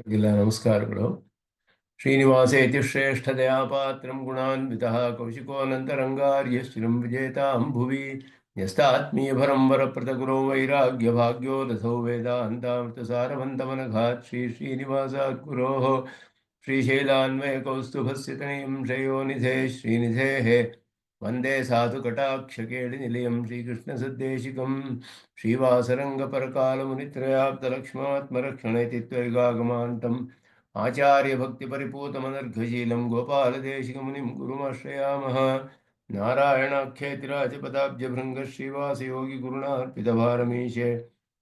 ಇಲ್ಲ ನಮಸ್ಕಾರಗಳು. ಶ್ರೀನಿವಾಸೇತಿ ಶ್ರೇಷ್ಠದಯಾ ಪಾತ್ರಂ ಗುಣಾನ್ವಿತಃ ಕೌಶಿಕೋऽನन्तರಂಗಾರ್ಯಶ್ಚಿರಂ ವಿಜೇತಾಂ ಭುವಿ ನ್ಯಸ್ತಾತ್ಮೀಯಭರಂ ವರಪ್ರತಗುರೋ ವೈರಾಗ್ಯಭಾಗ್ಯೋ ದಸೌ ವೇದಾಂತಾಮೃತಸಾರವಂತಮನಘಾತ್ ಶ್ರೀನಿವಾಸಾತ್ ಗುರೋಃ ಶ್ರೀಶೈಲಾನ್ವಯಕೌಸ್ತುಭस्य ತನಯಂ ಶ್ರೇಯೋನಿಧೇ ಶ್ರೀನಿಧೇಃ ವಂದೇ ಸಾಧುಕಟಾಕ್ಷಕೇಳಿನಿಲಯಂ ಶ್ರೀಕೃಷ್ಣಸದ್ದೇಶಿಕಂ ಶ್ರೀವಾಸರಂಗಪರಕಾಲमुनित्रयाप्तलक्ष्मात्मरक्षणेति त्वैगागमान्तम् आचार्यभक्तिपरिपूतमनर्घशीलं गोपालदेशिकमुनिं गुरुमाश्रयामः। नारायणाख्येतिराजपदाब्जभृङ्गश्रीवासयोगिगुरुणार्पितभारमीशे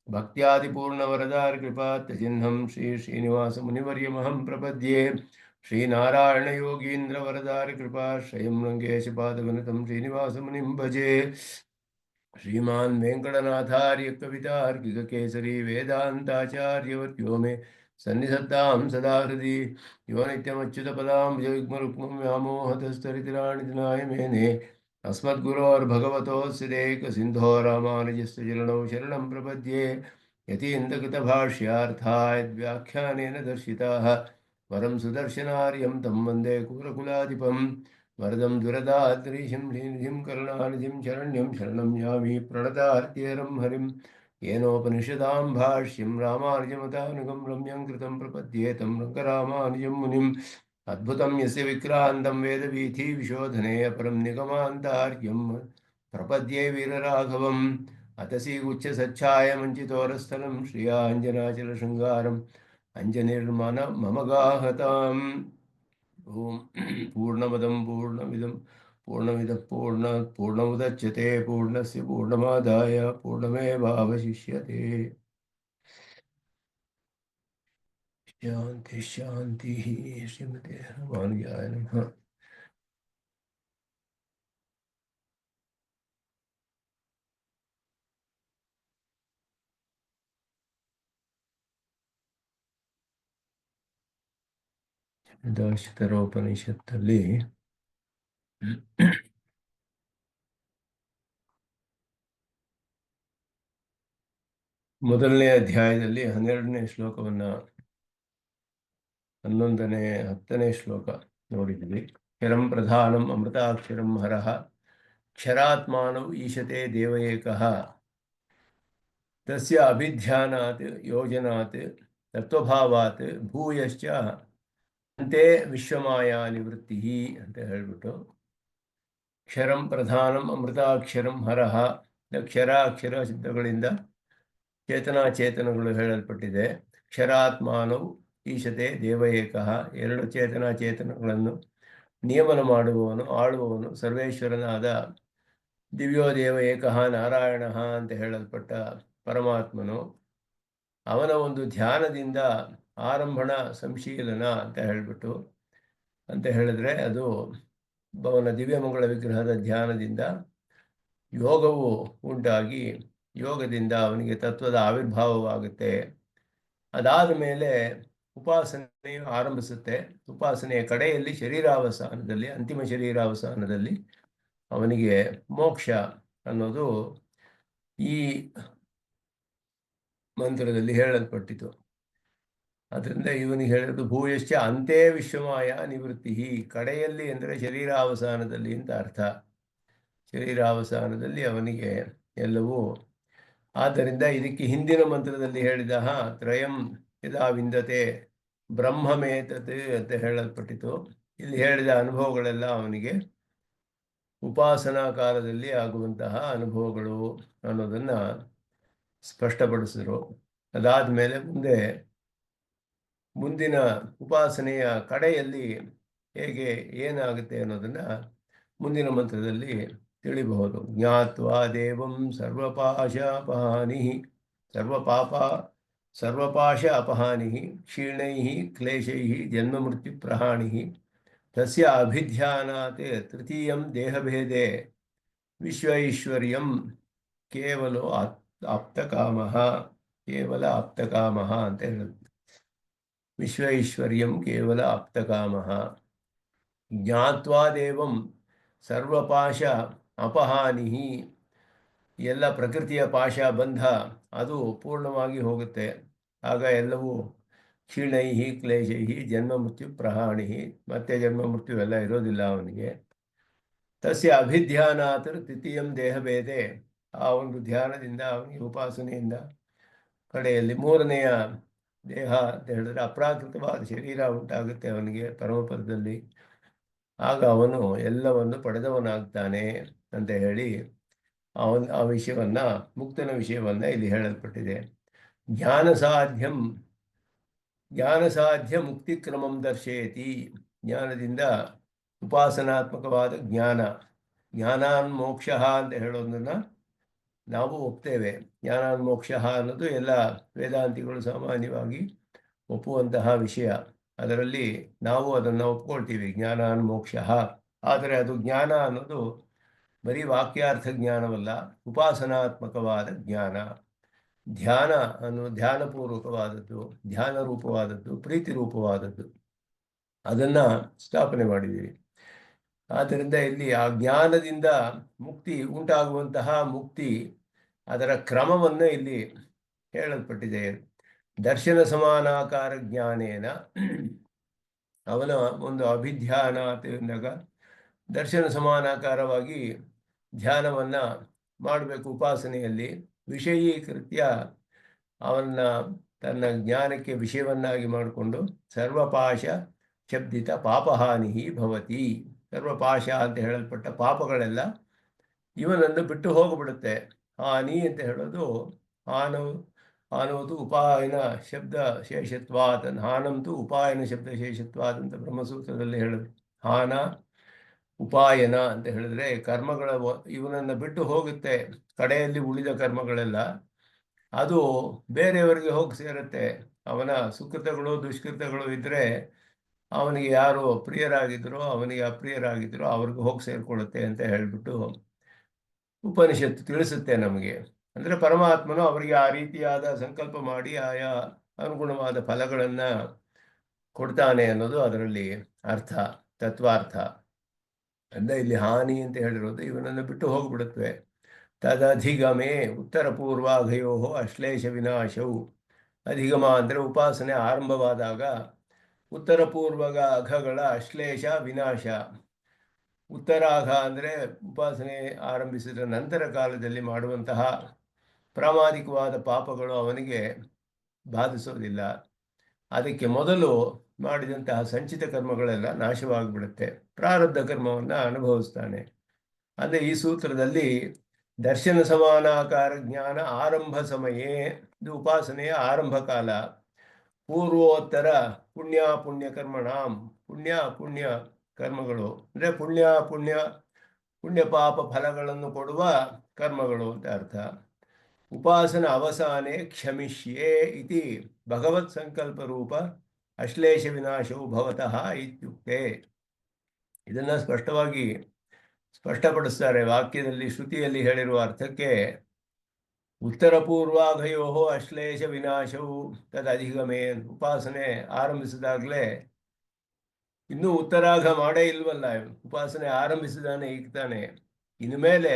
भक्त्यादिपूर्णवरदारकृपात्यचिह्नं श्रीनिवासमुनिवर्यमहं प्रपद्ये। श्रीनारायणयोगीन्द्रवरदारकृपाश्रयं रङ्गेशपादवनतं श्रीनिवासमुनिं भजे। श्रीमान् वेङ्कटनाथार्य कवितार्किककेसरी वेदान्ताचार्यवर्यो मे सन्निधत्तां सदा हृदि यो नित्यमच्युतपदाम्बुजयुग्मरुक्मं व्यामोहतस्तरितराणितनाय मेने अस्मद्गुरोर्भगवतोऽस्य देकसिन्धो रामानुजस्य चरणौ शरणं प्रपद्ये। यतीन्द्रकृतभाष्यार्थाय व्याख्यानेन दर्शिताः वरं सुदर्शनार्यं तं वन्दे कुलकुलाधिपम् वरदं दुरदाद्रीशं श्रीनिधिं करुणानिधिं शरण्यं शरणं यामि प्रणतार्त्येरं हरिं येनोपनिषदां भाष्यं रामानुजमतानुगं रम्यं कृतं प्रपद्ये तं रङ्गरामानुजं मुनिम् अद्भुतं यस्य विक्रान्तं वेदवीथीविशोधने अपरं निगमान्तार्यं प्रपद्ये वीरराघवम् अतसी उच्चसच्छायमञ्चितोरस्थलं श्रियाञ्जनाचलशृङ्गारम् अञ्जनिर्मन मम गाहताम्। ओम पूर्णमदं पूर्णमिदं पूर्णमिदं पूर्णमुदच्यते पूर्णस्य पूर्णमादाय पूर्णमेवावशिष्यते। शांति शांति। श्रीमते रामानुजाय नमः। ದಾಶತರೋಪನಿಷತ್ತಲ್ಲಿ ಮೊದಲನೇ ಅಧ್ಯಾಯದಲ್ಲಿ 12ನೇ ಶ್ಲೋಕವನ್ನು 11ನೇ 10ನೇ ಶ್ಲೋಕ ನೋಡಿದ್ವಿ. ಕ್ಷರಂ ಪ್ರಧಾನಂ ಅಮೃತಾಕ್ಷರಂ ಹರಃ ಕ್ಷರಾತ್ಮಾನೌ ಈಶತೆ ದೇವ ಏಕಃ ತಸ್ಯ ಅಭಿಧ್ಯಾನಾತ್ ಯೋಜನಾತ್ ತತ್ವಭಾವಾತ್ ಭೂಯಶ್ಚ ಅಂತೆ ವಿಶ್ವಮಾಯಾ ನಿವೃತ್ತಿ ಅಂತ ಹೇಳ್ಬಿಟ್ಟು, ಕ್ಷರಂ ಪ್ರಧಾನಂ ಅಮೃತಾಕ್ಷರಂ ಹರಃ, ಕ್ಷರ ಅಕ್ಷರ ಶಬ್ದಗಳಿಂದ ಚೇತನಾಚೇತನಗಳು ಹೇಳಲ್ಪಟ್ಟಿದೆ. ಕ್ಷರಾತ್ಮಾನೌ ಈಶತೆ ದೇವ ಏಕಃ, ಎರಡು ಚೇತನಾಚೇತನಗಳನ್ನು ನಿಯಮನ ಮಾಡುವವನು ಆಳುವವನು ಸರ್ವೇಶ್ವರನಾದ ದಿವ್ಯೋ ದೇವ ಏಕಃ ನಾರಾಯಣ ಅಂತ ಹೇಳಲ್ಪಟ್ಟ ಪರಮಾತ್ಮನು, ಅವನ ಒಂದು ಧ್ಯಾನದಿಂದ ಆರಂಭಣ ಸಂಶೀಲನ ಅಂತ ಹೇಳಿಬಿಟ್ಟು ಅಂತ ಹೇಳಿದ್ರೆ, ಅದು ಅವನ ದಿವ್ಯಮಂಗಳ ವಿಗ್ರಹದ ಧ್ಯಾನದಿಂದ ಯೋಗವು ಉಂಟಾಗಿ ಯೋಗದಿಂದ ಅವನಿಗೆ ತತ್ವದ ಆವಿರ್ಭಾವವಾಗುತ್ತೆ. ಅದಾದ ಮೇಲೆ ಉಪಾಸನೆಯು ಆರಂಭಿಸುತ್ತೆ. ಉಪಾಸನೆಯ ಕಡೆಯಲ್ಲಿ ಶರೀರಾವಸಾನದಲ್ಲಿ, ಅಂತಿಮ ಶರೀರಾವಸಾನದಲ್ಲಿ ಅವನಿಗೆ ಮೋಕ್ಷ ಅನ್ನೋದು ಈ ಮಂತ್ರದಲ್ಲಿ ಹೇಳಲ್ಪಟ್ಟಿತು. ಅದರಿಂದ ಇವನಿಗೆ ಹೇಳೋದು ಭೂಯಶ್ಚ ಅಂತೆ ವಿಶ್ವಮಾಯ ನಿವೃತ್ತಿ, ಕಡೆಯಲ್ಲಿ ಅಂದರೆ ಶರೀರಾವಸಾನದಲ್ಲಿ ಅಂತ ಅರ್ಥ. ಶರೀರಾವಸಾನದಲ್ಲಿ ಅವನಿಗೆ ಎಲ್ಲವೂ. ಆದ್ದರಿಂದ ಇದಕ್ಕೆ ಹಿಂದಿನ ಮಂತ್ರದಲ್ಲಿ ಹೇಳಿದ ತ್ರಯಂ ಯದಾ ವಿಂದತೆ ಬ್ರಹ್ಮಮೇತತ್ ಅಂತ ಹೇಳಲ್ಪಟ್ಟಿತು. ಇಲ್ಲಿ ಹೇಳಿದ ಅನುಭವಗಳೆಲ್ಲ ಅವನಿಗೆ ಉಪಾಸನಾ ಕಾಲದಲ್ಲಿ ಆಗುವಂತಹ ಅನುಭವಗಳು ಅನ್ನೋದನ್ನು ಸ್ಪಷ್ಟಪಡಿಸಿದರು. ಅದಾದ ಮೇಲೆ ಮುಂದಿನ ಉಪಾಸನೆಯ ಕಡೆಯಲ್ಲಿ ಹೇಗೆ ಏನಾಗುತ್ತೆ ಅನ್ನೋದನ್ನು ಮುಂದಿನ ಮಂತ್ರದಲ್ಲಿ ತಿಳಿಬಹುದು. ಜ್ಞಾತ್ವಾ ದೇವಂ ಸರ್ವಪಾಶ ಅಪಹಾನಿ ಕ್ಷೀಣೈ ಕ್ಲೇಶೈ ಜನ್ಮ ಮೃತ್ಯು ಪ್ರಹಾಣಿ ತಸ್ಯ ಅಭಿಧ್ಯಾನಾತ್ ತೃತೀಯಂ ದೇಹಭೇದೆ ವಿಶ್ವೈಶ್ವರ್ಯಂ ಕೇವಲ ಆಪ್ತಕಾಮಃ ಅಂತ ಹೇಳುತ್ತೆ. ವಿಶ್ವೈಶ್ವರ್ಯಂ ಕೇವಲ ಆಪ್ತಕಾಮಃ. ಜ್ಞಾತ್ವಾ ದೇವಂ ಸರ್ವಪಾಶ ಅಪಹಾನಿ, ಎಲ್ಲ ಪ್ರಕೃತಿಯ ಪಾಶ ಬಂಧ ಅದು ಪೂರ್ಣವಾಗಿ ಹೋಗುತ್ತೆ. ಆಗ ಎಲ್ಲವೂ ಕ್ಷೀಣೈ ಕ್ಲೇಶೈ ಜನ್ಮ ಮೃತ್ಯು ಪ್ರಹಾಣಿ, ಮತ್ತೆ ಜನ್ಮ ಮೃತ್ಯು ಎಲ್ಲ ಇರೋದಿಲ್ಲ ಅವನಿಗೆ. ತಸ್ಯ ಅಭಿಧ್ಯಾನಾತ್ ತೃತೀಯಂ ದೇಹಭೇದೆ, ಆ ಒಂದು ಧ್ಯಾನದಿಂದ ಅವನಿಗೆ ಉಪಾಸನೆಯಿಂದ ಕಡೆಯಲ್ಲಿ ಮೂರನೆಯ ದೇಹ ಅಂತ ಹೇಳಿದ್ರೆ ಅಪ್ರಾಕೃತವಾದ ಶರೀರ ಉಂಟಾಗುತ್ತೆ ಅವನಿಗೆ ಪರಮಪದದಲ್ಲಿ. ಆಗ ಅವನು ಎಲ್ಲವನ್ನು ಪಡೆದವನಾಗ್ತಾನೆ ಅಂತ ಹೇಳಿ ಆ ವಿಷಯವನ್ನ, ಮುಕ್ತನ ವಿಷಯವನ್ನ ಇಲ್ಲಿ ಹೇಳಲ್ಪಟ್ಟಿದೆ. ಜ್ಞಾನ ಸಾಧ್ಯ ಮುಕ್ತಿ ಕ್ರಮಂ ದರ್ಶಯತಿ, ಜ್ಞಾನದಿಂದ ಉಪಾಸನಾತ್ಮಕವಾದ ಜ್ಞಾನಾನ್ ಮೋಕ್ಷ ಅಂತ ಹೇಳೋದನ್ನ ನಾವು ಒಪ್ತೇವೆ. ಜ್ಞಾನಾನ್ ಮೋಕ್ಷ ಅನ್ನೋದು ಎಲ್ಲ ವೇದಾಂತಿಗಳು ಸಾಮಾನ್ಯವಾಗಿ ಒಪ್ಪುವಂತಹ ವಿಷಯ. ಅದರಲ್ಲಿ ನಾವು ಅದನ್ನು ಒಪ್ಕೊಳ್ತೀವಿ, ಜ್ಞಾನಾನ್ ಮೋಕ್ಷ. ಆದರೆ ಅದು ಜ್ಞಾನ ಅನ್ನೋದು ಬರೀ ವಾಕ್ಯಾರ್ಥ ಜ್ಞಾನವಲ್ಲ, ಉಪಾಸನಾತ್ಮಕವಾದ ಜ್ಞಾನ. ಧ್ಯಾನ ಧ್ಯಾನಪೂರ್ವಕವಾದದ್ದು, ಧ್ಯಾನ ರೂಪವಾದದ್ದು, ಪ್ರೀತಿ ರೂಪವಾದದ್ದು, ಅದನ್ನು ಸ್ಥಾಪನೆ ಮಾಡಿದ್ದೀವಿ. ಆದ್ದರಿಂದ ಇಲ್ಲಿ ಆ ಜ್ಞಾನದಿಂದ ಮುಕ್ತಿ ಉಂಟಾಗುವಂತಹ ಮುಕ್ತಿ, ಅದರ ಕ್ರಮವನ್ನು ಇಲ್ಲಿ ಹೇಳಲ್ಪಟ್ಟಿದೆ. ದರ್ಶನ ಸಮಾನಾಕಾರ ಜ್ಞಾನೇನ, ಅವನ ಒಂದು ಅಭಿಧ್ಯಾನ ಅಂದಾಗ ದರ್ಶನ ಸಮಾನಾಕಾರವಾಗಿ ಧ್ಯಾನವನ್ನು ಮಾಡಬೇಕು. ಉಪಾಸನೆಯಲ್ಲಿ ವಿಷಯೀಕೃತ್ಯ ಅವನ್ನ ತನ್ನ ಜ್ಞಾನಕ್ಕೆ ವಿಷಯವನ್ನಾಗಿ ಮಾಡಿಕೊಂಡು ಸರ್ವಪಾಶ ಶಬ್ದಿತ ಪಾಪಹಾನಿ ಭವತಿ, ಸರ್ವಪಾಶ ಅಂತ ಹೇಳಲ್ಪಟ್ಟ ಪಾಪಗಳೆಲ್ಲ ಇವನನ್ನು ಬಿಟ್ಟು ಹೋಗಿಬಿಡುತ್ತೆ. ಹಾನಿ ಅಂತ ಹೇಳೋದು ಹಾನೋದು ಉಪಾಯನ ಶಬ್ದ ಶೇಷತ್ವಾತ್, ಹಾನಂತೂ ಉಪಾಯನ ಶಬ್ದ ಶೇಷತ್ವಾತ್ ಅಂತ ಬ್ರಹ್ಮಸೂತ್ರದಲ್ಲಿ ಹೇಳೋದು. ಹಾನ ಉಪಾಯನ ಅಂತ ಹೇಳಿದ್ರೆ ಕರ್ಮಗಳ ಇವನನ್ನು ಬಿಟ್ಟು ಹೋಗುತ್ತೆ. ಕಡೆಯಲ್ಲಿ ಉಳಿದ ಕರ್ಮಗಳೆಲ್ಲ ಅದು ಬೇರೆಯವರಿಗೆ ಹೋಗಿ ಸೇರುತ್ತೆ. ಅವನ ಸುಕೃತಗಳು ದುಷ್ಕೃತಗಳು ಇದ್ದರೆ ಅವನಿಗೆ ಯಾರು ಪ್ರಿಯರಾಗಿದ್ರೋ ಅವನಿಗೆ ಅಪ್ರಿಯರಾಗಿದ್ರೋ ಅವ್ರಿಗೆ ಹೋಗಿ ಸೇರಿಕೊಳ್ಳುತ್ತೆ ಅಂತ ಹೇಳಿಬಿಟ್ಟು ಉಪನಿಷತ್ತು ತಿಳಿಸುತ್ತೆ ನಮಗೆ. ಅಂದರೆ ಪರಮಾತ್ಮನು ಅವರಿಗೆ ಆ ರೀತಿಯಾದ ಸಂಕಲ್ಪ ಮಾಡಿ ಆಯಾ ಅನುಗುಣವಾದ ಫಲಗಳನ್ನು ಕೊಡ್ತಾನೆ ಅನ್ನೋದು ಅದರಲ್ಲಿ ಅರ್ಥ, ತತ್ವಾರ್ಥ. ಅಂದರೆ ಇಲ್ಲಿ ಹಾನಿ ಅಂತ ಹೇಳಿರೋದು ಇವನನ್ನು ಬಿಟ್ಟು ಹೋಗಿಬಿಡುತ್ತವೆ. ತದಧಿಗಮೇ ಉತ್ತರ ಪೂರ್ವಾಘಯೋ ಅಶ್ಲೇಷ ವಿನಾಶವು. ಅಧಿಗಮ ಅಂದರೆ ಉಪಾಸನೆ ಆರಂಭವಾದಾಗ ಉತ್ತರ ಪೂರ್ವಗ ಅಘಗಳ ಅಶ್ಲೇಷ ವಿನಾಶ. ಉತ್ತರಾಘ ಅಂದರೆ ಉಪಾಸನೆ ಆರಂಭಿಸಿದ ನಂತರ ಕಾಲದಲ್ಲಿ ಮಾಡುವಂತಹ ಪ್ರಾಮಾಣಿಕವಾದ ಪಾಪಗಳು ಅವನಿಗೆ ಬಾಧಿಸೋದಿಲ್ಲ. ಅದಕ್ಕೆ ಮೊದಲು ಮಾಡಿದಂತಹ ಸಂಚಿತ ಕರ್ಮಗಳೆಲ್ಲ ನಾಶವಾಗಿಬಿಡುತ್ತೆ, ಪ್ರಾರಬ್ಧ ಕರ್ಮವನ್ನು ಅನುಭವಿಸ್ತಾನೆ. ಅಂದರೆ ಈ ಸೂತ್ರದಲ್ಲಿ ದರ್ಶನ ಸಮಾನಾಕಾರ ಜ್ಞಾನ ಆರಂಭ ಸಮಯೇ, ಇದು ಉಪಾಸನೆಯ ಆರಂಭ ಕಾಲ. ಪೂರ್ವೋತ್ತರ ಪುಣ್ಯ ಕರ್ಮಣಾಂ, ಪುಣ್ಯ ಕರ್ಮಗಳು ಅಂದರೆ ಪುಣ್ಯ ಪಾಪ ಫಲಗಳನ್ನು ಕೊಡುವ ಕರ್ಮಗಳು ಅಂತ ಅರ್ಥ. ಉಪಾಸನ ಅವಸಾನೆ ಕ್ಷಮಿಷ್ಯೆ ಇತಿ ಭಗವತ್ ಸಂಕಲ್ಪ ರೂಪ ಅಶ್ಲೇಷ ವಿನಾಶವು ಭವತಃ ಇತ್ಯುಕ್ತೆ. ಇದನ್ನು ಸ್ಪಷ್ಟಪಡಿಸ್ತಾರೆ ವಾಕ್ಯದಲ್ಲಿ, ಶ್ರುತಿಯಲ್ಲಿ ಹೇಳಿರುವ ಅರ್ಥಕ್ಕೆ. ಉತ್ತರ ಪೂರ್ವಾಘಯೋ ಅಶ್ಲೇಷ ವಿನಾಶವು ತದಧಿಗಮೇ. ಉಪಾಸನೆ ಆರಂಭಿಸಿದಾಗಲೇ, ಇನ್ನೂ ಉತ್ತರಾಘ ಮಾಡೇ ಇಲ್ವಲ್ಲ, ಉಪಾಸನೆ ಆರಂಭಿಸಿದಾನೆ ಈಗ ತಾನೆ. ಇನ್ಮೇಲೆ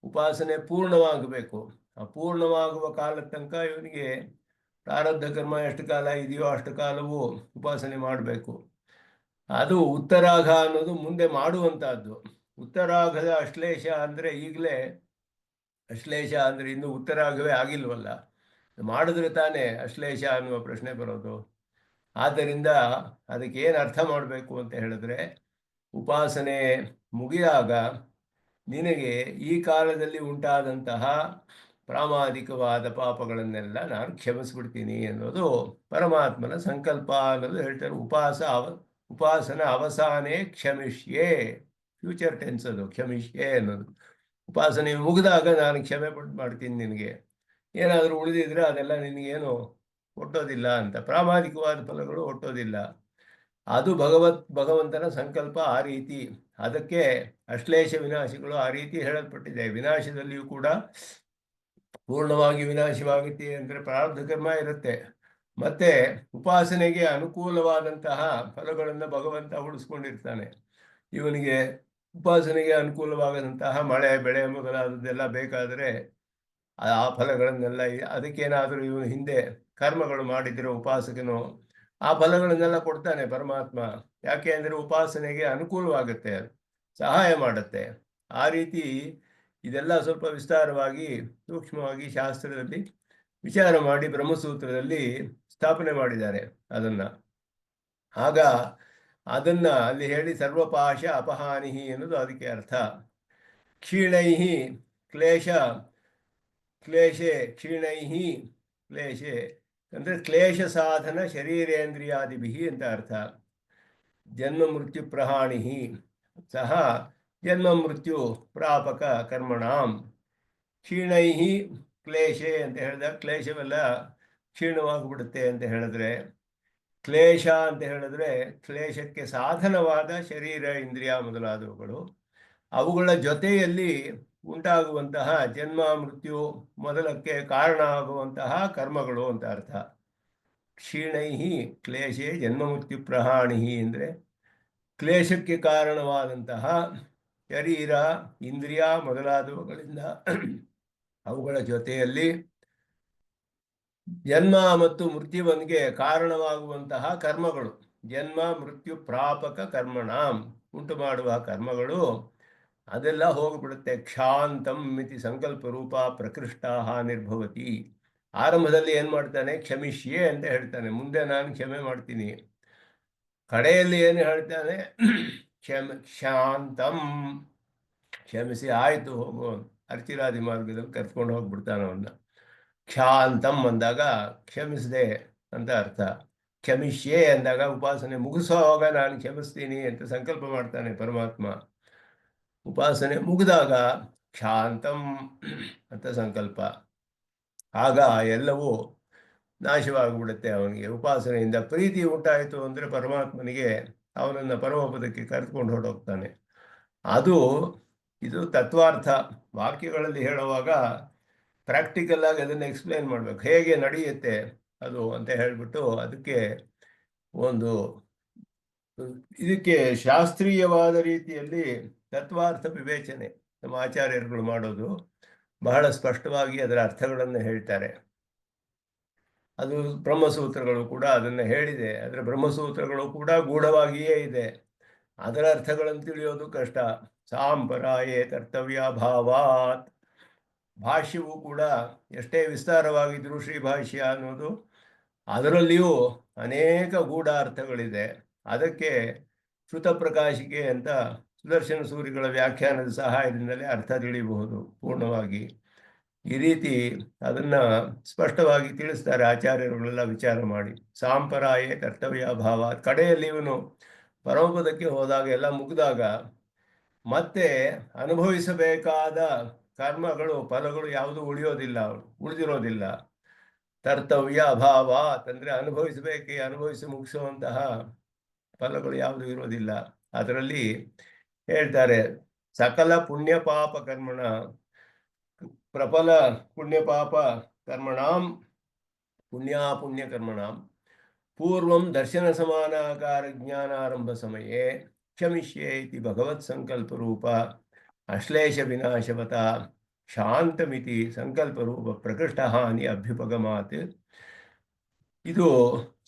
ಉಪಾಸನೆ ಪೂರ್ಣವಾಗಬೇಕು. ಆ ಪೂರ್ಣವಾಗುವ ಕಾಲದ ತನಕ ಇವನಿಗೆ ಪ್ರಾರಬ್ಧ ಕರ್ಮ ಎಷ್ಟು ಕಾಲ ಇದೆಯೋ ಅಷ್ಟು ಕಾಲವೂ ಉಪಾಸನೆ ಮಾಡಬೇಕು. ಅದು ಉತ್ತರಾಘ ಅನ್ನೋದು ಮುಂದೆ ಮಾಡುವಂತಹದ್ದು. ಉತ್ತರಾಘದ ಅಶ್ಲೇಷ ಅಂದರೆ ಈಗಲೇ ಅಶ್ಲೇಷ ಅಂದರೆ ಇನ್ನೂ ಉತ್ತರಾಘವೇ ಆಗಿಲ್ವಲ್ಲ, ಮಾಡಿದ್ರೆ ತಾನೇ ಅಶ್ಲೇಷ ಅನ್ನುವ ಪ್ರಶ್ನೆ ಬರೋದು. ಆದ್ದರಿಂದ ಅದಕ್ಕೆ ಏನು ಅರ್ಥ ಮಾಡಬೇಕು ಅಂತ ಹೇಳಿದ್ರೆ, ಉಪಾಸನೆ ಮುಗಿದಾಗ ನಿನಗೆ ಈ ಕಾಲದಲ್ಲಿ ಉಂಟಾದಂತಹ ಪ್ರಾಮಾಣಿಕವಾದ ಪಾಪಗಳನ್ನೆಲ್ಲ ನಾನು ಕ್ಷಮಿಸ್ಬಿಡ್ತೀನಿ ಅನ್ನೋದು ಪರಮಾತ್ಮನ ಸಂಕಲ್ಪ ಅನ್ನೋದು ಹೇಳ್ತಾರೆ. ಉಪಾಸನ ಅವಸಾನೆ ಕ್ಷಮಿಷ್ಯೆ, ಫ್ಯೂಚರ್ ಟೆನ್ಸ್ ಅದು ಕ್ಷಮಿಷ್ಯೆ ಅನ್ನೋದು. ಉಪಾಸನೆ ಮುಗಿದಾಗ ನಾನು ಕ್ಷಮೆ ಮಾಡ್ತೀನಿ, ನಿನಗೆ ಏನಾದರೂ ಉಳಿದಿದ್ರೆ ಅದೆಲ್ಲ ನಿನಗೇನು ಒಟ್ಟೋದಿಲ್ಲ ಅಂತ, ಪ್ರಾಮಾಣಿಕವಾದ ಫಲಗಳು ಒಟ್ಟೋದಿಲ್ಲ. ಅದು ಭಗವಂತನ ಸಂಕಲ್ಪ ಆ ರೀತಿ. ಅದಕ್ಕೆ ಅಶ್ಲೇಷ ವಿನಾಶಗಳು ಆ ರೀತಿ ಹೇಳಲ್ಪಟ್ಟಿದೆ. ವಿನಾಶದಲ್ಲಿಯೂ ಕೂಡ ಪೂರ್ಣವಾಗಿ ವಿನಾಶವಾಗುತ್ತೆ ಅಂದರೆ ಪ್ರಾರಬ್ಧ ಕರ್ಮ ಇರುತ್ತೆ, ಮತ್ತೆ ಉಪಾಸನೆಗೆ ಅನುಕೂಲವಾದಂತಹ ಫಲಗಳನ್ನು ಭಗವಂತ ಉಳಿಸ್ಕೊಂಡಿರ್ತಾನೆ. ಇವನಿಗೆ ಉಪಾಸನೆಗೆ ಅನುಕೂಲವಾದಂತಹ ಮಳೆ ಬೆಳೆ ಮೊದಲಾದದ್ದೆಲ್ಲ ಬೇಕಾದರೆ ಆ ಫಲಗಳನ್ನೆಲ್ಲ ಅದಕ್ಕೇನಾದರೂ ಇವನು ಹಿಂದೆ ಕರ್ಮಗಳು ಮಾಡಿದಿರೋ ಉಪಾಸಕನು ಆ ಫಲಗಳನ್ನೆಲ್ಲ ಕೊಡ್ತಾನೆ ಪರಮಾತ್ಮ. ಯಾಕೆ ಅಂದರೆ ಉಪಾಸನೆಗೆ ಅನುಕೂಲವಾಗುತ್ತೆ, ಸಹಾಯ ಮಾಡುತ್ತೆ. ಆ ರೀತಿ ಇದೆಲ್ಲ ಸ್ವಲ್ಪ ವಿಸ್ತಾರವಾಗಿ ಸೂಕ್ಷ್ಮವಾಗಿ ಶಾಸ್ತ್ರದಲ್ಲಿ ವಿಚಾರ ಮಾಡಿ ಬ್ರಹ್ಮಸೂತ್ರದಲ್ಲಿ ಸ್ಥಾಪನೆ ಮಾಡಿದ್ದಾರೆ ಅದನ್ನು. ಆಗ ಅದನ್ನು ಅಲ್ಲಿ ಹೇಳಿ ಸರ್ವಪಾಶ ಅಪಹಾನಿ ಅನ್ನೋದು ಅದಕ್ಕೆ ಅರ್ಥ. ಕ್ಷೀಣೈ ಕ್ಲೇಶ ಕ್ಲೇಶೆ ಕ್ಷೀಣೈ ಕ್ಲೇಶೆ ಅಂದರೆ ಕ್ಲೇಶ ಸಾಧನ ಶರೀರೇಂದ್ರಿಯಾದಿಭಿ ಅಂತ ಅರ್ಥ. ಜನ್ಮ ಮೃತ್ಯು ಪ್ರಹಾಣಿ ಸಹ ಜನ್ಮ ಮೃತ್ಯು ಪ್ರಾಪಕ ಕರ್ಮಣಾಂ. ಕ್ಷೀಣೈ ಕ್ಲೇಶೆ ಅಂತ ಹೇಳಿದಾಗ ಕ್ಲೇಶವೆಲ್ಲ ಕ್ಷೀಣವಾಗಿಬಿಡುತ್ತೆ ಅಂತ ಹೇಳಿದ್ರೆ, ಕ್ಲೇಶ ಅಂತ ಹೇಳಿದ್ರೆ ಕ್ಲೇಶಕ್ಕೆ ಸಾಧನವಾದ ಶರೀರ ಇಂದ್ರಿಯ ಮೊದಲಾದವುಗಳು, ಅವುಗಳ ಜೊತೆಯಲ್ಲಿ ಉಂಟಾಗುವಂತಹ ಜನ್ಮ ಮೃತ್ಯು ಮೊದಲಕ್ಕೆ ಕಾರಣ ಆಗುವಂತಹ ಕರ್ಮಗಳು ಅಂತ ಅರ್ಥ. ಕ್ಷೀಣೈ ಕ್ಲೇಶೆ ಜನ್ಮ ಮೃತ್ಯು ಪ್ರಹಾಣಿ ಅಂದರೆ ಕ್ಲೇಶಕ್ಕೆ ಕಾರಣವಾದಂತಹ ಶರೀರ ಇಂದ್ರಿಯ ಮೊದಲಾದವುಗಳಿಂದ ಅವುಗಳ ಜೊತೆಯಲ್ಲಿ ಜನ್ಮ ಮತ್ತು ಮೃತ್ಯುವಿಗೆ ಕಾರಣವಾಗುವಂತಹ ಕರ್ಮಗಳು, ಜನ್ಮ ಮೃತ್ಯು ಪ್ರಾಪಕ ಕರ್ಮಣಾಂ ಉಂಟು ಮಾಡುವ ಕರ್ಮಗಳು ಅದೆಲ್ಲ ಹೋಗಿಬಿಡುತ್ತೆ. ಕ್ಷಾಂತಂ ಮಿತಿ ಸಂಕಲ್ಪ ರೂಪ ಪ್ರಕೃಷ್ಟ ನಿರ್ಭವತಿ. ಆರಂಭದಲ್ಲಿ ಏನು ಮಾಡ್ತಾನೆ, ಕ್ಷಮಿಷ್ಯೆ ಅಂತ ಹೇಳ್ತಾನೆ, ಮುಂದೆ ನಾನು ಕ್ಷಮೆ ಮಾಡ್ತೀನಿ. ಕಡೆಯಲ್ಲಿ ಏನು ಹೇಳ್ತಾನೆ, ಶಾಂತಂ, ಕ್ಷಮಿಸಿ ಆಯಿತು ಹೋಗು, ಅರ್ಚಿರಾದಿ ಮಾರ್ಗದಲ್ಲಿ ಕರ್ಕೊಂಡು ಹೋಗ್ಬಿಡ್ತಾನೆ ಅವನ್ನ. ಕ್ಷಾಂತಂ ಅಂದಾಗ ಕ್ಷಮಿಸದೆ ಅಂತ ಅರ್ಥ. ಕ್ಷಮಿಷ್ಯೆ ಅಂದಾಗ ಉಪಾಸನೆ ಮುಗಿಸೋವಾಗ ನಾನು ಕ್ಷಮಿಸ್ತೀನಿ ಅಂತ ಸಂಕಲ್ಪ ಮಾಡ್ತಾನೆ ಪರಮಾತ್ಮ. ಉಪಾಸನೆ ಮುಗಿದಾಗ ಶಾಂತಂ ಅಂತ ಸಂಕಲ್ಪ, ಆಗ ಎಲ್ಲವೂ ನಾಶವಾಗಿಬಿಡುತ್ತೆ ಅವನಿಗೆ. ಉಪಾಸನೆಯಿಂದ ಪ್ರೀತಿ ಉಂಟಾಯಿತು ಅಂದರೆ ಪರಮಾತ್ಮನಿಗೆ ಅವನನ್ನು ಪರಮಪದಕ್ಕೆ ಕರೆದುಕೊಂಡು ಹೊರಟೋಗ್ತಾನೆ. ಇದು ತತ್ವಾರ್ಥ. ವಾಕ್ಯಗಳಲ್ಲಿ ಹೇಳುವಾಗ ಪ್ರಾಕ್ಟಿಕಲ್ ಆಗಿ ಅದನ್ನು ಎಕ್ಸ್ಪ್ಲೇನ್ ಮಾಡಬೇಕು, ಹೇಗೆ ನಡೆಯುತ್ತೆ ಅದು ಅಂತ ಹೇಳಿಬಿಟ್ಟು ಅದಕ್ಕೆ ಇದಕ್ಕೆ ಶಾಸ್ತ್ರೀಯವಾದ ರೀತಿಯಲ್ಲಿ ತತ್ವಾರ್ಥ ವಿವೇಚನೆ ನಮ್ಮ ಆಚಾರ್ಯರುಗಳು ಮಾಡೋದು ಬಹಳ ಸ್ಪಷ್ಟವಾಗಿ ಅದರ ಅರ್ಥಗಳನ್ನು ಹೇಳ್ತಾರೆ. ಅದು ಬ್ರಹ್ಮಸೂತ್ರಗಳು ಕೂಡ ಅದನ್ನು ಹೇಳಿದೆ. ಅದರ ಬ್ರಹ್ಮಸೂತ್ರಗಳು ಕೂಡ ಗೂಢವಾಗಿಯೇ ಇದೆ, ಅದರ ಅರ್ಥಗಳನ್ನು ತಿಳಿಯೋದು ಕಷ್ಟ. ಸಾಂಪರಾಯೇ ಕರ್ತವ್ಯ ಭಾವಾತ್. ಭಾಷ್ಯವು ಕೂಡ ಎಷ್ಟೇ ವಿಸ್ತಾರವಾಗಿದ್ದರೂ ಶ್ರೀಭಾಷ್ಯ ಅನ್ನೋದು ಅದರಲ್ಲಿಯೂ ಅನೇಕ ಗೂಢಾರ್ಥಗಳಿದೆ. ಅದಕ್ಕೆ ಶ್ರುತಪ್ರಕಾಶಿಕೆ ಅಂತ ಸುದರ್ಶನ ಸೂರಿಗಳ ವ್ಯಾಖ್ಯಾನದ ಸಹಾಯದಿಂದಲೇ ಅರ್ಥ ತಿಳಿಯಬಹುದು ಪೂರ್ಣವಾಗಿ. ಈ ರೀತಿ ಅದನ್ನು ಸ್ಪಷ್ಟವಾಗಿ ತಿಳಿಸ್ತಾರೆ ಆಚಾರ್ಯರುಗಳೆಲ್ಲ ವಿಚಾರ ಮಾಡಿ. ಸಾಂಪರಾಯೇ ಕರ್ತವ್ಯ ಭಾವ. ಕಡೆಯಲ್ಲಿ ಇವನು ಪರಮಪದಕ್ಕೆ ಹೋದಾಗ ಎಲ್ಲ ಮುಗಿದಾಗ ಮತ್ತೆ ಅನುಭವಿಸಬೇಕಾದ ಕರ್ಮಗಳು ಫಲಗಳು ಯಾವುದು ಉಳಿದಿರೋದಿಲ್ಲ. ಕರ್ತವ್ಯ ಅಭಾವ ಅಂತಂದರೆ ಅನುಭವಿಸಿ ಮುಗಿಸುವಂತಹ ಫಲಗಳು ಯಾವುದು ಇರೋದಿಲ್ಲ. ಅದರಲ್ಲಿ ಹೇಳ್ತಾರೆ, ಸಕಲ ಪುಣ್ಯಪಾಪ ಕರ್ಮಣ ಪ್ರಫಲ ಪುಣ್ಯಪಾಪ ಕರ್ಮಣಾಂ ಪುಣ್ಯಾಪುಣ್ಯ ಕರ್ಮಣಾಂ ಪೂರ್ವಂ ದರ್ಶನ ಸಮಾನಾಕಾರ ಜ್ಞಾನಾರಂಭ ಸಮಯೇ ಕ್ಷಮಿಷ್ಯೆ ಇತಿ ಭಗವತ್ ಸಂಕಲ್ಪ ರೂಪ ಅಶ್ಲೇಷ ವಿನಾಶವತ ಶಾಂತಮಿತಿ ಸಂಕಲ್ಪ ರೂಪ ಪ್ರಕೃಷ್ಟ ಹಾನಿ ಅಭ್ಯುಪಗಮಾತ್. ಇದು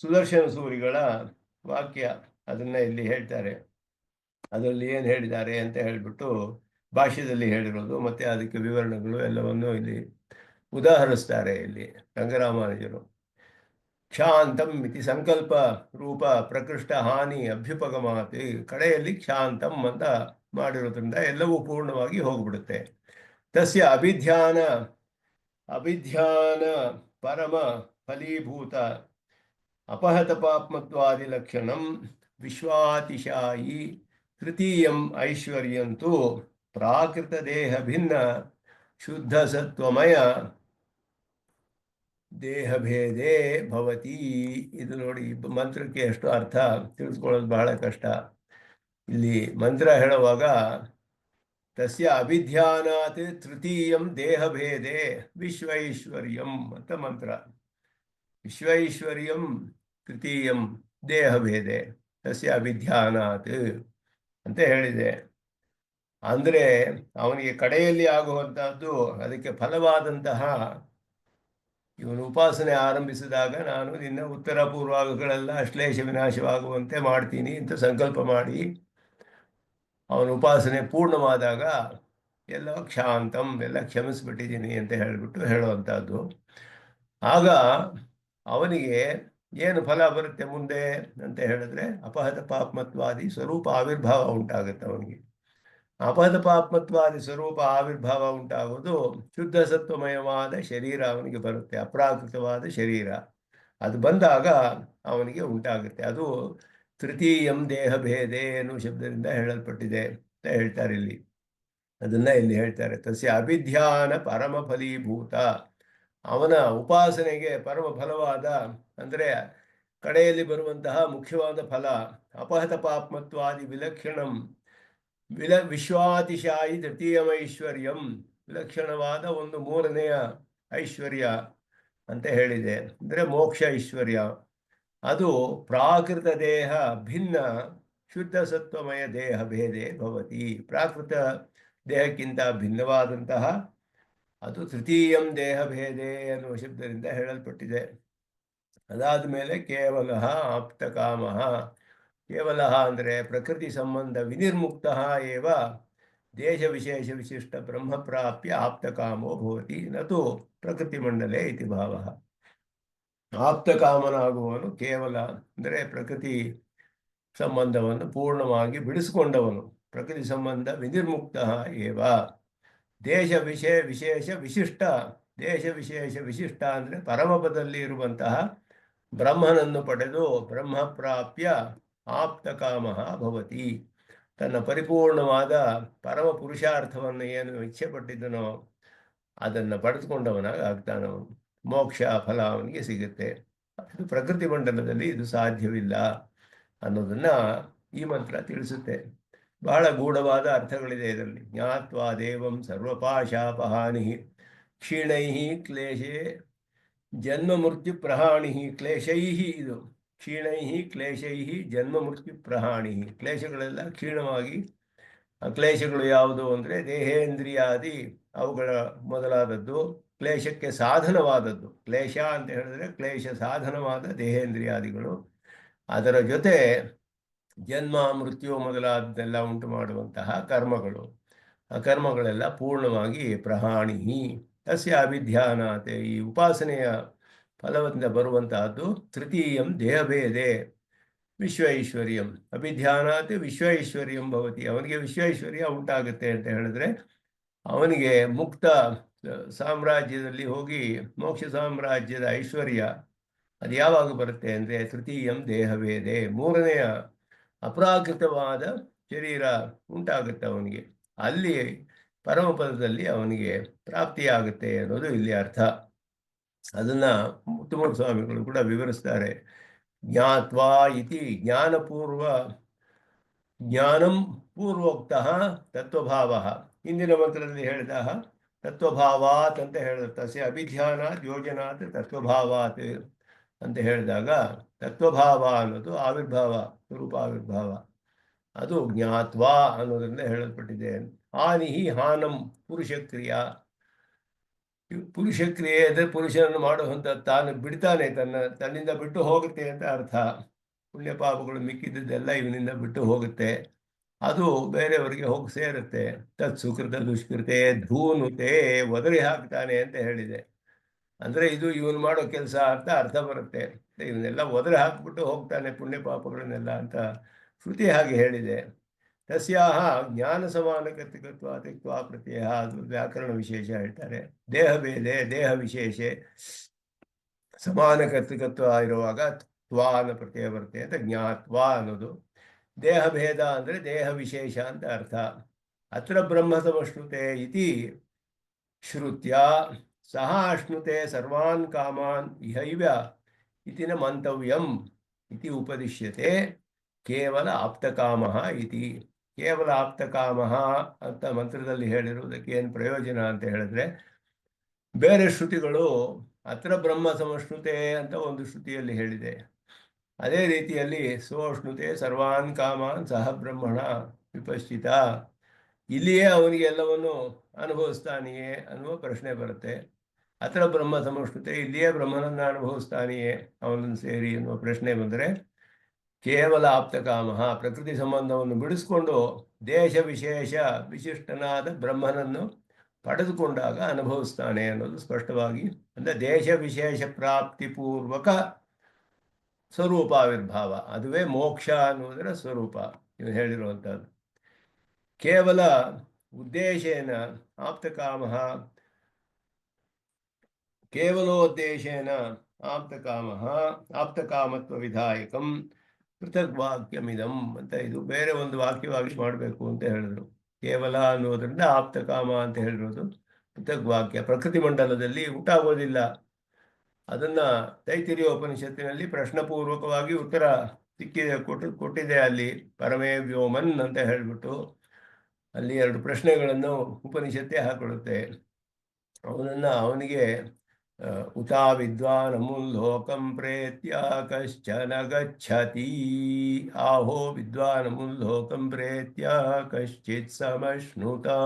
ಸುದರ್ಶನ ಸೂರಿಗಳ ವಾಕ್ಯ. ಅದನ್ನು ಇಲ್ಲಿ ಹೇಳ್ತಾರೆ. ಅದರಲ್ಲಿ ಏನು ಹೇಳಿದ್ದಾರೆ ಅಂತ ಹೇಳಿಬಿಟ್ಟು ಭಾಷ್ಯದಲ್ಲಿ ಹೇಳಿರೋದು ಮತ್ತು ಅದಕ್ಕೆ ವಿವರಣೆಗಳು ಎಲ್ಲವನ್ನು ಇಲ್ಲಿ ಉದಾಹರಿಸ್ತಾರೆ. ಇಲ್ಲಿ ರಂಗರಾಮಾನುಜರು ಕ್ಷಾಂತಂ ಇತಿ ಸಂಕಲ್ಪ ರೂಪ ಪ್ರಕೃಷ್ಟ ಹಾನಿ ಅಭ್ಯುಪಗಮಾತಿ, ಕಡೆಯಲ್ಲಿ ಕ್ಷಾಂತಂ ಅಂತ ಮಾಡಿರೋದ್ರಿಂದ ಎಲ್ಲವೂ ಪೂರ್ಣವಾಗಿ ಹೋಗ್ಬಿಡುತ್ತೆ. ತಸ್ಯ ಅಭಿಧ್ಯಾನ ಪರಮ ಫಲೀಭೂತ ಅಪಹತ ಪಾಪ್ಮತ್ವಾದಿ ಲಕ್ಷಣಂ ವಿಶ್ವಾತಿಶಾಯಿ ತೃತೀಯಂ ಐಶ್ವರ್ಯಂತೂ ಪ್ರಾಕೃತ ದೇಹ ಭಿನ್ನ ಶುದ್ಧ ಸತ್ವಮಯ ದೇಹಭೇದೇ ಭವತಿ. ಇದು ನೋಡಿ, ಮಂತ್ರಕ್ಕೆ ಎಷ್ಟು ಅರ್ಥ ತಿಳಿಸ್ಕೊಳ್ಳೋದು ಬಹಳ ಕಷ್ಟ. ಇಲ್ಲಿ ಮಂತ್ರ ಹೇಳುವಾಗ ತಸ್ಯ ಅಭಿಧ್ಯಾನಾತ್ ತೃತೀಯಂ ದೇಹಭೇದೇ ವಿಶ್ವೈಶ್ವರ್ಯಂ ಅಂತ ಮಂತ್ರ. ವಿಶ್ವೈಶ್ವರ್ಯಂ ತೃತೀಯಂ ದೇಹಭೇದೆ ತಸ್ಯ ಅಭಿಧ್ಯಾನಾತ್ ಅಂತ ಹೇಳಿದೆ. ಅಂದರೆ ಅವನಿಗೆ ಕಡೆಯಲ್ಲಿ ಆಗುವಂತಹದ್ದು ಅದಕ್ಕೆ ಫಲವಾದಂತಹ ಇವನು ಉಪಾಸನೆ ಆರಂಭಿಸಿದಾಗ ನಾನು ನಿನ್ನ ಉತ್ತರ ಪೂರ್ವಗಳೆಲ್ಲ ಅಶ್ಲೇಷ ವಿನಾಶವಾಗುವಂತೆ ಮಾಡ್ತೀನಿ ಅಂತ ಸಂಕಲ್ಪ ಮಾಡಿ ಅವನ ಉಪಾಸನೆ ಪೂರ್ಣವಾದಾಗ ಎಲ್ಲ ಕ್ಷಾಂತಂ ಎಲ್ಲ ಕ್ಷಮಿಸ್ಬಿಟ್ಟಿದ್ದೀನಿ ಅಂತ ಹೇಳಿಬಿಟ್ಟು ಹೇಳುವಂಥದ್ದು. ಆಗ ಅವನಿಗೆ ಏನು ಫಲ ಬರುತ್ತೆ ಮುಂದೆ ಅಂತ ಹೇಳಿದ್ರೆ ಅಪಹತ ಪಾಪ್ಮತ್ವಾದಿ ಸ್ವರೂಪ ಆವಿರ್ಭಾವ ಉಂಟಾಗುತ್ತೆ ಅವನಿಗೆ. ಅಪಹತ ಪಾಪ್ಮತ್ವಾದಿ ಸ್ವರೂಪ ಆವಿರ್ಭಾವ ಉಂಟಾಗೋದು ಶುದ್ಧ ಸತ್ವಮಯವಾದ ಶರೀರ ಅವನಿಗೆ ಬರುತ್ತೆ, ಅಪ್ರಾಕೃತವಾದ ಶರೀರ. ಅದು ಬಂದಾಗ ಅವನಿಗೆ ಉಂಟಾಗುತ್ತೆ. ಅದು ತೃತೀಯಂ ದೇಹ ಭೇದೆ ಎನ್ನುವ ಶಬ್ದದಿಂದ ಹೇಳಲ್ಪಟ್ಟಿದೆ ಅಂತ ಹೇಳ್ತಾರೆ ಇಲ್ಲಿ. ಅದನ್ನ ಇಲ್ಲಿ ಹೇಳ್ತಾರೆ. ತಸ್ಯ ಅಭಿಧ್ಯಾನ ಪರಮ ಫಲೀಭೂತ, ಅವನ ಉಪಾಸನೆಗೆ ಪರಮ ಫಲವಾದ ಅಂದರೆ ಕಡೆಯಲ್ಲಿ ಬರುವಂತಹ ಮುಖ್ಯವಾದ ಫಲ ಅಪಹತ ಪಾಪ್ಮತ್ವಾದಿ ವಿಲಕ್ಷಣಂ ವಿಶ್ವಾತಿಶಾಯಿ ತೃತೀಯಮೈಶ್ವರ್ಯಂ, ವಿಲಕ್ಷಣವಾದ ಒಂದು ಮೂರನೆಯ ಐಶ್ವರ್ಯ ಅಂತ ಹೇಳಿದೆ. ಅಂದರೆ ಮೋಕ್ಷ ಐಶ್ವರ್ಯ. ಅದು ಪ್ರಾಕೃತ ದೇಹ ಭಿನ್ನ ಶುದ್ಧ ಸತ್ವಮಯ ದೇಹ ಭೇದೆ ಭವತಿ. ಪ್ರಾಕೃತ ದೇಹಕ್ಕಿಂತ ಭಿನ್ನವಾದಂತಹ ಅದು ತೃತೀಯಂ ದೇಹ ಭೇದೆ ಅನ್ನುವ ಶಬ್ದದಿಂದ ಹೇಳಲ್ಪಟ್ಟಿದೆ. ಅದಾದ ಮೇಲೆ ಕೇವಲ ಆಪ್ತಕಾಮ, ಕೇವಲ ಅಂದರೆ ಪ್ರಕೃತಿ ಸಂಬಂಧ ವಿನಿರ್ಮುಕ್ತ ಏವ ದೇಶ ವಿಶೇಷ ವಿಶಿಷ್ಟ ಬ್ರಹ್ಮಪ್ರಾಪ್ಯ ಆಪ್ತಕಾಮೋ ಭವತಿ ನತು ಪ್ರಕೃತಿ ಮಂಡಲೆ ಇತಿ ಭಾವ. ಆಪ್ತಕಾಮನಾಗುವವನು ಕೇವಲ ಅಂದರೆ ಪ್ರಕೃತಿ ಸಂಬಂಧವನ್ನು ಪೂರ್ಣವಾಗಿ ಬಿಡಿಸಿಕೊಂಡವನು. ಪ್ರಕೃತಿ ಸಂಬಂಧ ವಿನಿರ್ಮುಕ್ತ ಏವ ದೇಶ ವಿಶೇಷ ವಿಶಿಷ್ಟ. ದೇಶ ವಿಶೇಷ ವಿಶಿಷ್ಟ ಅಂದರೆ ಪರಮಪದಲ್ಲಿ ಇರುವಂತಹ ಬ್ರಹ್ಮನನ್ನು ಪಡೆದು ಬ್ರಹ್ಮಪ್ರಾಪ್ಯ ಆಪ್ತಕಾಮ ಭವತಿ. ತನ್ನ ಪರಿಪೂರ್ಣವಾದ ಪರಮ ಪುರುಷಾರ್ಥವನ್ನು ಏನು ಇಚ್ಛೆ ಪಟ್ಟಿದ್ದನೋ ಅದನ್ನು ಪಡೆದುಕೊಂಡವನಾಗ ಆಗ್ತಾನವನು. ಮೋಕ್ಷ ಫಲ ಅವನಿಗೆ ಸಿಗುತ್ತೆ. ಇದು ಪ್ರಕೃತಿ ಮಂಡಲದಲ್ಲಿ ಇದು ಸಾಧ್ಯವಿಲ್ಲ ಅನ್ನೋದನ್ನ ಈ ಮಂತ್ರ ತಿಳಿಸುತ್ತೆ. ಬಹಳ ಗೂಢವಾದ ಅರ್ಥಗಳಿದೆ ಇದರಲ್ಲಿ. ಜ್ಞಾತ್ವಾ ದೇವಂ ಸರ್ವಪಾಶಾಪಹಾನಿ ಕ್ಷೀಣೈ ಕ್ಲೇಶೇ ಜನ್ಮ ಮೃತ್ಯು ಪ್ರಹಾಣಿ. ಕ್ಲೇಶೈ, ಇದು ಕ್ಷೀಣೈ ಕ್ಲೇಶೈ ಜನ್ಮ ಮೃತ್ಯು ಪ್ರಹಾಣಿ. ಕ್ಲೇಶಗಳೆಲ್ಲ ಕ್ಷೀಣವಾಗಿ, ಕ್ಲೇಶಗಳು ಯಾವುದು ಅಂದರೆ ದೇಹೇಂದ್ರಿಯಾದಿ ಅವುಗಳ ಮೊದಲಾದದ್ದು, ಕ್ಲೇಶಕ್ಕೆ ಸಾಧನವಾದದ್ದು. ಕ್ಲೇಶ ಅಂತ ಹೇಳಿದ್ರೆ ಕ್ಲೇಶ ಸಾಧನವಾದ ದೇಹೇಂದ್ರಿಯಾದಿಗಳು, ಅದರ ಜೊತೆ ಜನ್ಮ ಮೃತ್ಯು ಮೊದಲಾದನ್ನೆಲ್ಲ ಉಂಟು ಮಾಡುವಂತಹ ಕರ್ಮಗಳು. ಆ ಕರ್ಮಗಳೆಲ್ಲ ಪೂರ್ಣವಾಗಿ ಪ್ರಹಾಣಿ. ತಸ್ಯ ಅಭಿಧ್ಯಾನಾತೆ, ಈ ಉಪಾಸನೆಯ ಫಲದಿಂದ ಬರುವಂತಹದ್ದು ತೃತೀಯಂ ದೇಹಭೇದೆ ವಿಶ್ವೈಶ್ವರ್ಯಂ. ಅಭಿಧ್ಯಾನಾತ್ ವಿಶ್ವೈಶ್ವರ್ಯಂ ಭವತಿ. ಅವನಿಗೆ ವಿಶ್ವೈಶ್ವರ್ಯ ಉಂಟಾಗುತ್ತೆ ಅಂತ ಹೇಳಿದ್ರೆ ಅವನಿಗೆ ಮುಕ್ತ ಸಾಮ್ರಾಜ್ಯದಲ್ಲಿ ಹೋಗಿ ಮೋಕ್ಷ ಸಾಮ್ರಾಜ್ಯದ ಐಶ್ವರ್ಯ ಅದು ಯಾವಾಗ ಬರುತ್ತೆ ಅಂದರೆ ತೃತೀಯಂ ದೇಹಭೇದೆ, ಮೂರನೆಯ ಅಪ್ರಾಕೃತವಾದ ಶರೀರ ಉಂಟಾಗುತ್ತೆ ಅವನಿಗೆ. ಅಲ್ಲಿ ಪರಮಪದದಲ್ಲಿ ಅವನಿಗೆ ಪ್ರಾಪ್ತಿಯಾಗುತ್ತೆ ಅನ್ನೋದು ಇಲ್ಲಿ ಅರ್ಥ. ಅದನ್ನ ಮುತ್ತುಮೂರ್ತಿ ಸ್ವಾಮಿಗಳು ಕೂಡ ವಿವರಿಸ್ತಾರೆ. ಜ್ಞಾತ್ವಾ ಇತಿ ಜ್ಞಾನಂ ಪೂರ್ವೋಕ್ತ ತತ್ವಭಾವ. ಹಿಂದಿನ ಮಂತ್ರದಲ್ಲಿ ಹೇಳಿದ ತತ್ವಭಾವಾತ್ ಅಂತ ಹೇಳಿದ ತಸ್ಯ ಅಭಿಧ್ಯಾನಾತ್ ಯೋಜನಾತ್ ತತ್ವಭಾವಾತ್ ಅಂತ ಹೇಳಿದಾಗ ತತ್ವಭಾವ ಅನ್ನೋದು ಆವಿರ್ಭಾವ, ಸ್ವರೂಪ ಆವಿರ್ಭಾವ. ಅದು ಜ್ಞಾತ್ವಾ ಅನ್ನೋದರಿಂದ ಹೇಳಲ್ಪಟ್ಟಿದೆ. ಹಾನಿಹಿ ಹಾನಂ ಪುರುಷಕ್ರಿಯಾ. ಪುರುಷಕ್ರಿಯೆ ಅಂದರೆ ಪುರುಷನನ್ನು ಮಾಡುವಂಥ ತಾನು ಬಿಡ್ತಾನೆ, ತನ್ನಿಂದ ಬಿಟ್ಟು ಹೋಗುತ್ತೆ ಅಂತ ಅರ್ಥ. ಪುಣ್ಯ ಪಾಪಗಳು ಮಿಕ್ಕಿದ್ದೆಲ್ಲ ಇವನಿಂದ ಬಿಟ್ಟು ಹೋಗುತ್ತೆ, ಅದು ಬೇರೆಯವರಿಗೆ ಹೋಗಿ ಸೇರುತ್ತೆ. ತತ್ ಸುಕೃತ ದುಷ್ಕೃತೆ ಧೂನುತೆ, ಒದರಿ ಹಾಕ್ತಾನೆ ಅಂತ ಹೇಳಿದೆ. ಅಂದರೆ ಇದು ಇವನು ಮಾಡೋ ಕೆಲಸ ಅಂತ ಅರ್ಥ ಬರುತ್ತೆ. ಇವನ್ನೆಲ್ಲ ಒದರಿ ಹಾಕ್ಬಿಟ್ಟು ಹೋಗ್ತಾನೆ ಪುಣ್ಯ ಪಾಪಗಳನ್ನೆಲ್ಲ ಅಂತ ಶ್ರುತಿ ಹಾಗೆ ಹೇಳಿದೆ. ತಸ್ಯಾಹ ಜ್ಞಾನ ಸಮಾನ ಕರ್ತಿಕತ್ವ ತಿಕ್ವಾ ಪ್ರತ್ಯಯ, ಅದು ವ್ಯಾಕರಣ ವಿಶೇಷ ಹೇಳ್ತಾರೆ. ದೇಹ ಭೇದೆ ದೇಹ ವಿಶೇಷ ಸಮಾನ ಕರ್ತಿಕತ್ವ ಇರುವಾಗ ತ್ವಾ ಅನ್ನೋ ಪ್ರತ್ಯಯ ಬರುತ್ತೆ ಅಂತ ಜ್ಞಾತ್ವಾ ಅನ್ನೋದು. ದೇಹ ಭೇದ ಅಂದರೆ ದೇಹ ವಿಶೇಷ ಅಂತ ಅರ್ಥ. ಅತ್ರ ಬ್ರಹ್ಮ ಸಮಶ್ನುತೆ ಇತಿ ಶ್ರುತ್ಯ ಸಹ ಅಶ್ನುತೆ ಸರ್ವಾನ್ ಕಾಮಾನ್ ಇಹೈವ ಇತಿ ನ ಮಂತವ್ಯಂ ಇತಿ ಉಪದಿಶ್ಯತೆ ಕೇವಲ ಆಪ್ತಕಾಮಃ ಇತಿ. ಕೇವಲ ಆಪ್ತಕಾಮಃ ಅಂತ ಮಂತ್ರದಲ್ಲಿ ಹೇಳಿರುವುದಕ್ಕೆ ಏನು ಪ್ರಯೋಜನ ಅಂತ ಹೇಳಿದ್ರೆ, ಬೇರೆ ಶ್ರುತಿಗಳು ಅತ್ರ ಬ್ರಹ್ಮ ಸಮಶ್ನುತೆ ಅಂತ ಒಂದು ಶ್ರುತಿಯಲ್ಲಿ ಹೇಳಿದೆ. ಅದೇ ರೀತಿಯಲ್ಲಿ ಸೋಷ್ಣುತೆ ಸರ್ವಾನ್ ಕಾಮಾನ್ ಸಹ ಬ್ರಹ್ಮಣ ವಿಪಶ್ಚಿತ ಇಲ್ಲಿಯೇ ಅವನಿಗೆ ಎಲ್ಲವನ್ನು ಅನುಭವಿಸ್ತಾನೆಯೇ ಅನ್ನುವ ಪ್ರಶ್ನೆ ಬರುತ್ತೆ. ಅತ್ರ ಬ್ರಹ್ಮ ಸಮಷ್ಣುತೆ, ಇಲ್ಲಿಯೇ ಬ್ರಹ್ಮನನ್ನು ಅನುಭವಿಸ್ತಾನೆಯೇ ಅವನನ್ನು ಸೇರಿ ಎನ್ನುವ ಪ್ರಶ್ನೆ ಬಂದರೆ, ಕೇವಲ ಆಪ್ತಕಾಮ ಪ್ರಕೃತಿ ಸಂಬಂಧವನ್ನು ಬಿಡಿಸ್ಕೊಂಡು ದೇಶ ವಿಶೇಷ ವಿಶಿಷ್ಟನಾದ ಬ್ರಹ್ಮನನ್ನು ಪಡೆದುಕೊಂಡಾಗ ಅನುಭವಿಸ್ತಾನೆ ಅನ್ನೋದು ಸ್ಪಷ್ಟವಾಗಿ, ಅಂದರೆ ದೇಶ ವಿಶೇಷ ಪ್ರಾಪ್ತಿಪೂರ್ವಕ ಸ್ವರೂಪಾವಿರ್ಭಾವ, ಅದುವೇ ಮೋಕ್ಷ ಅನ್ನುವುದರ ಸ್ವರೂಪ ಇವು ಹೇಳಿರುವಂಥದ್ದು. ಕೇವಲ ಉದ್ದೇಶೇನ ಆಪ್ತಕಾಮ ಕೇವಲೋದ್ದೇಶೇನ ಆಪ್ತಕಾಮ ಆಪ್ತಕಾಮತ್ವ ವಿಧಾಯಕಂ ಪೃಥಕ್ ವಾಕ್ಯಮಿದಂ ಅಂತ, ಇದು ಬೇರೆ ಒಂದು ವಾಕ್ಯವಾಗಿ ಮಾಡಬೇಕು ಅಂತ ಹೇಳಿದ್ರು. ಕೇವಲ ಅನ್ನೋದ್ರಿಂದ ಆಪ್ತಕಾಮ ಅಂತ ಹೇಳಿರೋದು ಪೃಥಕ್ ವಾಕ್ಯ. ಪ್ರಕೃತಿ ಮಂಡಲದಲ್ಲಿ ಊಟ ಆಗೋದಿಲ್ಲ, ಅದನ್ನ ತೈತಿರಿಯ ಉಪನಿಷತ್ತಿನಲ್ಲಿ ಪ್ರಶ್ನಪೂರ್ವಕವಾಗಿ ಉತ್ತರ ಕೊಟ್ಟಿದೆ. ಅಲ್ಲಿ ಪರಮೇ ವ್ಯೋಮನ್ ಅಂತ ಹೇಳಿಬಿಟ್ಟು ಅಲ್ಲಿ 2 ಪ್ರಶ್ನೆಗಳನ್ನು ಉಪನಿಷತ್ತೇ ಹಾಕೊಳ್ಳುತ್ತೆ. ಅವನಿಗೆ ಉತಾ ವಿದ್ವಾನ್ ಅಮುಲ್ಲೋಕಂ ಪ್ರೇತ್ಯ ಕಶ್ಚನ ಗಚ್ಚತಿ, ಆಹೋ ವಿದ್ವಾನ್ ಅಮುಲ್ಲೋಕಂ ಪ್ರೇತ್ಯ ಕಶ್ಚಿತ್ ಸಮಶ್ನುತಾವು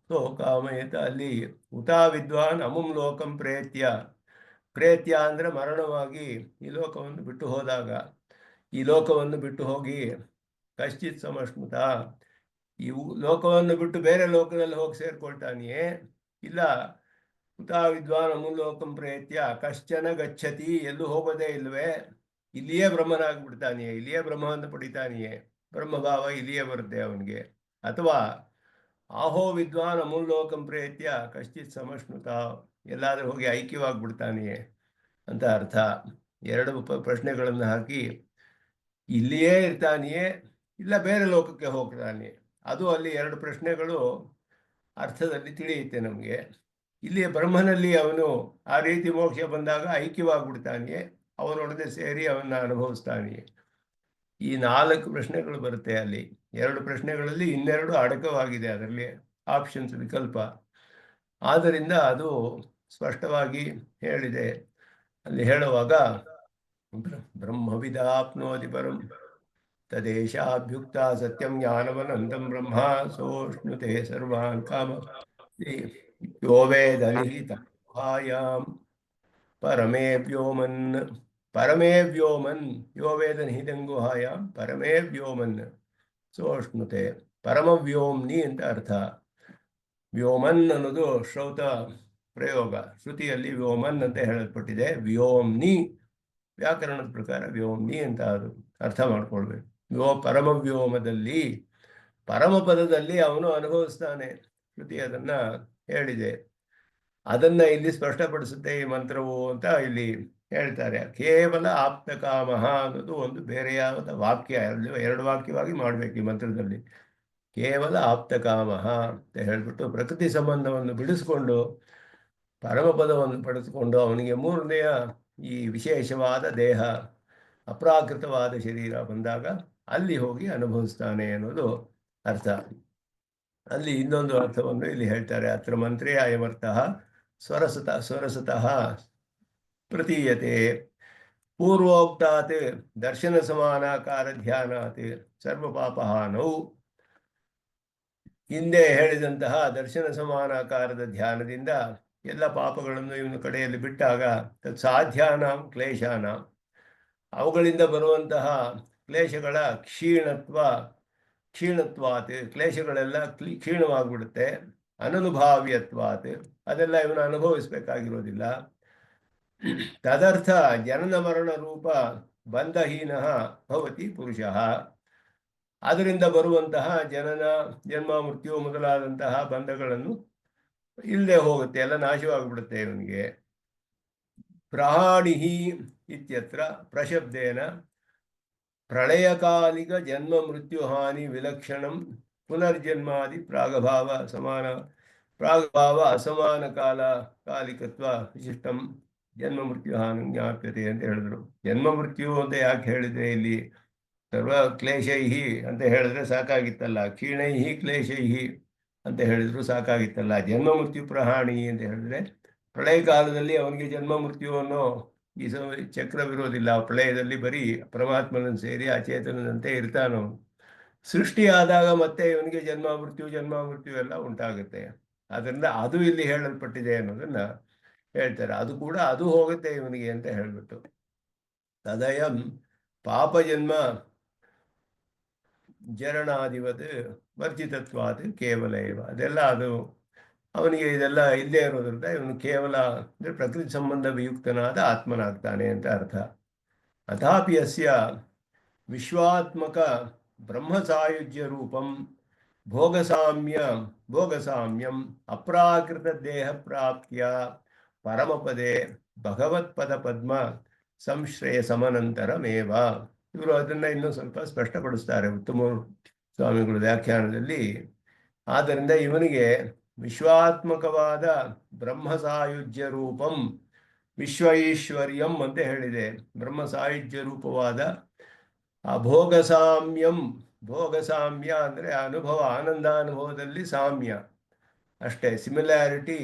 ಸೋ ಕಾಮಯತ. ಅಲ್ಲಿ ಉತಾ ವಿದ್ವಾನ್ ಅಮುಂ ಲೋಕಂ ಪ್ರೇತ್ಯ ಅಂದರೆ ಮರಣವಾಗಿ ಈ ಲೋಕವನ್ನು ಬಿಟ್ಟು ಹೋದಾಗ, ಈ ಲೋಕವನ್ನು ಬಿಟ್ಟು ಹೋಗಿ ಕಶ್ಚಿತ್ ಸಮಶ್ನುತ, ಈ ಲೋಕವನ್ನು ಬಿಟ್ಟು ಬೇರೆ ಲೋಕದಲ್ಲಿ ಹೋಗಿ ಸೇರ್ಕೊಳ್ತಾನೆಯೇ, ಇಲ್ಲ ಉತಾ ವಿದ್ವಾನ್ ಅಮುಲ್ಲೋಕಂ ಪ್ರೇತ್ಯ ಕಶ್ಚನ ಗಚ್ಚತಿ, ಎಲ್ಲೂ ಹೋಗೋದೇ ಇಲ್ವೇ, ಇಲ್ಲಿಯೇ ಬ್ರಹ್ಮನಾಗ್ಬಿಡ್ತಾನೆಯೇ, ಇಲ್ಲಿಯೇ ಬ್ರಹ್ಮವನ್ನು ಪಡಿತಾನೆಯೇ, ಬ್ರಹ್ಮಭಾವ ಇಲ್ಲಿಯೇ ಬರುತ್ತೆ ಅವನಿಗೆ. ಅಥವಾ ಆಹೋ ವಿದ್ವಾನ್ ಅಮುಲ್ಲೋಕಂ ಪ್ರೇತ್ಯ ಕಶ್ಚಿತ್ ಸಮಶ್ನುತ, ಎಲ್ಲಾದರೂ ಹೋಗಿ ಐಕ್ಯವಾಗ್ಬಿಡ್ತಾನೆಯೇ ಅಂತ ಅರ್ಥ. 2 ಪ್ರಶ್ನೆಗಳನ್ನು ಹಾಕಿ ಇಲ್ಲಿಯೇ ಇರ್ತಾನೆಯೇ ಇಲ್ಲ ಬೇರೆ ಲೋಕಕ್ಕೆ ಹೋಗ್ತಾನೆ, ಅದು ಅಲ್ಲಿ 2 ಪ್ರಶ್ನೆಗಳು ಅರ್ಥದಲ್ಲಿ ತಿಳಿಯುತ್ತೆ ನಮಗೆ. ಇಲ್ಲಿ ಬ್ರಹ್ಮನಲ್ಲಿ ಅವನು ಆ ರೀತಿ ಮೋಕ್ಷ ಬಂದಾಗ ಐಕ್ಯವಾಗ್ಬಿಡ್ತಾನೆಯೇ, ಅವನೊಡನೆ ಸೇರಿ ಅವನ್ನ ಅನುಭವಿಸ್ತಾನೆಯೇ. ಈ 4 ಪ್ರಶ್ನೆಗಳು ಬರುತ್ತೆ ಅಲ್ಲಿ. 2 ಪ್ರಶ್ನೆಗಳಲ್ಲಿ 2 ಅಡಕವಾಗಿದೆ, ಅದರಲ್ಲಿ ಆಪ್ಷನ್ಸ್ ವಿಕಲ್ಪ. ಆದ್ದರಿಂದ ಅದು ಸ್ಪಷ್ಟವಾಗಿ ಹೇಳಿದೆ. ಅಲ್ಲಿ ಹೇಳುವಾಗ ಬ್ರಹ್ಮವಿದಾಪ್ನೋತಿ ಪರಂ ತದೇಶಾಭ್ಯುಕ್ತ ಸತ್ಯಂ ಜ್ಞಾನವನಂತಂ ಬ್ರಹ್ಮ ಸೋಷ್ಣುತೆ ಸರ್ವಾನ್ ಕಾಮ ಯೋ ವೇದ ನಿಹಿತಂ ಗುಹಾಯಾಂ ಪರಮೇ ವ್ಯೋಮನ್ ಯೋ ವೇದ ನಿಹಿತಂ ಗುಹಾಯಾಂ ಪರಮೇ ವ್ಯೋಮನ್ ಸೋಷ್ಣುತೆ. ಪರಮವ್ಯೋಮ್ನಿ ಅಂತ ಅರ್ಥ. ವ್ಯೋಮನ್ ಅನ್ನೋದು ಶ್ರೌತ ಪ್ರಯೋಗ, ಶ್ರುತಿಯಲ್ಲಿ ವ್ಯೋಮನ್ ಅಂತ ಹೇಳಲ್ಪಟ್ಟಿದೆ. ವ್ಯೋಮ್ನಿ ವ್ಯಾಕರಣದ ಪ್ರಕಾರ ವ್ಯೋಮ್ನಿ ಅಂತ ಅದು ಅರ್ಥ ಮಾಡ್ಕೊಳ್ಬೇಕು. ಪರಮವ್ಯೋಮದಲ್ಲಿ, ಪರಮಪದದಲ್ಲಿ ಅವನು ಅನುಭವಿಸ್ತಾನೆ, ಶ್ರುತಿ ಅದನ್ನ ಹೇಳಿದೆ. ಅದನ್ನ ಇಲ್ಲಿ ಸ್ಪಷ್ಟಪಡಿಸುತ್ತೆ ಈ ಮಂತ್ರವು ಅಂತ ಇಲ್ಲಿ ಹೇಳ್ತಾರೆ. ಕೇವಲ ಆಪ್ತಕಾಮ ಅನ್ನೋದು ಒಂದು ಬೇರೆಯಾದ ವಾಕ್ಯ, 2 ವಾಕ್ಯವಾಗಿ ಮಾಡಬೇಕು ಈ ಮಂತ್ರದಲ್ಲಿ. ಕೇವಲ ಆಪ್ತಕಾಮ ಅಂತ ಹೇಳ್ಬಿಟ್ಟು ಪ್ರಕೃತಿ ಸಂಬಂಧವನ್ನು ಬಿಡಿಸ್ಕೊಂಡು ಪರಮಪದವನ್ನು ಪಡೆದುಕೊಂಡು ಅವನಿಗೆ 3ನೆಯ ಈ ವಿಶೇಷವಾದ ದೇಹ, ಅಪ್ರಾಕೃತವಾದ ಶರೀರ ಬಂದಾಗ ಅಲ್ಲಿ ಹೋಗಿ ಅನುಭವಿಸ್ತಾನೆ ಅನ್ನೋದು ಅರ್ಥ. ಅಲ್ಲಿ ಇನ್ನೊಂದು ಅರ್ಥವನ್ನು ಇಲ್ಲಿ ಹೇಳ್ತಾರೆ. ಅತ್ರ ಮಂತ್ರೇ ಅಯಮರ್ಥಃ ಸ್ವರಸತಃ ಪ್ರತೀಯತೆ ಪೂರ್ವೋಕ್ತಾತ್ ದರ್ಶನ ಸಮಾನಾಕಾರ ಧ್ಯಾನಾತ್ ಸರ್ವಪಾಪಹಾನೌ. ಹಿಂದೆ ಹೇಳಿದಂತಹ ದರ್ಶನ ಸಮಾನಾಕಾರದ ಧ್ಯಾನದಿಂದ ಎಲ್ಲ ಪಾಪಗಳನ್ನು ಇವನು ಕಡೆಯಲ್ಲಿ ಬಿಟ್ಟಾಗ ತತ್ ಸಾಧ್ಯಾನಾಂ ಕ್ಲೇಶಾನಾಂ, ಅವುಗಳಿಂದ ಬರುವಂತಹ ಕ್ಲೇಶಗಳ ಕ್ಷೀಣತ್ವಾತ್, ಕ್ಲೇಶಗಳೆಲ್ಲ ಕ್ಷೀಣವಾಗ್ಬಿಡುತ್ತೆ. ಅನನುಭಾವ್ಯತ್ವಾತ್, ಅದೆಲ್ಲ ಇವನು ಅನುಭವಿಸ್ಬೇಕಾಗಿರೋದಿಲ್ಲ. ತದರ್ಥ ಜನನ ಮರಣ ರೂಪ ಬಂಧಹೀನ ಭವತಿ ಪುರುಷಃ, ಅದರಿಂದ ಬರುವಂತಹ ಜನ್ಮ ಮೃತ್ಯು ಮೊದಲಾದಂತಹ ಬಂಧಗಳನ್ನು ಇಲ್ಲದೆ ಹೋಗುತ್ತೆ, ಎಲ್ಲ ನಾಶವಾಗಿಬಿಡುತ್ತೆ ಇವನಿಗೆ. ಪ್ರಾಣಿ ಇತ್ಯತ್ರ ಪ್ರಶಬ್ದೇನ ಪ್ರಳಯಕಾಲಿಕ ಜನ್ಮ ಮೃತ್ಯು ಹಾನಿ ವಿಲಕ್ಷಣಂ ಪುನರ್ಜನ್ಮಾದಿ ಪ್ರಾಗಭಾವ ಅಸಮಾನ ಕಾಲಿಕತ್ವ ವಿಶಿಷ್ಟಂ ಜನ್ಮ ಮೃತ್ಯು ಹಾನಿ ಜ್ಞಾಪ್ಯತೆ ಅಂತ ಹೇಳಿದ್ರು. ಜನ್ಮ ಮೃತ್ಯು ಅಂತ ಯಾಕೆ ಹೇಳಿದ್ರೆ ಇಲ್ಲಿ? ಸರ್ವ ಕ್ಲೇಶೈಹಿ ಅಂತ ಹೇಳಿದ್ರೆ ಸಾಕಾಗಿತ್ತಲ್ಲ, ಕ್ಷೀಣೈಹಿ ಕ್ಲೇಶೈಹಿ ಅಂತ ಹೇಳಿದ್ರು ಸಾಕಾಗಿತ್ತಲ್ಲ. ಜನ್ಮ ಮೃತ್ಯು ಪ್ರಹಾಣಿ ಅಂತ ಹೇಳಿದ್ರೆ ಪ್ರಳಯ ಕಾಲದಲ್ಲಿ ಅವನಿಗೆ ಜನ್ಮ ಮೃತ್ಯುವನ್ನು ಈ ಚಕ್ರವಿರೋದಿಲ್ಲ. ಪ್ರಳಯದಲ್ಲಿ ಬರೀ ಪರಮಾತ್ಮನನ್ನು ಸೇರಿ ಅಚೇತನದಂತೆ ಇರ್ತಾನವನು. ಸೃಷ್ಟಿಯಾದಾಗ ಮತ್ತೆ ಇವನಿಗೆ ಜನ್ಮ ಮೃತ್ಯು ಎಲ್ಲ ಉಂಟಾಗುತ್ತೆ. ಅದರಿಂದ ಅದು ಇಲ್ಲಿ ಹೇಳಲ್ಪಟ್ಟಿದೆ ಅನ್ನೋದನ್ನ ಹೇಳ್ತಾರೆ. ಅದು ಕೂಡ ಅದು ಹೋಗುತ್ತೆ ಇವನಿಗೆ ಅಂತ ಹೇಳ್ಬಿಟ್ಟು ತದಯಂ ಪಾಪಜನ್ಮ ಜರಣಾಧಿವತ್ ವರ್ಜಿತತ್ವಾದ ಕೇವಲ ಇವ ಅದೆಲ್ಲ ಅದು ಅವನಿಗೆ ಇದೆಲ್ಲ ಇಲ್ಲದೆ ಇರೋದ್ರಿಂದ ಇವನು ಕೇವಲ ಅಂದರೆ ಪ್ರಕೃತಿ ಸಂಬಂಧ ವಿಯುಕ್ತನಾದ ಆತ್ಮನಾಗ್ತಾನೆ ಅಂತ ಅರ್ಥ. ಅಥಾಪಿ ಅಸ್ಯ ವಿಶ್ವಾತ್ಮಕ ಬ್ರಹ್ಮ ಸಾಯುಜ್ಯ ರೂಪಂ ಭೋಗಸಾಮ್ಯಂ ಅಪ್ರಾಕೃತ ದೇಹ ಪ್ರಾಪ್ತಿಯ ಪರಮಪದೇ ಭಗವತ್ಪದ ಪದ್ಮ ಸಂಶ್ರಯ ಸಮನಂತರಮೇವ. ಇವರು ಅದನ್ನ ಇನ್ನೂ ಸ್ವಲ್ಪ ಸ್ಪಷ್ಟಪಡಿಸ್ತಾರೆ ಉತ್ತಮ ಸ್ವಾಮಿಗಳು ವ್ಯಾಖ್ಯಾನದಲ್ಲಿ. ಆದ್ದರಿಂದ ಇವನಿಗೆ ವಿಶ್ವಾತ್ಮಕವಾದ ಬ್ರಹ್ಮ ಸಾಯುಜ್ಯ ರೂಪಂ ವಿಶ್ವೈಶ್ವರ್ಯಂ ಅಂತ ಹೇಳಿದೆ. ಬ್ರಹ್ಮ ಸಾಯುಜ್ಯ ರೂಪವಾದ ಆ ಭೋಗಸಾಮ್ಯ ಅಂದರೆ ಅನುಭವ, ಆನಂದಾನುಭವದಲ್ಲಿ ಸಾಮ್ಯ ಅಷ್ಟೇ, similarity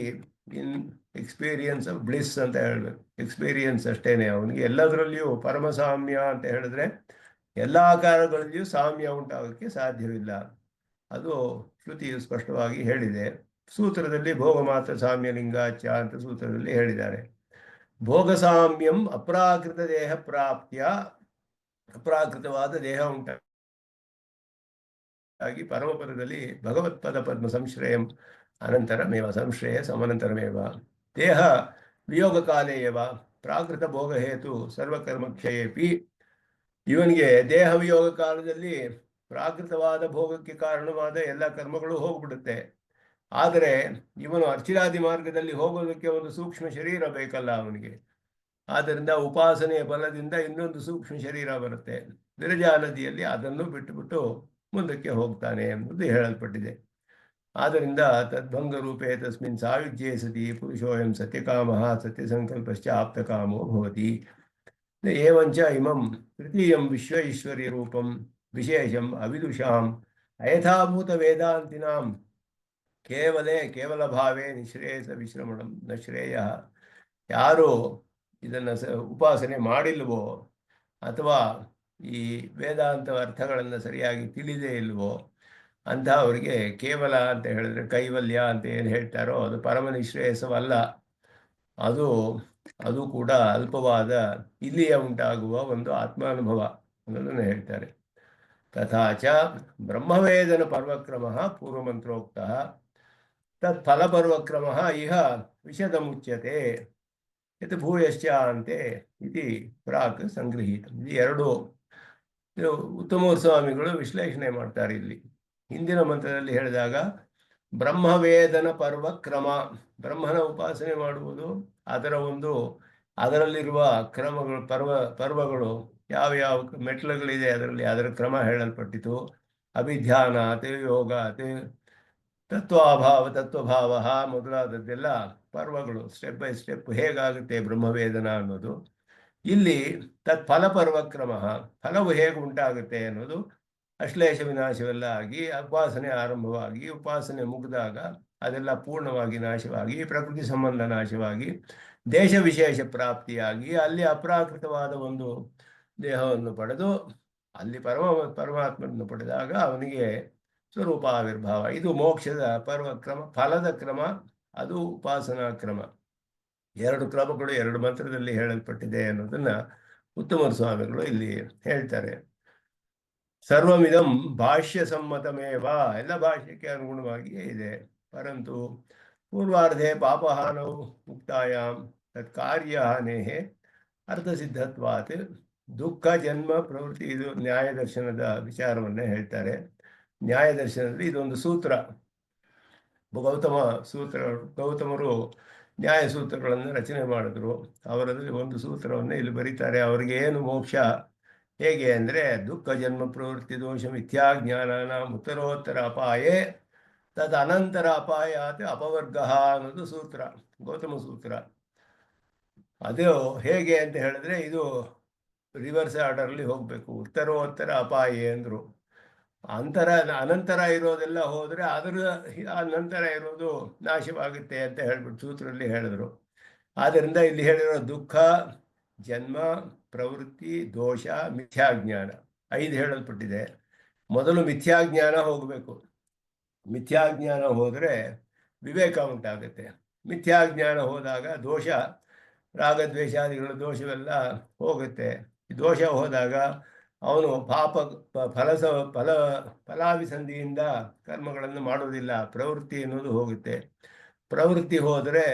in experience of bliss ಅಂತ ಹೇಳಬೇಕು. ಎಕ್ಸ್ಪೀರಿಯನ್ಸ್ ಅಷ್ಟೇನೆ ಅವನಿಗೆ ಎಲ್ಲದರಲ್ಲಿಯೂ. ಪರಮಸಾಮ್ಯ ಅಂತ ಹೇಳಿದ್ರೆ ಎಲ್ಲ ಆಕಾರಗಳಲ್ಲಿಯೂ ಸಾಮ್ಯ ಉಂಟಾಗೋಕ್ಕೆ ಸಾಧ್ಯವಿಲ್ಲ. ಅದು ಶ್ರುತಿಯು ಸ್ಪಷ್ಟವಾಗಿ ಹೇಳಿದೆ. ಸೂತ್ರದಲ್ಲಿ ಭೋಗ ಮಾತ್ರ ಸಾಮ್ಯ ಲಿಂಗಾಚ್ಯ ಅಂತ ಸೂತ್ರದಲ್ಲಿ ಹೇಳಿದ್ದಾರೆ. ಭೋಗಸಾಮ್ಯಂ ಅಪ್ರಾಕೃತ ದೇಹ ಪ್ರಾಪ್ತಿಯ, ಅಪ್ರಾಕೃತವಾದ ದೇಹ ಉಂಟಾಗಿ ಪರಮಪದದಲ್ಲಿ ಭಗವತ್ಪದ ಪದ್ಮ ಸಂಶ್ರಯಂ ಅನಂತರಮೇವ ಸಂಶ್ರಯ ಸಮನಂತರಮೇವ ದೇಹ ವಿಯೋಗ ಕಾಲೇಯವ ಪ್ರಾಕೃತ ಭೋಗ ಹೇತು ಸರ್ವಕರ್ಮಕ್ಷಯೇಪಿ. ಇವನಿಗೆ ದೇಹ ವಿಯೋಗ ಕಾಲದಲ್ಲಿ ಪ್ರಾಕೃತವಾದ ಭೋಗಕ್ಕೆ ಕಾರಣವಾದ ಎಲ್ಲ ಕರ್ಮಗಳು ಹೋಗ್ಬಿಡುತ್ತೆ. ಆದರೆ ಇವನು ಅರ್ಚಿರಾದಿ ಮಾರ್ಗದಲ್ಲಿ ಹೋಗೋದಕ್ಕೆ ಒಂದು ಸೂಕ್ಷ್ಮ ಶರೀರ ಬೇಕಲ್ಲ ಅವನಿಗೆ. ಆದ್ದರಿಂದ ಉಪಾಸನೆಯ ಬಲದಿಂದ ಇನ್ನೊಂದು ಸೂಕ್ಷ್ಮ ಶರೀರ ಬರುತ್ತೆ. ವಿರಜಾ ನದಿಯಲ್ಲಿ ಅದನ್ನು ಬಿಟ್ಟುಬಿಟ್ಟು ಮುಂದಕ್ಕೆ ಹೋಗ್ತಾನೆ ಎಂಬುದು ಹೇಳಲ್ಪಟ್ಟಿದೆ. ಆದ್ದರಿಂದ ತದ್ಭಂಗ ರೂಪೇ ತಸ್ಮಿನ್ ಸಾಯುಜ್ಯೇ ಸತಿ ಪುರುಷೋಯಂ ಸತ್ಯಕಾಮಃ ಸತ್ಯಸಂಕಲ್ಪಶ್ಚ ಆಪ್ತಕಾಮೋ ಭವತಿ. ಏವಂಚ ಇಮಂ ತೃತೀಯಂ ವಿಶ್ವೈಶ್ವರ್ಯ ರೂಪಂ ವಿಶೇಷಂ ಅವಿದುಷಾಂ ಅಯಥಾಭೂತ ವೇದಾಂತಿನಾಂ ಕೇವಲ ಭಾವೇ ನಿಶ್ರೇಯಸ ವಿಶ್ರಮಣಂ ನ ಶ್ರೇಯ. ಯಾರು ಇದನ್ನು ಉಪಾಸನೆ ಮಾಡಿಲ್ವೋ ಅಥವಾ ಈ ವೇದಾಂತ ಅರ್ಥಗಳನ್ನು ಸರಿಯಾಗಿ ತಿಳಿದೇ ಇಲ್ವೋ ಅಂತ ಅವರಿಗೆ ಕೇವಲ ಅಂತ ಹೇಳಿದ್ರೆ ಕೈವಲ್ಯ ಅಂತ ಏನು ಹೇಳ್ತಾರೋ ಅದು ಪರಮ ನಿಶ್ರೇಯಸವಲ್ಲ. ಅದು ಕೂಡ ಅಲ್ಪವಾದ ಇಲ್ಲಿಯ ಉಂಟಾಗುವ ಒಂದು ಆತ್ಮಾನುಭವ ಅನ್ನೋದನ್ನು ಹೇಳ್ತಾರೆ. ತಥಾಚ ಬ್ರಹ್ಮವೇದನ ಪರ್ವಕ್ರಮ ಪೂರ್ವಮಂತ್ರೋಕ್ತ ತತ್ ಫಲಪರ್ವಕ್ರಮ ಇಹ ವಿಶದಮುಚ್ಯತೆ ಯತ್ ಭೂಯಶ್ಚ ಅಂತೆ ಇತಿ ಪ್ರಾಕ್ ಸಂಗೃಹೀತ. ಈ ಎರಡು ಉತ್ತಮ ಸ್ವಾಮಿಗಳು ವಿಶ್ಲೇಷಣೆ ಮಾಡ್ತಾರೆ ಇಲ್ಲಿ. ಹಿಂದಿನ ಮಂತ್ರದಲ್ಲಿ ಹೇಳಿದಾಗ ಬ್ರಹ್ಮವೇದನ ಪರ್ವಕ್ರಮ, ಬ್ರಹ್ಮನ ಉಪಾಸನೆ ಮಾಡುವುದು, ಅದರಲ್ಲಿರುವ ಕ್ರಮಗಳು, ಪರ್ವಗಳು ಯಾವ ಮೆಟ್ಲುಗಳಿದೆ ಅದರಲ್ಲಿ, ಅದರ ಕ್ರಮ ಹೇಳಲ್ಪಟ್ಟಿತು. ಅಭಿಧ್ಯಾನಾತ್ ಯೋಗಾತ್ ತತ್ವಭಾವ ಮೊದಲಾದದ್ದೆಲ್ಲ ಪರ್ವಗಳು, ಸ್ಟೆಪ್ ಬೈ ಸ್ಟೆಪ್ ಹೇಗಾಗುತ್ತೆ ಬ್ರಹ್ಮವೇದನ ಅನ್ನೋದು. ಇಲ್ಲಿ ತತ್ ಫಲಪರ್ವಕ್ರಮ, ಫಲವು ಹೇಗೆ ಉಂಟಾಗುತ್ತೆ ಅನ್ನೋದು ಅಶ್ಲೇಷ ವಿನಾಶವೆಲ್ಲ ಆಗಿ ಉಪಾಸನೆ ಆರಂಭವಾಗಿ ಉಪಾಸನೆ ಮುಗಿದಾಗ ಅದೆಲ್ಲ ಪೂರ್ಣವಾಗಿ ನಾಶವಾಗಿ ಪ್ರಕೃತಿ ಸಂಬಂಧ ನಾಶವಾಗಿ ದೇಶ ವಿಶೇಷ ಪ್ರಾಪ್ತಿಯಾಗಿ ಅಲ್ಲಿ ಅಪ್ರಾಕೃತವಾದ ಒಂದು ದೇಹವನ್ನು ಪಡೆದು ಅಲ್ಲಿ ಪರಮಾತ್ಮನನ್ನು ಪಡೆದಾಗ ಅವನಿಗೆ ಸ್ವರೂಪಾವಿರ್ಭಾವ. ಇದು ಮೋಕ್ಷದ ಪರ್ವಕ್ರಮ. ಫಲದ ಕ್ರಮ ಅದು ಉಪಾಸನಾ ಕ್ರಮ. ಎರಡು ಕ್ರಮಗಳು ಎರಡು ಮಂತ್ರದಲ್ಲಿ ಹೇಳಲ್ಪಟ್ಟಿದೆ ಅನ್ನೋದನ್ನ ಉತ್ತಮ ಸ್ವಾಮಿಗಳು ಇಲ್ಲಿ ಹೇಳ್ತಾರೆ. ಸರ್ವಮಿದಂ ಭಾಷ್ಯ ಸಮ್ಮತಮೇವ, ಎಲ್ಲ ಭಾಷ್ಯಕ್ಕೆ ಅನುಗುಣವಾಗಿಯೇ ಇದೆ. ಪರಂತು ಪೂರ್ವಾರ್ಧೆ ಪಾಪಹಾನೌ ಮುಕ್ತಾಯಾಂ ತತ್ ಕಾರ್ಯಹಾನೇಃ ಅರ್ಥಸಿದ್ಧತ್ವಾತ್ ದುಃಖ ಜನ್ಮ ಪ್ರವೃತ್ತಿ. ಇದು ನ್ಯಾಯದರ್ಶನದ ವಿಚಾರವನ್ನೇ ಹೇಳ್ತಾರೆ. ನ್ಯಾಯದರ್ಶನದಲ್ಲಿ ಇದೊಂದು ಸೂತ್ರ. ಗೌತಮರು ನ್ಯಾಯ ಸೂತ್ರಗಳನ್ನು ರಚನೆ ಮಾಡಿದ್ರು. ಅವರಲ್ಲಿ ಒಂದು ಸೂತ್ರವನ್ನು ಇಲ್ಲಿ ಬರೀತಾರೆ. ಅವರಿಗೆ ಏನು ಮೋಕ್ಷ ಹೇಗೆ ಅಂದರೆ ದುಃಖ ಜನ್ಮ ಪ್ರವೃತ್ತಿ ದೋಷ ಮಿಥ್ಯಾಜ್ಞಾನ ಉತ್ತರೋತ್ತರ ಅಪಾಯೇ ತದ್ ಅನಂತರ ಅಪಾಯಾತ್ ಅಪವರ್ಗ ಅನ್ನೋದು ಸೂತ್ರ, ಗೌತಮ ಸೂತ್ರ. ಅದು ಹೇಗೆ ಅಂತ ಹೇಳಿದ್ರೆ ಇದು ರಿವರ್ಸ್ ಆರ್ಡರ್ಲಿ ಹೋಗಬೇಕು. ಉತ್ತರೋತ್ತರ ಅಪಾಯೇ ಅಂದರು. ಅನಂತರ ಇರೋದೆಲ್ಲ ಹೋದರೆ ಅದರ ನಂತರ ಇರೋದು ನಾಶವಾಗುತ್ತೆ ಅಂತ ಹೇಳ್ಬಿಟ್ಟು ಸೂತ್ರದಲ್ಲಿ ಹೇಳಿದ್ರು. ಆದ್ದರಿಂದ ಇಲ್ಲಿ ಹೇಳಿರೋ ದುಃಖ ಜನ್ಮ ಪ್ರವೃತ್ತಿ ದೋಷ ಮಿಥ್ಯಾಜ್ಞಾನ 5 ಹೇಳಲ್ಪಟ್ಟಿದೆ. ಮೊದಲು ಮಿಥ್ಯಾಜ್ಞಾನ ಹೋಗಬೇಕು. ಮಿಥ್ಯಾಜ್ಞಾನ ಹೋದರೆ ವಿವೇಕ ಉಂಟಾಗುತ್ತೆ. ಮಿಥ್ಯಾಜ್ಞಾನ ಹೋದಾಗ ದೋಷ, ರಾಗದ್ವೇಷಾದಿಗಳ ದೋಷವೆಲ್ಲ ಹೋಗುತ್ತೆ. ಈ ದೋಷ ಹೋದಾಗ ಅವನು ಪಾಪ ಫಲಸ ಫಲ ಫಲಾಭಿಸಂಧಿಯಿಂದ ಕರ್ಮಗಳನ್ನು ಮಾಡುವುದಿಲ್ಲ. ಪ್ರವೃತ್ತಿ ಎನ್ನುವುದು ಹೋಗುತ್ತೆ. ಪ್ರವೃತ್ತಿ ಹೋದರೆ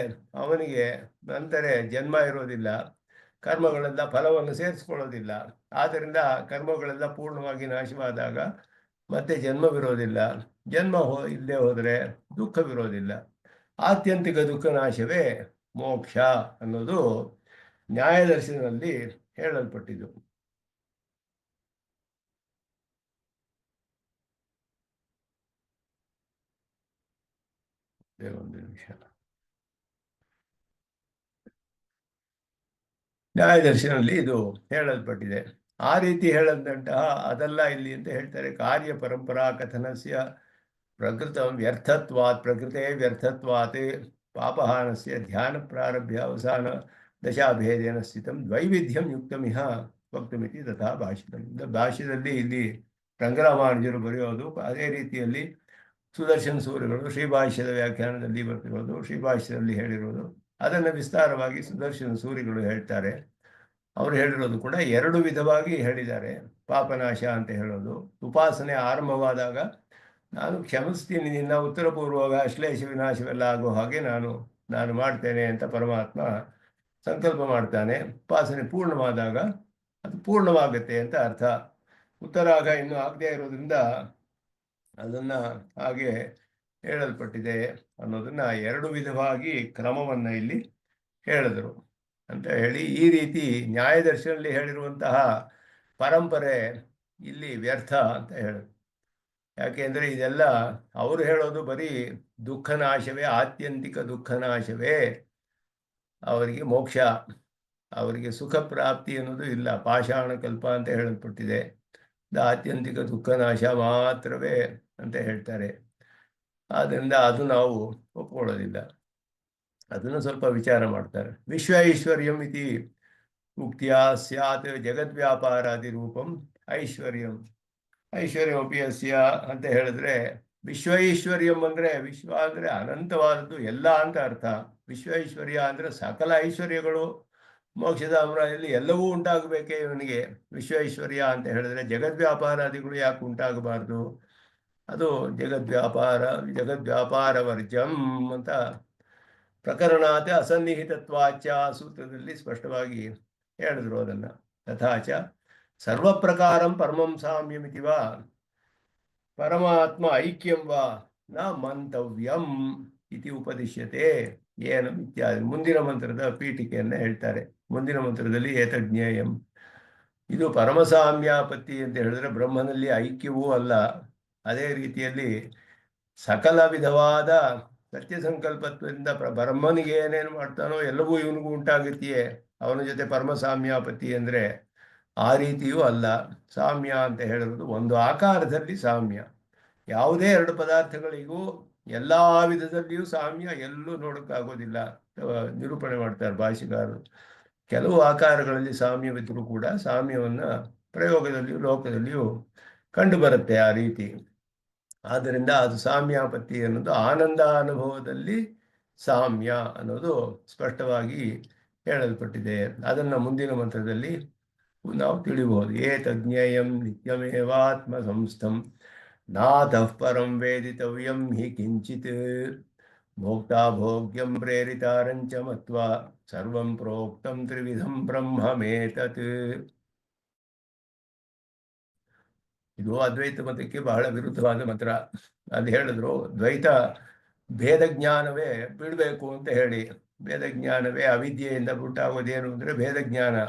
ಅವನಿಗೆ ನಂತರ ಜನ್ಮ ಇರೋದಿಲ್ಲ, ಕರ್ಮಗಳೆಲ್ಲ ಫಲವನ್ನು ಸೇರಿಸ್ಕೊಳ್ಳೋದಿಲ್ಲ. ಆದ್ದರಿಂದ ಕರ್ಮಗಳೆಲ್ಲ ಪೂರ್ಣವಾಗಿ ನಾಶವಾದಾಗ ಮತ್ತೆ ಜನ್ಮವಿರೋದಿಲ್ಲ. ಜನ್ಮ ಇಲ್ಲದೆ ಹೋದರೆ ದುಃಖವಿರೋದಿಲ್ಲ. ಆತ್ಯಂತಿಕ ದುಃಖ ನಾಶವೇ ಮೋಕ್ಷ ಅನ್ನೋದು ನ್ಯಾಯದರ್ಶನದಲ್ಲಿ ಹೇಳಲ್ಪಟ್ಟಿದ್ದು. ಒಂದು ನಿಮಿಷ. ನ್ಯಾಯದರ್ಶನದಲ್ಲಿ ಇದು ಹೇಳಲ್ಪಟ್ಟಿದೆ. ಆ ರೀತಿ ಹೇಳದಂತಹ ಅದಲ್ಲ ಇಲ್ಲಿ ಅಂತ ಹೇಳ್ತಾರೆ. ಕಾರ್ಯ ಪರಂಪರಾ ಕಥನಸ್ಯ ಪ್ರಕೃತ ವ್ಯರ್ಥತ್ವಾತ್, ಪ್ರಕೃತೆ ವ್ಯರ್ಥತ್ವಾತ್ ಪಾಪಹಾನಸ್ಯ ಧ್ಯಾನ ಪ್ರಾರಭ್ಯ ಅವಸಾನ ದಶಾಭೇದೇನ ಸ್ಥಿತಂ ದ್ವೈವಿಧ್ಯಂ ಯುಕ್ತಮಿಹ ವಕ್ತುಮಿತಿ ತಥಾ ಭಾಷಿತಂ. ಭಾಷ್ಯದಲ್ಲಿ ಇಲ್ಲಿ ರಂಗರಾಮಾನುಜರು ಬರೆಯೋದು ಅದೇ ರೀತಿಯಲ್ಲಿ ಸುದರ್ಶನ ಸೂರ್ಯಗಳು ಶ್ರೀಭಾಷ್ಯದ ವ್ಯಾಖ್ಯಾನದಲ್ಲಿ ಬರ್ತಿರೋದು, ಶ್ರೀಭಾಷ್ಯದಲ್ಲಿ ಹೇಳಿರೋದು, ಅದನ್ನು ವಿಸ್ತಾರವಾಗಿ ಸುದರ್ಶನ ಸೂರಿಗಳು ಹೇಳ್ತಾರೆ. ಅವರು ಹೇಳಿರೋದು ಕೂಡ ಎರಡು ವಿಧವಾಗಿ ಹೇಳಿದ್ದಾರೆ. ಪಾಪನಾಶ ಅಂತ ಹೇಳೋದು, ಉಪಾಸನೆ ಆರಂಭವಾದಾಗ ನಾನು ಕ್ಷಮಿಸ್ತೀನಿ, ನಿನ್ನ ಉತ್ತರ ಪೂರ್ವ ಅಶ್ಲೇಷ ವಿನಾಶವೆಲ್ಲ ಆಗೋ ಹಾಗೆ ನಾನು ಮಾಡ್ತೇನೆ ಅಂತ ಪರಮಾತ್ಮ ಸಂಕಲ್ಪ ಮಾಡ್ತಾನೆ. ಉಪಾಸನೆ ಪೂರ್ಣವಾದಾಗ ಅದು ಪೂರ್ಣವಾಗುತ್ತೆ ಅಂತ ಅರ್ಥ. ಉತ್ತರಾಗ ಇನ್ನೂ ಆಗದೇ ಇರೋದ್ರಿಂದ ಅದನ್ನು ಹಾಗೆ ಹೇಳಲ್ಪಟ್ಟಿದೆ ಅನ್ನೋದನ್ನ ಎರಡು ವಿಧವಾಗಿ ಕ್ರಮವನ್ನು ಇಲ್ಲಿ ಹೇಳಿದರು ಅಂತ ಹೇಳಿ, ಈ ರೀತಿ ನ್ಯಾಯದರ್ಶನದಲ್ಲಿ ಹೇಳಿರುವಂತಹ ಪರಂಪರೆ ಇಲ್ಲಿ ವ್ಯರ್ಥ ಅಂತ ಹೇಳಿದ್ರು. ಯಾಕೆಂದರೆ ಇದೆಲ್ಲ ಅವರು ಹೇಳೋದು ಬರೀ ದುಃಖನಾಶವೇ, ಆತ್ಯಂತಿಕ ದುಃಖನಾಶವೇ ಅವರಿಗೆ ಮೋಕ್ಷ, ಅವರಿಗೆ ಸುಖ ಪ್ರಾಪ್ತಿ ಅನ್ನೋದು ಇಲ್ಲ, ಪಾಷಾಣ ಕಲ್ಪ ಅಂತ ಹೇಳಲ್ಪಟ್ಟಿದೆ. ಆತ್ಯಂತಿಕ ದುಃಖನಾಶ ಮಾತ್ರವೇ ಅಂತ ಹೇಳ್ತಾರೆ. ಆದ್ದರಿಂದ ಅದು ನಾವು ಒಪ್ಕೊಳ್ಳೋದಿಲ್ಲ. ಅದನ್ನು ಸ್ವಲ್ಪ ವಿಚಾರ ಮಾಡ್ತಾರೆ. ವಿಶ್ವ ಐಶ್ವರ್ಯಂ ಇತಿ ಉಕ್ತಿಯ ಸ್ಯಾತ್ ಜಗದ್ವ್ಯಾಪಾರಾದಿ ರೂಪಂ ಐಶ್ವರ್ಯಂ ಐಶ್ವರ್ಯಮಪಿ ಅಸ್ಯ ಅಂತ ಹೇಳಿದ್ರೆ, ವಿಶ್ವ ಐಶ್ವರ್ಯಂ ಅಂದರೆ ವಿಶ್ವ ಅಂದರೆ ಅನಂತವಾದದ್ದು, ಎಲ್ಲ ಅಂತ ಅರ್ಥ. ವಿಶ್ವ ಐಶ್ವರ್ಯ ಅಂದರೆ ಸಕಲ ಐಶ್ವರ್ಯಗಳು ಮೋಕ್ಷದ ಅಮೃತದಲ್ಲಿ ಎಲ್ಲವೂ ಉಂಟಾಗಬೇಕೇ ಇವನಿಗೆ ವಿಶ್ವ ಐಶ್ವರ್ಯ ಅಂತ ಹೇಳಿದ್ರೆ. ಜಗದ್ವ್ಯಾಪಾರಾದಿಗಳು ಯಾಕೆ ಉಂಟಾಗಬಾರ್ದು? ಅದು ಜಗದ್ವ್ಯಾಪಾರ ವರ್ಜಂ ಅಂತ ಪ್ರಕರಣಾತ ಅಸನ್ನಿಹಿತತ್ವಾಚ ಸೂತ್ರದಲ್ಲಿ ಸ್ಪಷ್ಟವಾಗಿ ಹೇಳಿದ್ರು ಅದನ್ನು. ತಥಾಚ ಸರ್ವಪ್ರಕಾರಂ ಪರಮಂ ಸಾಮ್ಯಮಿತಿ ವಾ ಪರಮಾತ್ಮ ಐಕ್ಯಂ ವಾ ನ ಮಂತವ್ಯಂ ಇತಿ ಉಪದಿಶ್ಯತೆ ಏನಂ ಇತ್ಯಾದಿ. ಮುಂದಿನ ಮಂತ್ರದ ಪೀಠಿಕೆಯನ್ನು ಹೇಳ್ತಾರೆ. ಮುಂದಿನ ಮಂತ್ರದಲ್ಲಿ ಏತಜ್ಞೇಯಂ, ಇದು ಪರಮಸಾಮ್ಯಾಪತ್ತಿ ಅಂತ ಹೇಳಿದ್ರೆ ಬ್ರಹ್ಮನಲ್ಲಿ ಐಕ್ಯವೂ ಅಲ್ಲ, ಅದೇ ರೀತಿಯಲ್ಲಿ ಸಕಲ ವಿಧವಾದ ಸತ್ಯ ಸಂಕಲ್ಪತ್ವದಿಂದ ಬ್ರಹ್ಮನಿಗೆ ಏನೇನು ಮಾಡ್ತಾನೋ ಎಲ್ಲವೂ ಇವನಿಗೂ ಉಂಟಾಗುತ್ತೆಯೇ, ಅವನ ಜೊತೆ ಪರಮಸಾಮ್ಯಾಪತ್ತಿ ಅಂದರೆ ಆ ರೀತಿಯೂ ಅಲ್ಲ. ಸಾಮ್ಯ ಅಂತ ಹೇಳಿರೋದು ಒಂದು ಆಕಾರದಲ್ಲಿ ಸಾಮ್ಯ. ಯಾವುದೇ ಎರಡು ಪದಾರ್ಥಗಳಿಗೂ ಎಲ್ಲ ವಿಧದಲ್ಲಿಯೂ ಸಾಮ್ಯ ಎಲ್ಲೂ ನೋಡೋಕ್ಕಾಗೋದಿಲ್ಲ, ನಿರೂಪಣೆ ಮಾಡ್ತಾರೆ ಭಾಷೆಗಾರರು. ಕೆಲವು ಆಕಾರಗಳಲ್ಲಿ ಸಾಮ್ಯವಿದ್ದರೂ ಕೂಡ ಸಾಮ್ಯವನ್ನು ಪ್ರಯೋಗದಲ್ಲಿಯೂ ಲೋಕದಲ್ಲಿಯೂ ಕಂಡು ಬರುತ್ತೆ ಆ ರೀತಿ. ಆದ್ದರಿಂದ ಅದು ಸಾಮ್ಯಾಪತ್ತಿ ಅನ್ನೋದು ಆನಂದ ಅನುಭವದಲ್ಲಿ ಸಾಮ್ಯ ಅನ್ನೋದು ಸ್ಪಷ್ಟವಾಗಿ ಹೇಳಲ್ಪಟ್ಟಿದೆ. ಅದನ್ನು ಮುಂದಿನ ಮಂತ್ರದಲ್ಲಿ ನಾವು ತಿಳಿಬಹುದು. ಏತಜ್ಞೇಯಂ ನಿತ್ಯಮೇವಾತ್ಮ ಸಂಸ್ಥಂ ನಾತಃ ಪರಂ ವೇದಿತವ್ಯಂ ಹಿ ಕಿಂಚಿತ್ ಭೋಕ್ತಾ ಭೋಗ್ಯಂ ಪ್ರೇರಿತಾರಂಚ ಮತ್ವಾ ಸರ್ವಂ ಪ್ರೋಕ್ತಂ ತ್ರಿವಿಧಂ ಬ್ರಹ್ಮಮೇತತ್. ಇದು ಅದ್ವೈತ ಮತಕ್ಕೆ ಬಹಳ ವಿರುದ್ಧವಾದ ಮಂತ್ರ. ಅಲ್ಲಿ ಹೇಳಿದ್ರು ದ್ವೈತ ಭೇದ ಜ್ಞಾನವೇ ಬಿಡಬೇಕು ಅಂತ ಹೇಳಿ. ಭೇದ ಜ್ಞಾನವೇ ಅವಿದ್ಯೆಯಿಂದ ಉಂಟಾಗೋದೇನು ಅಂದರೆ ಭೇದ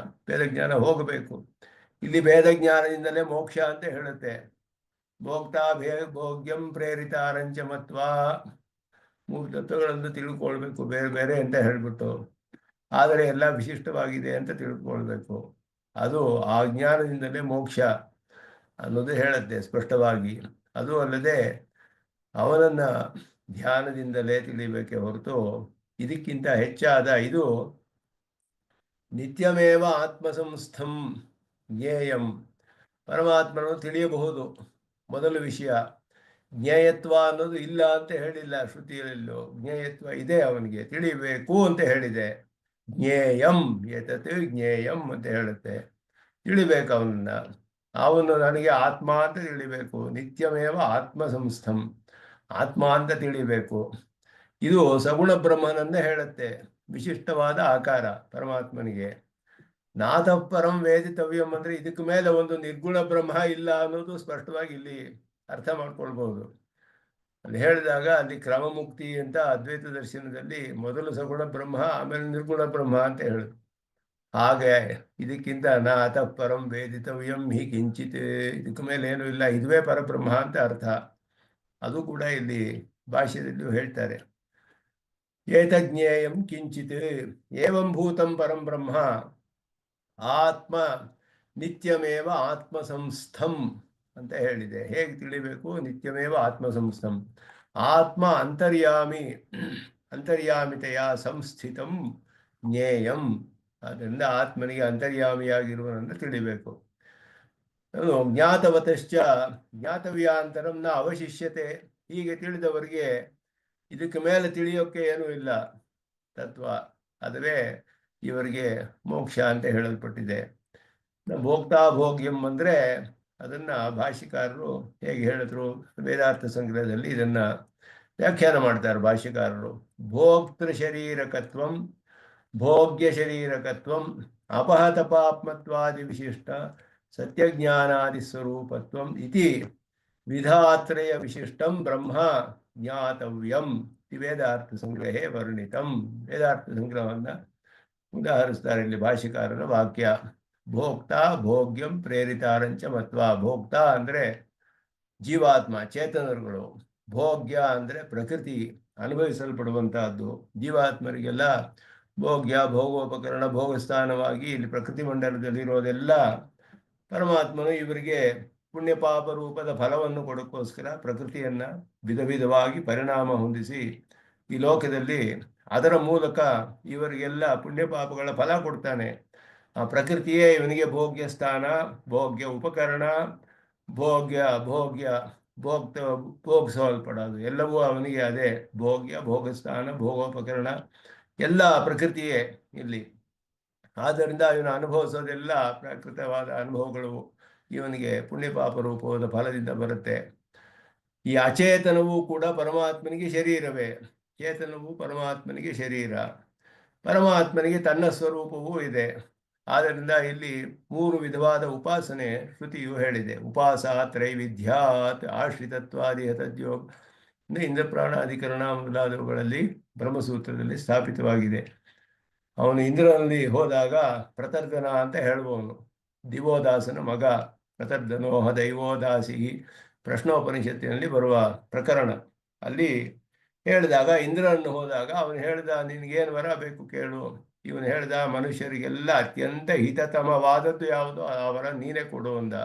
ಜ್ಞಾನ ಹೋಗಬೇಕು. ಇಲ್ಲಿ ಭೇದ ಜ್ಞಾನದಿಂದಲೇ ಮೋಕ್ಷ ಅಂತ ಹೇಳುತ್ತೆ. ಭೋಕ್ತಾ ಭೋಗ್ಯಂ ಪ್ರೇರಿತಾರಂಚ ಮತ್ವಾ, ಮೂರು ತತ್ವಗಳನ್ನು ತಿಳ್ಕೊಳ್ಬೇಕು ಬೇರೆ ಬೇರೆ ಅಂತ ಹೇಳ್ಬಿಟ್ಟು, ಆದರೆ ಎಲ್ಲ ವಿಶಿಷ್ಟವಾಗಿದೆ ಅಂತ ತಿಳ್ಕೊಳ್ಬೇಕು. ಅದು ಆ ಜ್ಞಾನದಿಂದಲೇ ಮೋಕ್ಷ ಅನ್ನೋದು ಹೇಳುತ್ತೆ ಸ್ಪಷ್ಟವಾಗಿ. ಅದು ಅಲ್ಲದೆ ಅವನನ್ನು ಧ್ಯಾನದಿಂದಲೇ ತಿಳಿಬೇಕೆ ಹೊರತು ಇದಕ್ಕಿಂತ ಹೆಚ್ಚಾದ ಇದು ನಿತ್ಯಮೇವ ಆತ್ಮಸಂಸ್ಥಂ ಜ್ಞೇಯಂ, ಪರಮಾತ್ಮನನ್ನು ತಿಳಿಯಬಹುದು, ಮೊದಲ ವಿಷಯ. ಜ್ಞೇಯತ್ವ ಅನ್ನೋದು ಇಲ್ಲ ಅಂತ ಹೇಳಿಲ್ಲ ಶ್ರುತಿಯಲ್ಲೂ, ಜ್ಞೇಯತ್ವ ಇದೆ, ಅವನಿಗೆ ತಿಳಿಬೇಕು ಅಂತ ಹೇಳಿದೆ. ಜ್ಞೇಯಂ ಏತತ್ ಜ್ಞೇಯಂ ಅಂತ ಹೇಳುತ್ತೆ. ತಿಳಿಬೇಕು ಅವನನ್ನ. ಅವನು ನನಗೆ ಆತ್ಮ ಅಂತ ತಿಳಿಬೇಕು. ನಿತ್ಯಮೇವ ಆತ್ಮ ಸಂಸ್ಥಂ, ಆತ್ಮ ಅಂತ ತಿಳಿಬೇಕು. ಇದು ಸಗುಣ ಬ್ರಹ್ಮನನ್ನ ಹೇಳುತ್ತೆ, ವಿಶಿಷ್ಟವಾದ ಆಕಾರ ಪರಮಾತ್ಮನಿಗೆ. ನಾಥ ಪರಂ ವೇದಿತವ್ಯಂ ಅಂದ್ರೆ ಇದಕ್ಕೆ ಮೇಲೆ ಒಂದು ನಿರ್ಗುಣ ಬ್ರಹ್ಮ ಇಲ್ಲ ಅನ್ನೋದು ಸ್ಪಷ್ಟವಾಗಿ ಇಲ್ಲಿ ಅರ್ಥ ಮಾಡ್ಕೊಳ್ಬಹುದು. ಅಲ್ಲಿ ಹೇಳಿದಾಗ ಅಲ್ಲಿ ಕ್ರಮಮುಕ್ತಿ ಅಂತ ಅದ್ವೈತ ದರ್ಶನದಲ್ಲಿ ಮೊದಲು ಸಗುಣ ಬ್ರಹ್ಮ, ಆಮೇಲೆ ನಿರ್ಗುಣ ಬ್ರಹ್ಮ ಅಂತ ಹೇಳುದು. ಹಾಗೆ ಇದಕ್ಕಿಂತ ನಾಥ ಪರಂ ವೇದಿತವ್ಯಂ ಹಿ ಕಿಂಚಿತ್, ಇದಕ್ಕೆ ಮೇಲೆ ಏನೂ ಇಲ್ಲ, ಇದುವೇ ಪರಬ್ರಹ್ಮ ಅಂತ ಅರ್ಥ. ಅದು ಕೂಡ ಇಲ್ಲಿ ಭಾಷ್ಯದಲ್ಲೂ ಹೇಳ್ತಾರೆ. ಏತಜ್ಞೇಯಂ ಕಿಂಚಿತ್ ಏವಂ ಭೂತಂ ಪರಂ ಬ್ರಹ್ಮ ಆತ್ಮ ನಿತ್ಯಮೇವ ಆತ್ಮ ಸಂಸ್ಥಂ ಅಂತ ಹೇಳಿದೆ. ಹೇಗೆ ತಿಳಿಬೇಕು? ನಿತ್ಯಮೇವ ಆತ್ಮ ಸಂಸ್ಥಂ, ಆತ್ಮ ಅಂತರ್ಯಾಮಿ, ಅಂತರ್ಯಾಮಿತೆಯ ಸಂಸ್ಥಿತಂ ಜ್ಞೇಯಂ. ಆದ್ದರಿಂದ ಆತ್ಮನಿಗೆ ಅಂತರ್ಯಾಮಿಯಾಗಿರುವನನ್ನು ತಿಳಿಬೇಕು. ಅದು ಜ್ಞಾತವತಶ್ಚ ಜ್ಞಾತವ್ಯಾಂತರಂ ನ ಅವಶಿಷ್ಯತೆ. ಹೀಗೆ ತಿಳಿದವರಿಗೆ ಇದಕ್ಕೆ ಮೇಲೆ ತಿಳಿಯೋಕ್ಕೆ ಏನೂ ಇಲ್ಲ ತತ್ವ, ಅದುವೇ ಇವರಿಗೆ ಮೋಕ್ಷ ಅಂತ ಹೇಳಲ್ಪಟ್ಟಿದೆ. ಭೋಕ್ತಾ ಭೋಗ್ಯಂ ಅಂದರೆ ಅದನ್ನ ಭಾಷ್ಯಕಾರರು ಹೇಗೆ ಹೇಳಿದ್ರು, ವೇದಾರ್ಥ ಸಂಗ್ರಹದಲ್ಲಿ ಇದನ್ನ ವ್ಯಾಖ್ಯಾನ ಮಾಡ್ತಾರೆ ಭಾಷ್ಯಕಾರರು. ಭೋಕ್ತೃ ಶರೀರಕತ್ವಂ ಭೋಗ್ಯ ಶರೀರಕತ್ವಂ ಅಪಹತ ಪಾಪ್ಮತ್ವಾದಿ ವಿಶಿಷ್ಟ ಸತ್ಯಜ್ಞಾನಾದಿ ಸ್ವರೂಪತ್ವಂ ಇತಿ ವಿಧಾತ್ರಯ ವಿಶಿಷ್ಟಂ ಬ್ರಹ್ಮ ಜ್ಞಾತವ್ಯಂ ವೇದಾರ್ಥ ಸಂಗ್ರಹೇ ವರ್ಣಿತಂ. ವೇದಾರ್ಥ ಸಂಗ್ರಹವನ್ನು ಉದಾಹರಿಸ್ತಾರೆ ಇಲ್ಲಿ ಭಾಷ್ಯಕಾರರ ವಾಕ್ಯ. ಭೋಕ್ತ ಭೋಗ್ಯಂ ಪ್ರೇರಿತಾರಂಚ ಮತ್ವ. ಭೋಕ್ತ ಅಂದರೆ ಜೀವಾತ್ಮ, ಚೇತನರುಗಳು. ಭೋಗ್ಯ ಅಂದರೆ ಪ್ರಕೃತಿ, ಅನುಭವಿಸಲ್ಪಡುವಂತಹದ್ದು. ಜೀವಾತ್ಮರಿಗೆಲ್ಲ ಭೋಗ್ಯ, ಭೋಗೋಪಕರಣ, ಭೋಗಸ್ಥಾನವಾಗಿ ಇಲ್ಲಿ ಪ್ರಕೃತಿ ಮಂಡಲದಲ್ಲಿರೋದೆಲ್ಲ ಪರಮಾತ್ಮನು ಇವರಿಗೆ ಪುಣ್ಯ ಪಾಪ ರೂಪದ ಫಲವನ್ನು ಕೊಡೋಕ್ಕೋಸ್ಕರ ಪ್ರಕೃತಿಯನ್ನ ವಿಧ ವಿಧವಾಗಿ ಪರಿಣಾಮ ಹೊಂದಿಸಿ ಈ ಲೋಕದಲ್ಲಿ ಅದರ ಮೂಲಕ ಇವರಿಗೆಲ್ಲ ಪುಣ್ಯ ಪಾಪಗಳ ಫಲ ಕೊಡ್ತಾನೆ. ಆ ಪ್ರಕೃತಿಯೇ ಇವನಿಗೆ ಭೋಗ್ಯ ಸ್ಥಾನ, ಭೋಗ್ಯ ಉಪಕರಣ, ಭೋಗ್ಯ ಭೋಗ್ಯ ಭೋಗ್ತ ಭೋಗಿಸಲ್ಪಡೋದು ಎಲ್ಲವೂ ಅವನಿಗೆ ಅದೇ. ಭೋಗ್ಯ, ಭೋಗಸ್ಥಾನ, ಭೋಗೋಪಕರಣ ಎಲ್ಲ ಪ್ರಕೃತಿಯೇ ಇಲ್ಲಿ. ಆದ್ದರಿಂದ ಇವನು ಅನುಭವಿಸೋದೆಲ್ಲ ಪ್ರಾಕೃತವಾದ ಅನುಭವಗಳು ಇವನಿಗೆ ಪುಣ್ಯ ಪಾಪ ರೂಪವಾದ ಫಲದಿಂದ ಬರುತ್ತೆ. ಈ ಅಚೇತನವೂ ಕೂಡ ಪರಮಾತ್ಮನಿಗೆ ಶರೀರವೇ. ಚೇತನವು ಪರಮಾತ್ಮನಿಗೆ ಶರೀರ, ಪರಮಾತ್ಮನಿಗೆ ತನ್ನ ಸ್ವರೂಪವೂ ಇದೆ. ಆದ್ದರಿಂದ ಇಲ್ಲಿ 3 ವಿಧವಾದ ಉಪಾಸನೆ ಶ್ರುತಿಯು ಹೇಳಿದೆ. ಉಪಾಸ ತ್ರೈವಿಧ್ಯಾತ್ ಆಶ್ರಿತತ್ವಾದಿಹತದ್ಯೋಗ ಇಂದ್ರ ಪ್ರಾಣಾಧಿಕರಣ ಮೊದಲಾದವುಗಳಲ್ಲಿ ಬ್ರಹ್ಮಸೂತ್ರದಲ್ಲಿ ಸ್ಥಾಪಿತವಾಗಿದೆ. ಅವನು ಇಂದ್ರನಲ್ಲಿ ಹೋದಾಗ ಪ್ರತರ್ಧನ ಅಂತ ಹೇಳುವವನು, ದಿವೋದಾಸನ ಮಗ. ಪ್ರತರ್ಧನೋಹ ದೈವೋದಾಸಿ ಪ್ರಶ್ನೋಪನಿಷತ್ತಿನಲ್ಲಿ ಬರುವ ಪ್ರಕರಣ. ಅಲ್ಲಿ ಹೇಳಿದಾಗ ಇಂದ್ರನನ್ನು ಹೋದಾಗ ಅವನು ಹೇಳಿದ, ನಿನಗೇನು ವರ ಬೇಕು ಕೇಳು. ಇವನು ಹೇಳಿದ, ಮನುಷ್ಯರಿಗೆಲ್ಲ ಅತ್ಯಂತ ಹಿತತಮವಾದದ್ದು ಯಾವುದೋ ಆ ವರ ನೀನೇ ಕೊಡು ಅಂದ.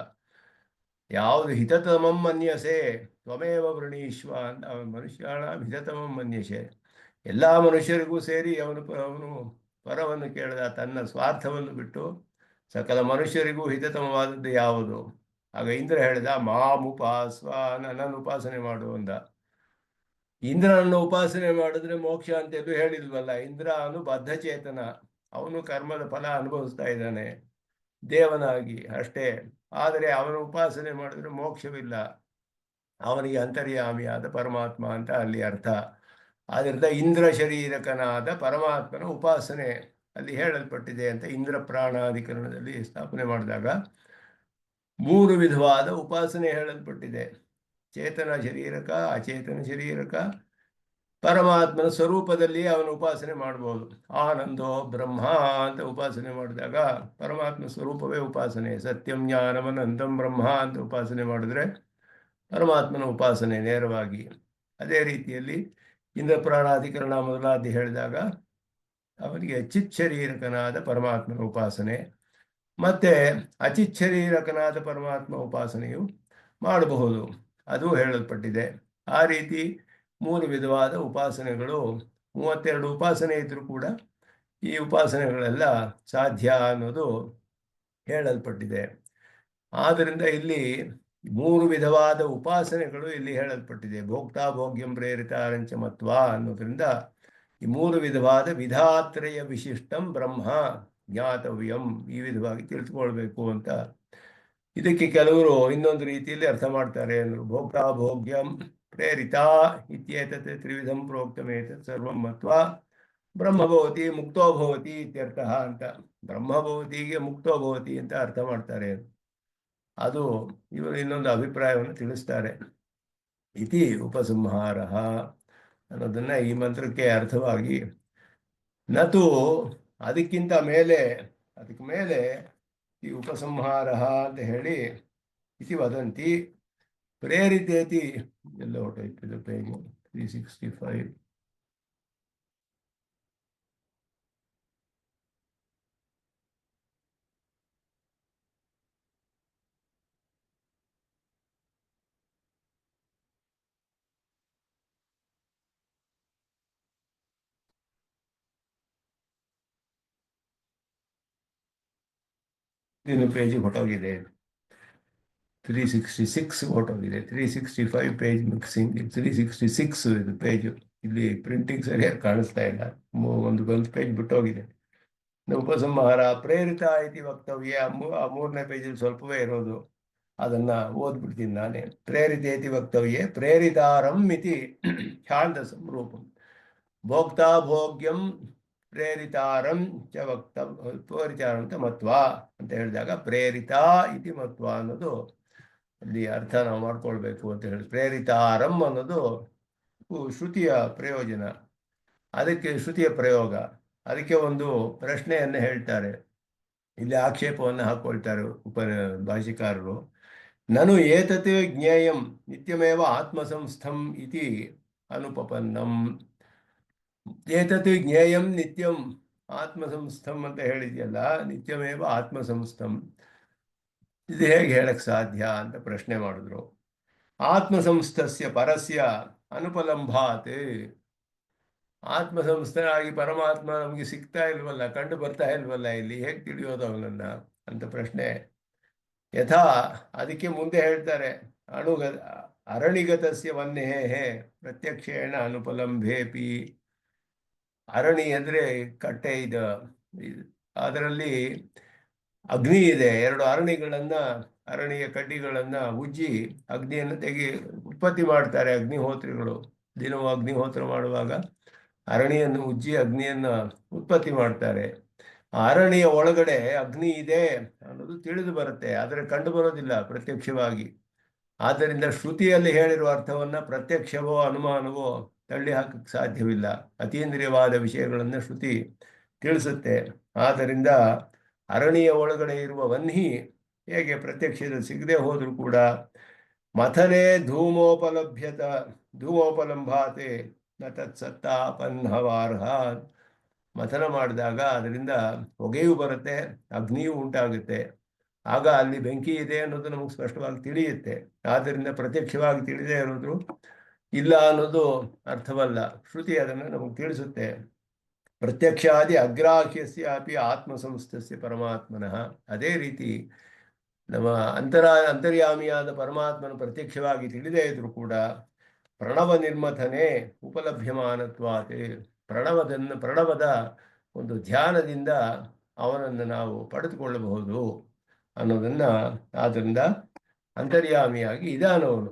ಯಾವುದು ಹಿತತಮಂ ಮನ್ಯಸೆ ತ್ವಮೇವ ವೃಣೀಶ್ವ ಅಂತ. ಅವನು ಮನುಷ್ಯಣ ಹಿತತಮಂ ಮನ್ಯಸೆ, ಎಲ್ಲ ಮನುಷ್ಯರಿಗೂ ಸೇರಿ ಅವನು ವರವನ್ನು ಕೇಳಿದ. ತನ್ನ ಸ್ವಾರ್ಥವನ್ನು ಬಿಟ್ಟು ಸಕಲ ಮನುಷ್ಯರಿಗೂ ಹಿತತಮವಾದದ್ದು ಯಾವುದು? ಆಗ ಇಂದ್ರ ಹೇಳಿದ, ಮಾಮುಪಾಸ್ವ, ನನ್ನನ್ನು ಉಪಾಸನೆ ಮಾಡು ಅಂದ. ಇಂದ್ರನನ್ನು ಉಪಾಸನೆ ಮಾಡಿದ್ರೆ ಮೋಕ್ಷ ಅಂತೆಲ್ಲೂ ಹೇಳಿಲ್ವಲ್ಲ. ಇಂದ್ರ ಅವನು ಬದ್ಧಚೇತನ, ಅವನು ಕರ್ಮದ ಫಲ ಅನುಭವಿಸ್ತಾ ಇದ್ದಾನೆ ದೇವನಾಗಿ ಅಷ್ಟೇ. ಆದರೆ ಅವನ ಉಪಾಸನೆ ಮಾಡಿದ್ರೆ ಮೋಕ್ಷವಿಲ್ಲ, ಅವನಿಗೆ ಅಂತರ್ಯಾಮಿಯಾದ ಪರಮಾತ್ಮ ಅಂತ ಅಲ್ಲಿ ಅರ್ಥ. ಆದ್ದರಿಂದ ಇಂದ್ರ ಶರೀರಕನಾದ ಪರಮಾತ್ಮನ ಉಪಾಸನೆ ಅಲ್ಲಿ ಹೇಳಲ್ಪಟ್ಟಿದೆ ಅಂತ ಇಂದ್ರ ಪ್ರಾಣಾಧಿಕರಣದಲ್ಲಿ ಸ್ಥಾಪನೆ ಮಾಡಿದಾಗ 3 ವಿಧವಾದ ಉಪಾಸನೆ ಹೇಳಲ್ಪಟ್ಟಿದೆ. ಚೇತನ ಶರೀರಕ, ಅಚೇತನ ಶರೀರಕ, ಪರಮಾತ್ಮನ ಸ್ವರೂಪದಲ್ಲಿ ಅವನ ಉಪಾಸನೆ ಮಾಡ್ಬೋದು. ಆನಂದೋ ಬ್ರಹ್ಮ ಅಂತ ಉಪಾಸನೆ ಮಾಡಿದಾಗ ಪರಮಾತ್ಮ ಸ್ವರೂಪವೇ ಉಪಾಸನೆ. ಸತ್ಯಂ ಜ್ಞಾನಮನಂದಂ ಬ್ರಹ್ಮ ಅಂತ ಉಪಾಸನೆ ಮಾಡಿದ್ರೆ ಪರಮಾತ್ಮನ ಉಪಾಸನೆ ನೇರವಾಗಿ. ಅದೇ ರೀತಿಯಲ್ಲಿ ಇಂದ್ರ ಪ್ರಾಣಾಧಿಕರಣ ಮೊದಲಾದಿ ಹೇಳಿದಾಗ ಅವನಿಗೆ ಚಿಚ್ಚರೀರಕನಾದ ಪರಮಾತ್ಮನ ಉಪಾಸನೆ, ಮತ್ತೆ ಅಚಿಚ್ಚರೀರಕನಾದ ಪರಮಾತ್ಮ ಉಪಾಸನೆಯು ಮಾಡಬಹುದು, ಅದು ಹೇಳಲ್ಪಟ್ಟಿದೆ. ಆ ರೀತಿ 3 ವಿಧವಾದ ಉಪಾಸನೆಗಳು, 32 ಉಪಾಸನೆ ಇದ್ರೂ ಕೂಡ ಈ ಉಪಾಸನೆಗಳೆಲ್ಲ ಸಾಧ್ಯ ಅನ್ನೋದು ಹೇಳಲ್ಪಟ್ಟಿದೆ. ಆದ್ದರಿಂದ ಇಲ್ಲಿ ಮೂರು ವಿಧವಾದ ಉಪಾಸನೆಗಳು ಇಲ್ಲಿ ಹೇಳಲ್ಪಟ್ಟಿದೆ. ಭೋಕ್ತಾ ಭೋಗ್ಯಂ ಪ್ರೇರಿತಾರಂಚ ಮತ್ವ ಅನ್ನೋದ್ರಿಂದ ಈ ಮೂರು ವಿಧವಾದ ವಿಧಾತ್ರಯ ವಿಶಿಷ್ಟಂ ಬ್ರಹ್ಮ ಜ್ಞಾತವ್ಯಂ, ಈ ವಿಧವಾಗಿ ತಿಳಿದುಕೊಳ್ಬೇಕು ಅಂತ. ಇದಕ್ಕೆ ಕೆಲವರು ಇನ್ನೊಂದು ರೀತಿಯಲ್ಲಿ ಅರ್ಥ ಮಾಡ್ತಾರೆ ಅಂದರು. ಭೋಕ್ತಾ ಭೋಗ್ಯಂ ಪ್ರೇರಿತ ಇತ್ಯೇತತ್ ತ್ರಿವಿಧಂ ಪ್ರೋಕ್ತಮೇತತ್ ಸರ್ವಂ ಮತ್ವಾ ಬ್ರಹ್ಮಭವತಿ ಮುಕ್ತೋಭವತಿ ಇತ್ಯರ್ಥ ಅಂತ. ಬ್ರಹ್ಮಭವತಿಗೆ ಮುಕ್ತೋಭವತಿ ಅಂತ ಅರ್ಥ ಮಾಡ್ತಾರೆ. ಅದು ಇವರು ಇನ್ನೊಂದು ಅಭಿಪ್ರಾಯವನ್ನು ತಿಳಿಸ್ತಾರೆ. ಇತಿ ಉಪಸಂಹಾರ ಅನ್ನೋದನ್ನ ಈ ಮಂತ್ರಕ್ಕೆ ಅರ್ಥವಾಗಿ, ನತು ಅದಕ್ಕಿಂತ ಮೇಲೆ, ಅದಕ್ಕೆ ಮೇಲೆ ಈ ಉಪಸಂಹಾರ ಅಂತ ಹೇಳಿ ಇತಿ ವದಂತಿ ಪ್ರೇರಿತೇತಿ. ಎಲ್ಲ ಹೊಟ್ಟೋಯ್ತು ಪೇಜ್ 365. ಇನ್ನು ಪೇಜ್ ಹೊಟ್ಟೋಗಿದೆ, 366 ಹೊಟ್ಟೋಗಿದೆ. 365 ಪೇಜ್ ಮಿಕ್ಸಿಂಗ್, 366 ಇದು ಪೇಜು. ಇಲ್ಲಿ ಪ್ರಿಂಟಿಂಗ್ ಸರಿಯಾಗಿ ಕಾಣಿಸ್ತಾ ಇಲ್ಲ, ಒಂದು ಪೇಜ್ ಬಿಟ್ಟೋಗಿದೆ. ಉಪಸಂಹಾರ ಪ್ರೇರಿತ ಇತಿ ವಕ್ತವ್ಯ, ಮೂರನೇ ಪೇಜಲ್ಲಿ ಸ್ವಲ್ಪವೇ ಇರೋದು, ಅದನ್ನ ಓದ್ಬಿಡ್ತೀನಿ ನಾನೇ. ಪ್ರೇರಿತೇತಿ ವಕ್ತವ್ಯೆ ಪ್ರೇರಿತಾರಂ ಇತಿ ಛಾಂದ ಸಂರೂಪಂ ಭೋಕ್ತಾ ಭೋಗ್ಯಂ ಪ್ರೇರಿತಾರಂ ಚ ಪ್ರೇರಿತಾರಂ ಅಂತ ಮತ್ವ ಅಂತ ಹೇಳಿದಾಗ ಪ್ರೇರಿತ ಇತಿ ಮತ್ವ ಅನ್ನೋದು ಅಲ್ಲಿ ಅರ್ಥ ನಾವು ಮಾಡ್ಕೊಳ್ಬೇಕು ಅಂತ ಹೇಳಿ. ಪ್ರೇರಿತಾರಂ ಅನ್ನೋದು ಶ್ರುತಿಯ ಪ್ರಯೋಜನ, ಅದಕ್ಕೆ ಶ್ರುತಿಯ ಪ್ರಯೋಗ. ಅದಕ್ಕೆ ಒಂದು ಪ್ರಶ್ನೆಯನ್ನು ಹೇಳ್ತಾರೆ, ಇಲ್ಲಿ ಆಕ್ಷೇಪವನ್ನು ಹಾಕೊಳ್ತಾರೆ ಭಾಷಿಕಾರರು. ನನು ಏತತ್ ಜ್ಞೇಯಂ ನಿತ್ಯಮೇವ ಆತ್ಮಸಂಸ್ಥಂ ಇತಿ ಅನುಪಪನ್ನಂ. ಏತತ್ ಜ್ಞೇಯಂ ನಿತ್ಯಂ ಆತ್ಮಸಂಸ್ಥಂ ಅಂತ ಹೇಳಿದೆಯಲ್ಲ, ನಿತ್ಯಮೇವ ಆತ್ಮಸಂಸ್ಥಂ, ಇದು ಹೇಗೆ ಹೇಳಕ್ ಸಾಧ್ಯ ಅಂತ ಪ್ರಶ್ನೆ ಮಾಡಿದ್ರು. ಆತ್ಮಸಂಸ್ಥಸ್ಯ ಪರಸ್ಯ ಅನುಪಲಂಭಾತ್, ಆತ್ಮಸಂಸ್ಥನಾಗಿ ಪರಮಾತ್ಮ ನಮಗೆ ಸಿಗ್ತಾ ಇಲ್ವಲ್ಲ, ಕಂಡು ಬರ್ತಾ ಇಲ್ವಲ್ಲ, ಇಲ್ಲಿ ಹೇಗೆ ತಿಳಿಯೋದು ಅವನನ್ನ ಅಂತ ಪ್ರಶ್ನೆ. ಯಥಾ ಅದಕ್ಕೆ ಮುಂದೆ ಹೇಳ್ತಾರೆ, ಅರಣಿಗತಸ್ಯ ವನ್ಯೇ ಪ್ರತ್ಯಕ್ಷೇಣ ಅನುಪಲಂಭೇಪಿ. ಅರಣಿ ಅಂದರೆ ಕಟ್ಟೆ ಇದೆ, ಅದರಲ್ಲಿ ಅಗ್ನಿ ಇದೆ. ಎರಡು ಅರಣಿಯ ಕಡ್ಡಿಗಳನ್ನ ಉಜ್ಜಿ ಅಗ್ನಿಯನ್ನು ಉತ್ಪತ್ತಿ ಮಾಡ್ತಾರೆ ಅಗ್ನಿಹೋತ್ರಿಗಳು. ದಿನವೂ ಅಗ್ನಿಹೋತ್ರ ಮಾಡುವಾಗ ಅರಣಿಯನ್ನು ಉಜ್ಜಿ ಅಗ್ನಿಯನ್ನು ಉತ್ಪತ್ತಿ ಮಾಡ್ತಾರೆ. ಆ ಅರಣಿಯ ಒಳಗಡೆ ಅಗ್ನಿ ಇದೆ ಅನ್ನೋದು ತಿಳಿದು ಬರುತ್ತೆ, ಆದರೆ ಕಂಡು ಬರೋದಿಲ್ಲ ಪ್ರತ್ಯಕ್ಷವಾಗಿ. ಆದ್ದರಿಂದ ಶ್ರುತಿಯಲ್ಲಿ ಹೇಳಿರುವ ಅರ್ಥವನ್ನ ಪ್ರತ್ಯಕ್ಷವೋ ಅನುಮಾನವೋ ತಳ್ಳಿ ಹಾಕಕ್ಕೆ ಸಾಧ್ಯವಿಲ್ಲ. ಅತೀಂದ್ರಿಯವಾದ ವಿಷಯಗಳನ್ನು ಶ್ರುತಿ ತಿಳಿಸುತ್ತೆ. ಆದ್ದರಿಂದ ಅರಣಿಯ ಒಳಗಡೆ ಇರುವ ವನ್ಹಿ ಹೇಗೆ ಪ್ರತ್ಯಕ್ಷದಲ್ಲಿ ಸಿಗದೆ ಹೋದರೂ ಕೂಡ ಮಥನೆ ಧೂಮೋಪಲಂಭಾತೆ ನ ತತ್ಸತ್ತಾಪನ್ಹವಾರ್ಹ. ಮಥನ ಮಾಡಿದಾಗ ಅದರಿಂದ ಹೊಗೆಯೂ ಬರುತ್ತೆ, ಅಗ್ನಿಯೂ ಉಂಟಾಗುತ್ತೆ. ಆಗ ಅಲ್ಲಿ ಬೆಂಕಿ ಇದೆ ಅನ್ನೋದು ನಮಗೆ ಸ್ಪಷ್ಟವಾಗಿ ತಿಳಿಯುತ್ತೆ. ಆದ್ದರಿಂದ ಪ್ರತ್ಯಕ್ಷವಾಗಿ ತಿಳಿದೇ ಇರೋದು ಇಲ್ಲ ಅನ್ನೋದು ಅರ್ಥವಲ್ಲ, ಶ್ರುತಿ ಅದನ್ನು ನಮಗೆ ತಿಳಿಸುತ್ತೆ. ಪ್ರತ್ಯಕ್ಷಾದಿ ಅಗ್ರಾಹ್ಯಸ್ಯ ಅಪಿ ಆತ್ಮಸಂಸ್ಥಸ್ಯ ಪರಮಾತ್ಮನಃ. ಅದೇ ರೀತಿ ನಮ್ಮ ಅಂತರ್ಯಾಮಿಯಾದ ಪರಮಾತ್ಮನ ಪ್ರತ್ಯಕ್ಷವಾಗಿ ತಿಳಿದೇ ಇದ್ರೂ ಕೂಡ ಪ್ರಣವ ನಿರ್ಮಥನೆ ಉಪಲಭ್ಯಮಾನತ್ವಾತ್, ಪ್ರಣವದ ಒಂದು ಧ್ಯಾನದಿಂದ ಅವನನ್ನು ನಾವು ಪಡೆದುಕೊಳ್ಳಬಹುದು ಅನ್ನೋದನ್ನ. ಆದ್ದರಿಂದ ಅಂತರ್ಯಾಮಿಯಾಗಿ ಇದಾನವನು,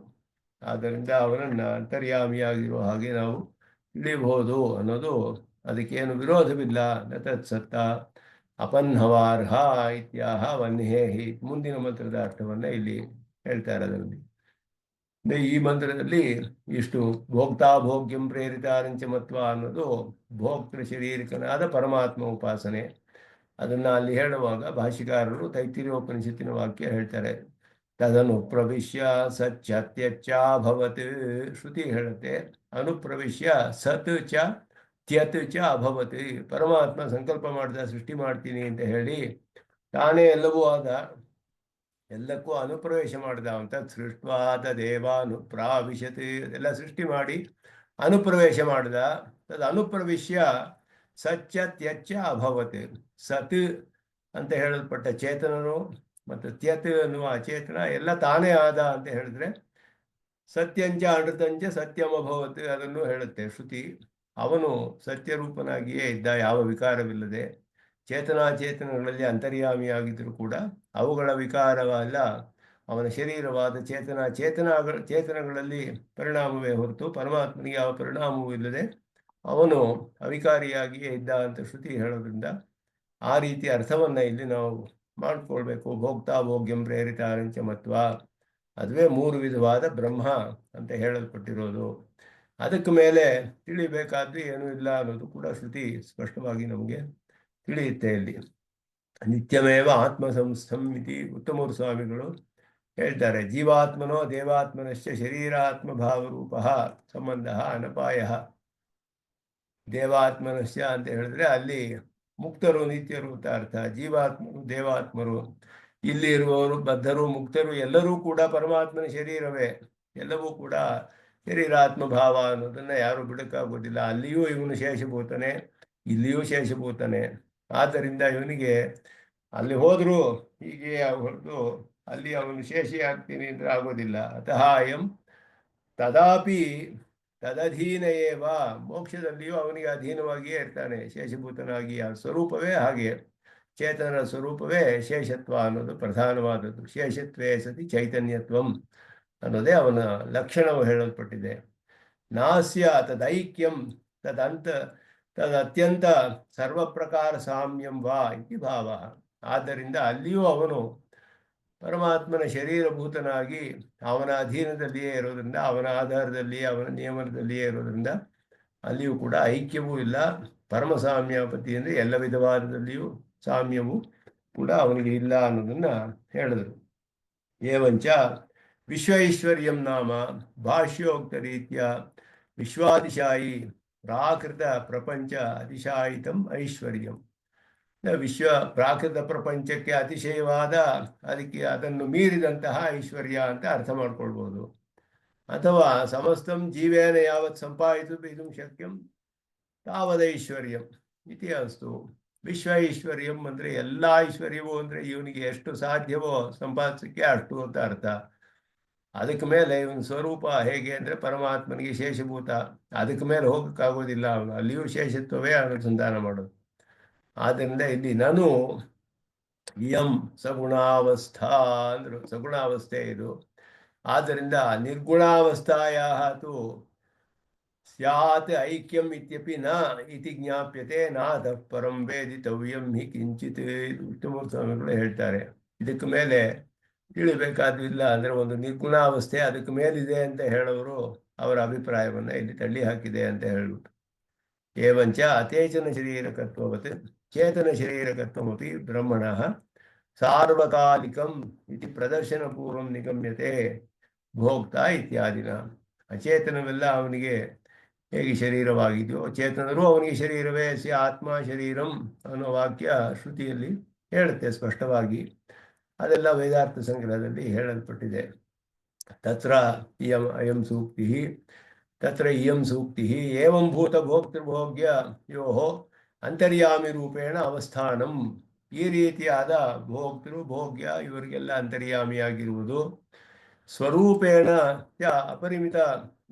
ಆದ್ದರಿಂದ ಅವನನ್ನ ಅಂತರ್ಯಾಮಿಯಾಗಿರುವ ಹಾಗೆ ನಾವು ತಿಳಿಯಬಹುದು ಅನ್ನೋದು, ಅದಕ್ಕೇನು ವಿರೋಧವಿಲ್ಲ. ನ ತತ್ಸತ್ತ ಅಪನ್ಹವಾರ್ಹ ಇತ್ಯಾಹ ವನ್ಹೇಹಿ. ಮುಂದಿನ ಮಂತ್ರದ ಅರ್ಥವನ್ನ ಇಲ್ಲಿ ಹೇಳ್ತಾರೆ. ಅದರಲ್ಲಿ ಈ ಮಂತ್ರದಲ್ಲಿ ಇಷ್ಟು ಭೋಕ್ತಾ ಭೋಗ್ಯಂ ಪ್ರೇರಿತಾರಂಚ ಮತ್ವ ಅನ್ನೋದು ಭೋಕ್ತೃ ಶರೀರಿಕನಾದ ಪರಮಾತ್ಮ ಉಪಾಸನೆ. ಅದನ್ನ ಅಲ್ಲಿ ಹೇಳುವಾಗ ಭಾಷಿಕಾರರು ತೈತ್ತಿರೀಯೋಪನಿಷತ್ತಿನ ವಾಕ್ಯ ಹೇಳ್ತಾರೆ, ತದನುಪ್ರವಿಶ್ಯ ಸತ್ಯತ್ಯಚ್ಚಾಭವತ್. ಶ್ರುತಿ ಹೇಳುತ್ತೆ ಅನುಪ್ರವಿಶ್ಯ ಸತ್ ಚ ತ್ಯತ್ ಚ ಅಭವತ್. ಪರಮಾತ್ಮ ಸಂಕಲ್ಪ ಮಾಡಿದ ಸೃಷ್ಟಿ ಮಾಡ್ತೀನಿ ಅಂತ ಹೇಳಿ ತಾನೇ ಎಲ್ಲವೂ ಆದ, ಎಲ್ಲಕ್ಕೂ ಅನುಪ್ರವೇಶ ಮಾಡಿದ ಅಂತ. ಸೃಷ್ಟ್ವಾದ ದೇವಾನುಪ್ರಾವಿಶತ್, ಅದೆಲ್ಲ ಸೃಷ್ಟಿ ಮಾಡಿ ಅನುಪ್ರವೇಶ ಮಾಡಿದ. ತದ್ ಅನುಪ್ರವಿಶ್ಯ ಸಚ್ಚ ತ್ಯಚ್ಚ ಅಭವತ್. ಸತ್ ಅಂತ ಹೇಳಲ್ಪಟ್ಟ ಚೇತನನು ಮತ್ತು ತ್ಯತ್ ಅನ್ನುವ ಅಚೇತನ ಎಲ್ಲ ತಾನೇ ಆದ ಅಂತ ಹೇಳಿದ್ರೆ ಸತ್ಯಂಚ ಅನೃತಂಚ ಸತ್ಯಮಭವತ್ ಅದನ್ನು ಹೇಳುತ್ತೆ ಶ್ರುತಿ. ಅವನು ಸತ್ಯರೂಪನಾಗಿಯೇ ಇದ್ದ, ಯಾವ ವಿಕಾರವಿಲ್ಲದೆ. ಚೇತನಾಚೇತನಗಳಲ್ಲಿ ಅಂತರ್ಯಾಮಿಯಾಗಿದ್ದರೂ ಕೂಡ ಅವುಗಳ ವಿಕಾರವೆಲ್ಲ ಅವನ ಶರೀರವಾದ ಚೇತನಗಳಲ್ಲಿ ಪರಿಣಾಮವೇ ಹೊರತು ಪರಮಾತ್ಮನಿಗೆ ಯಾವ ಪರಿಣಾಮವೂ ಇಲ್ಲದೆ ಅವನು ಅವಿಕಾರಿಯಾಗಿಯೇ ಇದ್ದ ಅಂತ ಶ್ರುತಿ ಹೇಳೋದ್ರಿಂದ ಆ ರೀತಿ ಅರ್ಥವನ್ನು ಇಲ್ಲಿ ನಾವು ಮಾಡಿಕೊಳ್ಬೇಕು. ಭೋಕ್ತಾ ಭೋಗ್ಯಂ ಪ್ರೇರಿತಾರಂಚ ಮತ್ವ, ಅದುವೇ 3 ವಿಧವಾದ ಬ್ರಹ್ಮ ಅಂತ ಹೇಳಲ್ಪಟ್ಟಿರೋದು. ಅದಕ್ಕೆ ಮೇಲೆ ತಿಳಿಬೇಕಾದ್ದು ಏನೂ ಇಲ್ಲ ಅನ್ನೋದು ಕೂಡ ಶ್ರುತಿ ಸ್ಪಷ್ಟವಾಗಿ ನಮಗೆ ತಿಳಿಯುತ್ತೆ. ಇಲ್ಲಿ ನಿತ್ಯಮೇವ ಆತ್ಮಸಂಸ್ಥಂ ಇತಿ ಉತ್ತಮೂರು ಸ್ವಾಮಿಗಳು ಹೇಳ್ತಾರೆ. ಜೀವಾತ್ಮನೋ ದೇವಾತ್ಮನಶ್ಚ ಶರೀರಾತ್ಮಭಾವರೂಪ ಸಂಬಂಧ ಅನಪಾಯ. ದೇವಾತ್ಮನಶ್ಚ ಅಂತ ಹೇಳಿದ್ರೆ ಅಲ್ಲಿ ಮುಕ್ತರು ನಿತ್ಯರು ಅಂತ ಅರ್ಥ. ಜೀವಾತ್ಮರು ದೇವಾತ್ಮರು, ಇಲ್ಲಿ ಇರುವವರು ಬದ್ಧರು ಮುಕ್ತರು ಎಲ್ಲರೂ ಕೂಡ ಪರಮಾತ್ಮನ ಶರೀರವೇ. ಎಲ್ಲವೂ ಕೂಡ ಶರೀರಾತ್ಮಭಾವ ಅನ್ನೋದನ್ನು ಯಾರು ಬಿಡಕ್ಕಾಗೋದಿಲ್ಲ. ಅಲ್ಲಿಯೂ ಇವನು ಶೇಷಭೂತನೇ, ಇಲ್ಲಿಯೂ ಶೇಷಭೂತನೇ. ಆದ್ದರಿಂದ ಇವನಿಗೆ ಅಲ್ಲಿ ಹೋದರೂ ಹೀಗೆ ಹೊರತು ಅಲ್ಲಿ ಅವನು ಶೇಷಿ ಆಗ್ತೀನಿ ಅಂದರೆ ಆಗೋದಿಲ್ಲ. ಅತಃ ಅಯಂ ತದಾಪಿ ತದಧೀನಯೇವ, ಮೋಕ್ಷದಲ್ಲಿಯೂ ಅವನಿಗೆ ಅಧೀನವಾಗಿಯೇ ಇರ್ತಾನೆ ಶೇಷಭೂತನಾಗಿ. ಆ ಸ್ವರೂಪವೇ ಹಾಗೆ, ಚೇತನರ ಸ್ವರೂಪವೇ ಶೇಷತ್ವ ಅನ್ನೋದು ಪ್ರಧಾನವಾದದ್ದು. ಶೇಷತ್ವೇ ಸತಿ ಚೈತನ್ಯತ್ವಂ ಅನ್ನೋದೇ ಅವನ ಲಕ್ಷಣವು ಹೇಳಲ್ಪಟ್ಟಿದೆ. ನಾಸ್ಯ ತದೈಕ್ಯಂ ತದತ್ಯಂತ ಸರ್ವಪ್ರಕಾರ ಸಾಮ್ಯಂ ವಾ ಇತಿ ಭಾವ. ಆದ್ದರಿಂದ ಅಲ್ಲಿಯೂ ಅವನು ಪರಮಾತ್ಮನ ಶರೀರಭೂತನಾಗಿ ಅವನ ಅಧೀನದಲ್ಲಿಯೇ ಇರೋದ್ರಿಂದ, ಅವನ ಆಧಾರದಲ್ಲಿಯೇ, ಅವನ ನಿಯಮನದಲ್ಲಿಯೇ ಇರೋದ್ರಿಂದ ಅಲ್ಲಿಯೂ ಕೂಡ ಐಕ್ಯವೂ ಇಲ್ಲ. ಪರಮ ಸಾಮ್ಯಾಪತಿ ಅಂದರೆ ಎಲ್ಲ ವಿಧವಾದದಲ್ಲಿಯೂ ಸಾಮ್ಯವು ಕೂಡ ಅವನಿಗೆ ಇಲ್ಲ ಅನ್ನೋದನ್ನು ಹೇಳಿದರು. ಏವಂಚ ವಿಶ್ವೈಶ್ವರ್ಯಂ ನಾಮ ಭಾಷ್ಯೋಕ್ತ ರೀತ್ಯ ವಿಶ್ವಾದಿಶಾಯಿ ಪ್ರಾಕೃತ ಪ್ರಪಂಚ ಅತಿಶಾಯಿತಂ ಐಶ್ವರ್ಯಂ. ಪ್ರಾಕೃತ ಪ್ರಪಂಚಕ್ಕೆ ಅತಿಶಯವಾದ, ಅದನ್ನು ಮೀರಿದಂತಹ ಐಶ್ವರ್ಯ ಅಂತ ಅರ್ಥ ಮಾಡ್ಕೊಳ್ಬೋದು. ಅಥವಾ ಸಮಸ್ತಂ ಜೀವೇನ ಯಾವತ್ ಸಂಪಾದಿತು ಇದು ಶಕ್ಯಂ ತಾವದೈಶ್ವರ್ಯಂ ಇತಿ ಅಸ್ತು. ವಿಶ್ವ ಐಶ್ವರ್ಯಂ ಅಂದರೆ ಎಲ್ಲ ಐಶ್ವರ್ಯವೂ ಅಂದರೆ ಇವನಿಗೆ ಎಷ್ಟು ಸಾಧ್ಯವೋ ಸಂಪಾದಿಸೋಕ್ಕೆ ಅಷ್ಟು ಅಂತ ಅರ್ಥ. ಅದಕ್ಕೆ ಮೇಲೆ ಇವನ ಸ್ವರೂಪ ಹೇಗೆ ಅಂದರೆ ಪರಮಾತ್ಮನಿಗೆ ಶೇಷಭೂತ, ಅದಕ್ಕೆ ಮೇಲೆ ಹೋಗೋಕ್ಕಾಗೋದಿಲ್ಲ. ಅವನು ಅಲ್ಲಿಯೂ ಶೇಷತ್ವವೇ ಅನುಸಂಧಾನ ಮಾಡೋದು. ಆದ್ದರಿಂದ ಇಲ್ಲಿ ನಾನು ಇಯಂ ಸಗುಣಾವಸ್ಥಾ ಅಂದರು. ಸಗುಣಾವಸ್ಥೆ ಇದು. ಆದ್ದರಿಂದ ನಿರ್ಗುಣಾವಸ್ಥಾಯ ತು ಸ್ಯಾತ್ ಐಕ್ಯಂ ಇತ್ಯಪಿ ನ ಇತಿ ಜ್ಞಾಪ್ಯತೆ ನಾತಃ ಪರಂ ವೇದಿತವ್ಯಂ ಹಿ ಕಿಂಚಿತ್. ವಿಷ್ಣುಮೂರ್ತಿ ಸ್ವಾಮಿಗಳು ಹೇಳ್ತಾರೆ, ಇದಕ್ಕೆ ಮೇಲೆ ತಿಳಿಬೇಕಾದಿಲ್ಲ. ಅಂದರೆ ಒಂದು ನಿರ್ಗುಣಾವಸ್ಥೆ ಅದಕ್ಕೆ ಮೇಲಿದೆ ಅಂತ ಹೇಳೋರು ಅವರ ಅಭಿಪ್ರಾಯವನ್ನು ಇಲ್ಲಿ ತಳ್ಳಿ ಹಾಕಿದೆ ಅಂತ ಹೇಳ್ಬಿಟ್ಟು. ಏವಂಚ ಅತೇಚನ ಶರೀರಕತ್ವವತ್ ಚೇತನ ಶರೀರಕತ್ವಮಪಿ ಬ್ರಹ್ಮಣಃ ಸಾರ್ವಕಾಲಿಕಂ ಇತಿ ಪ್ರದರ್ಶನಪೂರ್ವಂ ನಿಗಮ್ಯತೆ ಭೋಕ್ತಾ ಇತ್ಯಾದಿನ. ಅಚೇತನವೆಲ್ಲ ಅವನಿಗೆ ಹೇಗೆ ಶರೀರವಾಗಿದೆಯೋ ಚೇತನರು ಅವನಿಗೆ ಶರೀರವೇ. ಸಿ ಆತ್ಮ ಶರೀರಂ ಅನ್ನೋ ವಾಕ್ಯ ಶ್ರುತಿಯಲ್ಲಿ ಹೇಳುತ್ತೆ ಸ್ಪಷ್ಟವಾಗಿ. ಅದೆಲ್ಲ ವೇದಾರ್ಥ ಸಂಗ್ರಹದಲ್ಲಿ ಹೇಳಲ್ಪಟ್ಟಿದೆ. ತತ್ರ ಅಯಂ ಸೂಕ್ತಿ ತತ್ರ ಇಯಂ ಸೂಕ್ತಿ ಏವಂ ಭೂತ ಭೋಕ್ತೃಭೋಗ್ಯ ಯೋ ಅಂತರ್ಯಾಮಿ ರೂಪೇಣ ಅವಸ್ಥಾನಂ. ಈ ರೀತಿಯಾದ ಭೋಕ್ತೃ ಭೋಗ್ಯ ಇವರಿಗೆಲ್ಲ ಅಂತರ್ಯಾಮಿಯಾಗಿರುವುದು. ಸ್ವರೂಪೇಣ ಅಪರಿಮಿತ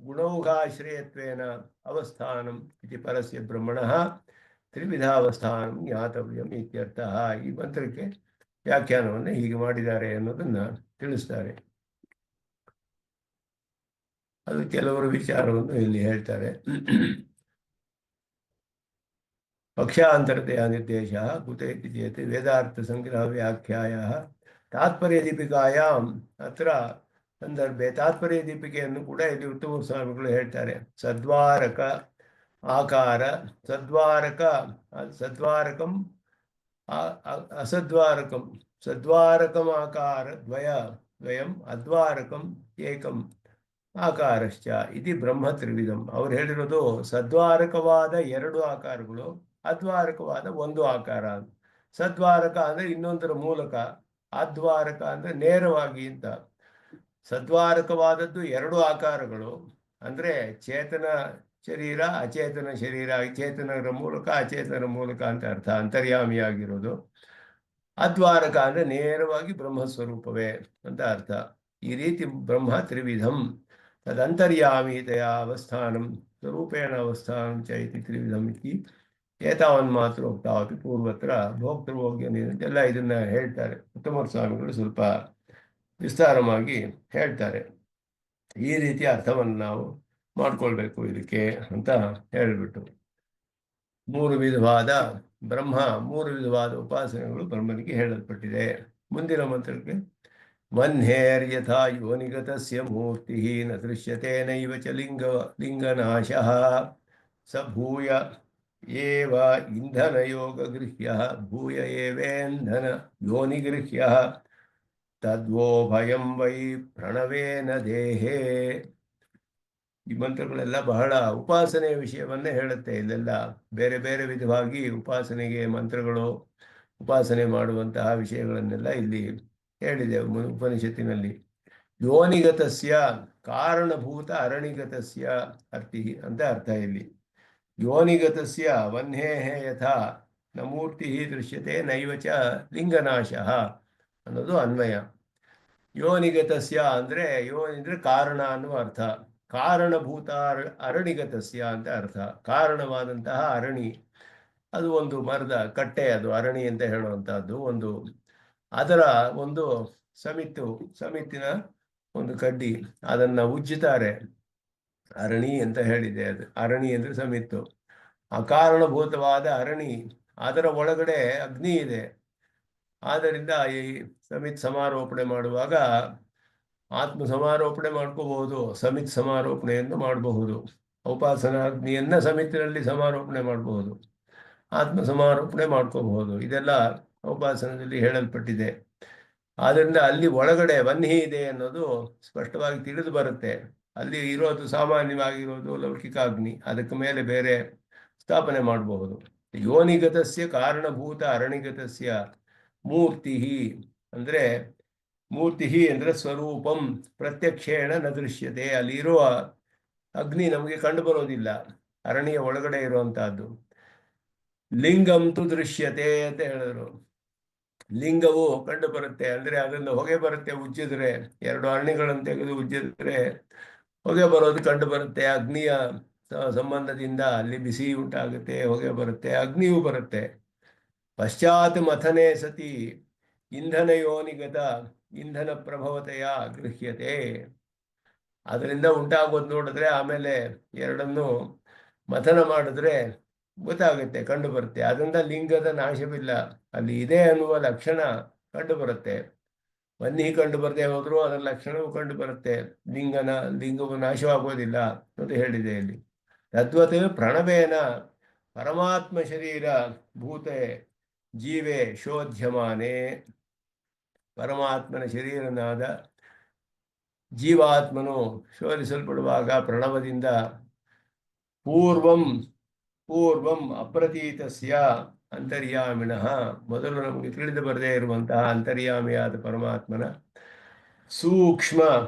ಗುಣೌಘಾಶ್ರಯತ್ವೇನ ಅವಸ್ಥಾನಂ ಇತಿ ಪರಸ್ಯ ಬ್ರಹ್ಮಣಃ ತ್ರಿವಿಧಾವಸ್ಥಾನಂ ಜ್ಞಾತವ್ಯಂ ಇತ್ಯರ್ಥ. ಈ ಮಂತ್ರಕ್ಕೆ ವ್ಯಾಖ್ಯಾನವನ್ನು ಹೀಗೆ ಮಾಡಿದ್ದಾರೆ ಅನ್ನೋದನ್ನು ತಿಳಿಸ್ತಾರೆ. ಅದು ಕೆಲವರು ವಿಚಾರವನ್ನು ಇಲ್ಲಿ ಹೇಳ್ತಾರೆ. ಪಕ್ಷಾಂತರತೆಯ ನಿರ್ದೇಶ ಕುತ ಇತಿ ಚೇತ್ ವೇದಾರ್ಥ ಸಂಗ್ರಹ ವ್ಯಾಖ್ಯಾಯ ತಾತ್ಪರ್ಯ ದೀಪಿಕಾಯಾಮ್ ಅತ್ರ ಸಂದರ್ಭೆ. ತಾತ್ಪರ್ಯ ದೀಪಿಕೆಯನ್ನು ಕೂಡ ಇಲ್ಲಿ ಉತ್ತಮ ಸ್ವಾಮಿಗಳು ಹೇಳ್ತಾರೆ. ಸದ್ವಾರಕ ಆಕಾರ, ಸದ್ವಾರಕಂ ಅಸದ್ವಾರಕಂ, ಸದ್ವಾರಕಂ ಆಕಾರ ದ್ವಯಂ ಅದ್ವಾರಕಂ ಏಕಂ ಆಕಾರಶ್ಚ ಇದು ಬ್ರಹ್ಮ ತ್ರಿವಿಧಂ. ಅವ್ರು ಹೇಳಿರೋದು ಸದ್ವಾರಕವಾದ 2 ಆಕಾರಗಳು, ಅದ್ವಾರಕವಾದ 1 ಆಕಾರ. ಸದ್ವಾರಕ ಅಂದರೆ ಇನ್ನೊಂದರ ಮೂಲಕ, ಅದ್ವಾರಕ ಅಂದರೆ ನೇರವಾಗಿ ಅಂತ. ಸದ್ವಾರಕವಾದದ್ದು 2 ಆಕಾರಗಳು ಅಂದರೆ ಚೇತನ ಶರೀರ ಅಚೇತನ ಶರೀರ, ಚೇತನರ ಮೂಲಕ ಅಚೇತನ ಮೂಲಕ ಅಂತ ಅರ್ಥ, ಅಂತರ್ಯಾಮಿಯಾಗಿರೋದು. ಅದ್ವಾರಕ ಅಂದರೆ ನೇರವಾಗಿ ಬ್ರಹ್ಮಸ್ವರೂಪವೇ ಅಂತ ಅರ್ಥ. ಈ ರೀತಿ ಬ್ರಹ್ಮ ತ್ರಿವಿಧಂ ತದಂತರ್ಯಾಮೀತೆಯ ಅವಸ್ಥಾನಂ ಸ್ವರೂಪೇಣ ಅವಸ್ಥಾನಂ ಚ ಇತಿ ತ್ರಿವಿಧಂ ಇತಿ ಏತಾವನ್ಮಾತ್ರ ಉಕ್ತಾವಪಿ ಪೂರ್ವತ್ರ ಭೋಕ್ತೃಭೋಗ್ಯ ಎಲ್ಲ ಇದನ್ನ ಹೇಳ್ತಾರೆ. ಉತ್ತಮ ಸ್ವಾಮಿಗಳು ಸ್ವಲ್ಪ ವಿಸ್ತಾರವಾಗಿ ಹೇಳ್ತಾರೆ. ಈ ರೀತಿಯ ಅರ್ಥವನ್ನು ನಾವು ಮಾಡ್ಕೊಳ್ಬೇಕು ಇದಕ್ಕೆ ಅಂತ ಹೇಳಿಬಿಟ್ಟು, ಮೂರು ವಿಧವಾದ ಉಪಾಸನೆಗಳು ಬ್ರಹ್ಮನಿಗೆ ಹೇಳಲ್ಪಟ್ಟಿದೆ. ಮುಂದಿನ ಮಂತ್ರಕ್ಕೆ ವಹ್ನೇರ್ಯಥಾ ಯೋನಿಗತಸ್ಯ ಮೂರ್ತಿ ನ ದೃಶ್ಯತೆ ನೈವ ಚ ಲಿಂಗನಾಶಃ ಸ ಭೂಯ ಏವ ಇಂಧನಯೋಗಗೃಹ್ಯಃ ಭೂಯ ಏವೇಂಧನ ಯೋನಿಗೃಹ್ಯಃ ತದ್ವೋ ಭಯಂ ವೈ ಪ್ರಣವೇನ ದೇಹೇ. ಈ ಮಂತ್ರಗಳೆಲ್ಲ ಬಹಳ ಉಪಾಸನೆಯ ವಿಷಯವನ್ನೇ ಹೇಳುತ್ತೆ. ಇಲ್ಲೆಲ್ಲ ಬೇರೆ ಬೇರೆ ವಿಧವಾಗಿ ಉಪಾಸನೆಗೆ ಮಂತ್ರಗಳು, ಉಪಾಸನೆ ಮಾಡುವಂತಹ ವಿಷಯಗಳನ್ನೆಲ್ಲ ಇಲ್ಲಿ ಹೇಳಿದೆ ಉಪನಿಷತ್ತಿನಲ್ಲಿ. ಯೋನಿಗತಸ್ಯ ಕಾರಣಭೂತ ಅರಣಿಗತಸ್ಯ ಅರ್ಥಿ ಅಂತ ಅರ್ಥ ಇಲ್ಲಿ. ಯೋನಿಗತಸ್ಯ ವಹ್ನೇಃ ಯಥಾ ನ ಮೂರ್ತಿ ದೃಶ್ಯತೆ ನೈವ ಚ ಲಿಂಗನಾಶಃ ಅನ್ನೋದು ಅನ್ವಯ. ಯೋನಿಗತಸ್ಯ ಅಂದರೆ ಯೋನಿ ಅಂದರೆ ಕಾರಣ ಅನ್ನುವ ಅರ್ಥ. ಕಾರಣಭೂತ ಅರಣಿಗತಸ್ಯ ಅಂತ ಅರ್ಥ. ಕಾರಣವಾದಂತಹ ಅರಣಿ, ಅದು ಒಂದು ಮರದ ಕಟ್ಟೆ, ಅದು ಅರಣಿ ಅಂತ ಹೇಳುವಂತಹದ್ದು. ಅದರ ಒಂದು ಸಮಿತ್ತಿನ ಒಂದು ಕಡ್ಡಿ, ಅದನ್ನ ಉಜ್ಜುತ್ತಾರೆ, ಅರಣಿ ಅಂತ ಹೇಳಿದೆ. ಅದು ಅರಣಿ ಅಂದ್ರೆ ಸಮಿತ್ತು. ಆ ಕಾರಣಭೂತವಾದ ಅರಣಿ, ಅದರ ಒಳಗಡೆ ಅಗ್ನಿ ಇದೆ. ಆದ್ದರಿಂದ ಈ ಸಮಾರೋಪಣೆ ಮಾಡುವಾಗ ಆತ್ಮ ಸಮಾರೋಪಣೆ ಮಾಡ್ಕೋಬಹುದು, ಸಮಿತ್ ಸಮಾರೋಪಣೆಯನ್ನು ಮಾಡಬಹುದು. ಉಪಾಸನಾಗ್ನಿಯನ್ನ ಸಮಿತಿನಲ್ಲಿ ಸಮಾರೋಪಣೆ ಮಾಡಬಹುದು, ಆತ್ಮ ಸಮಾರೋಪಣೆ ಮಾಡ್ಕೋಬಹುದು. ಇದೆಲ್ಲ ಉಪಾಸನದಲ್ಲಿ ಹೇಳಲ್ಪಟ್ಟಿದೆ. ಆದ್ದರಿಂದ ಅಲ್ಲಿ ಒಳಗಡೆ ವನ್ಹಿ ಇದೆ ಅನ್ನೋದು ಸ್ಪಷ್ಟವಾಗಿ ತಿಳಿದು ಬರುತ್ತೆ. ಅಲ್ಲಿ ಇರೋದು ಸಾಮಾನ್ಯವಾಗಿರೋದು ಲೌಕಿಕ ಅಗ್ನಿ, ಅದಕ್ಕೆ ಮೇಲೆ ಬೇರೆ ಸ್ಥಾಪನೆ ಮಾಡಬಹುದು. ಯೋನಿಗತಸ್ಯ ಕಾರಣಭೂತ ಅರಣಿಗತಸ್ಯ ಮೂರ್ತಿ ಅಂದ್ರೆ ಸ್ವರೂಪಂ ಪ್ರತ್ಯಕ್ಷೇಣ ನ ದೃಶ್ಯತೆ. ಅಲ್ಲಿರುವ ಅಗ್ನಿ ನಮಗೆ ಕಂಡು ಬರೋದಿಲ್ಲ, ಅರಣ್ಯ ಒಳಗಡೆ ಇರುವಂತಹದ್ದು. ಲಿಂಗಂ ತು ದೃಶ್ಯತೆ ಅಂತ ಹೇಳಿದ್ರು. ಲಿಂಗವು ಕಂಡು ಬರುತ್ತೆ, ಅಂದ್ರೆ ಅದನ್ನು ಹೊಗೆ ಬರುತ್ತೆ. ಉಜ್ಜಿದ್ರೆ, ಎರಡು ಅರಣಿಗಳನ್ನು ತೆಗೆದು ಉಜ್ಜಿದ್ರೆ ಹೊಗೆ ಬರೋದು ಕಂಡು ಬರುತ್ತೆ. ಅಗ್ನಿಯ ಸಂಬಂಧದಿಂದ ಅಲ್ಲಿ ಬಿಸಿ ಉಂಟಾಗುತ್ತೆ, ಹೊಗೆ ಬರುತ್ತೆ, ಅಗ್ನಿಯೂ ಬರುತ್ತೆ. ಪಶ್ಚಾತ್ ಮಥನೆ ಸತಿ ಇಂಧನ ಯೋನಿಗತ ಇಂಧನ ಪ್ರಭವತೆಯ ಗೃಹ್ಯತೆ. ಅದರಿಂದ ಉಂಟಾಗೋದು ನೋಡಿದ್ರೆ ಆಮೇಲೆ ಎರಡನ್ನು ಮಥನ ಮಾಡಿದ್ರೆ ಗೊತ್ತಾಗುತ್ತೆ, ಕಂಡು ಬರುತ್ತೆ. ಅದರಿಂದ ಲಿಂಗದ ನಾಶವಿಲ್ಲ, ಅಲ್ಲಿ ಇದೆ ಅನ್ನುವ ಲಕ್ಷಣ ಕಂಡು ಬರುತ್ತೆ. ವನ್ನಿ ಕಂಡು ಬರದೆ ಹೋದ್ರು ಅದರ ಲಕ್ಷಣವು ಕಂಡು ಬರುತ್ತೆ. ಲಿಂಗವು ನಾಶವಾಗೋದಿಲ್ಲ ಅಂತ ಹೇಳಿದೆ ಇಲ್ಲಿ. ತದ್ವತ್ ಪ್ರಣವೇನ ಪರಮಾತ್ಮ ಶರೀರ ಭೂತೆ ಜೀವೆ ಶೋಧ್ಯಮಾನೆ. ಪರಮಾತ್ಮನ ಶರೀರನಾದ ಜೀವಾತ್ಮನು ಶೋಧಿಸಲ್ಪಡುವಾಗ ಪ್ರಣವದಿಂದ ಪೂರ್ವಂ ಅಪ್ರತೀತಸ್ಯ ಅಂತರ್ಯಾಮಿಣಃ, ಮೊದಲು ನಮಗೆ ತಿಳಿದು ಬರದೇ ಇರುವಂತಹ ಅಂತರ್ಯಾಮಿಯಾದ ಪರಮಾತ್ಮನ ಸೂಕ್ಷ್ಮ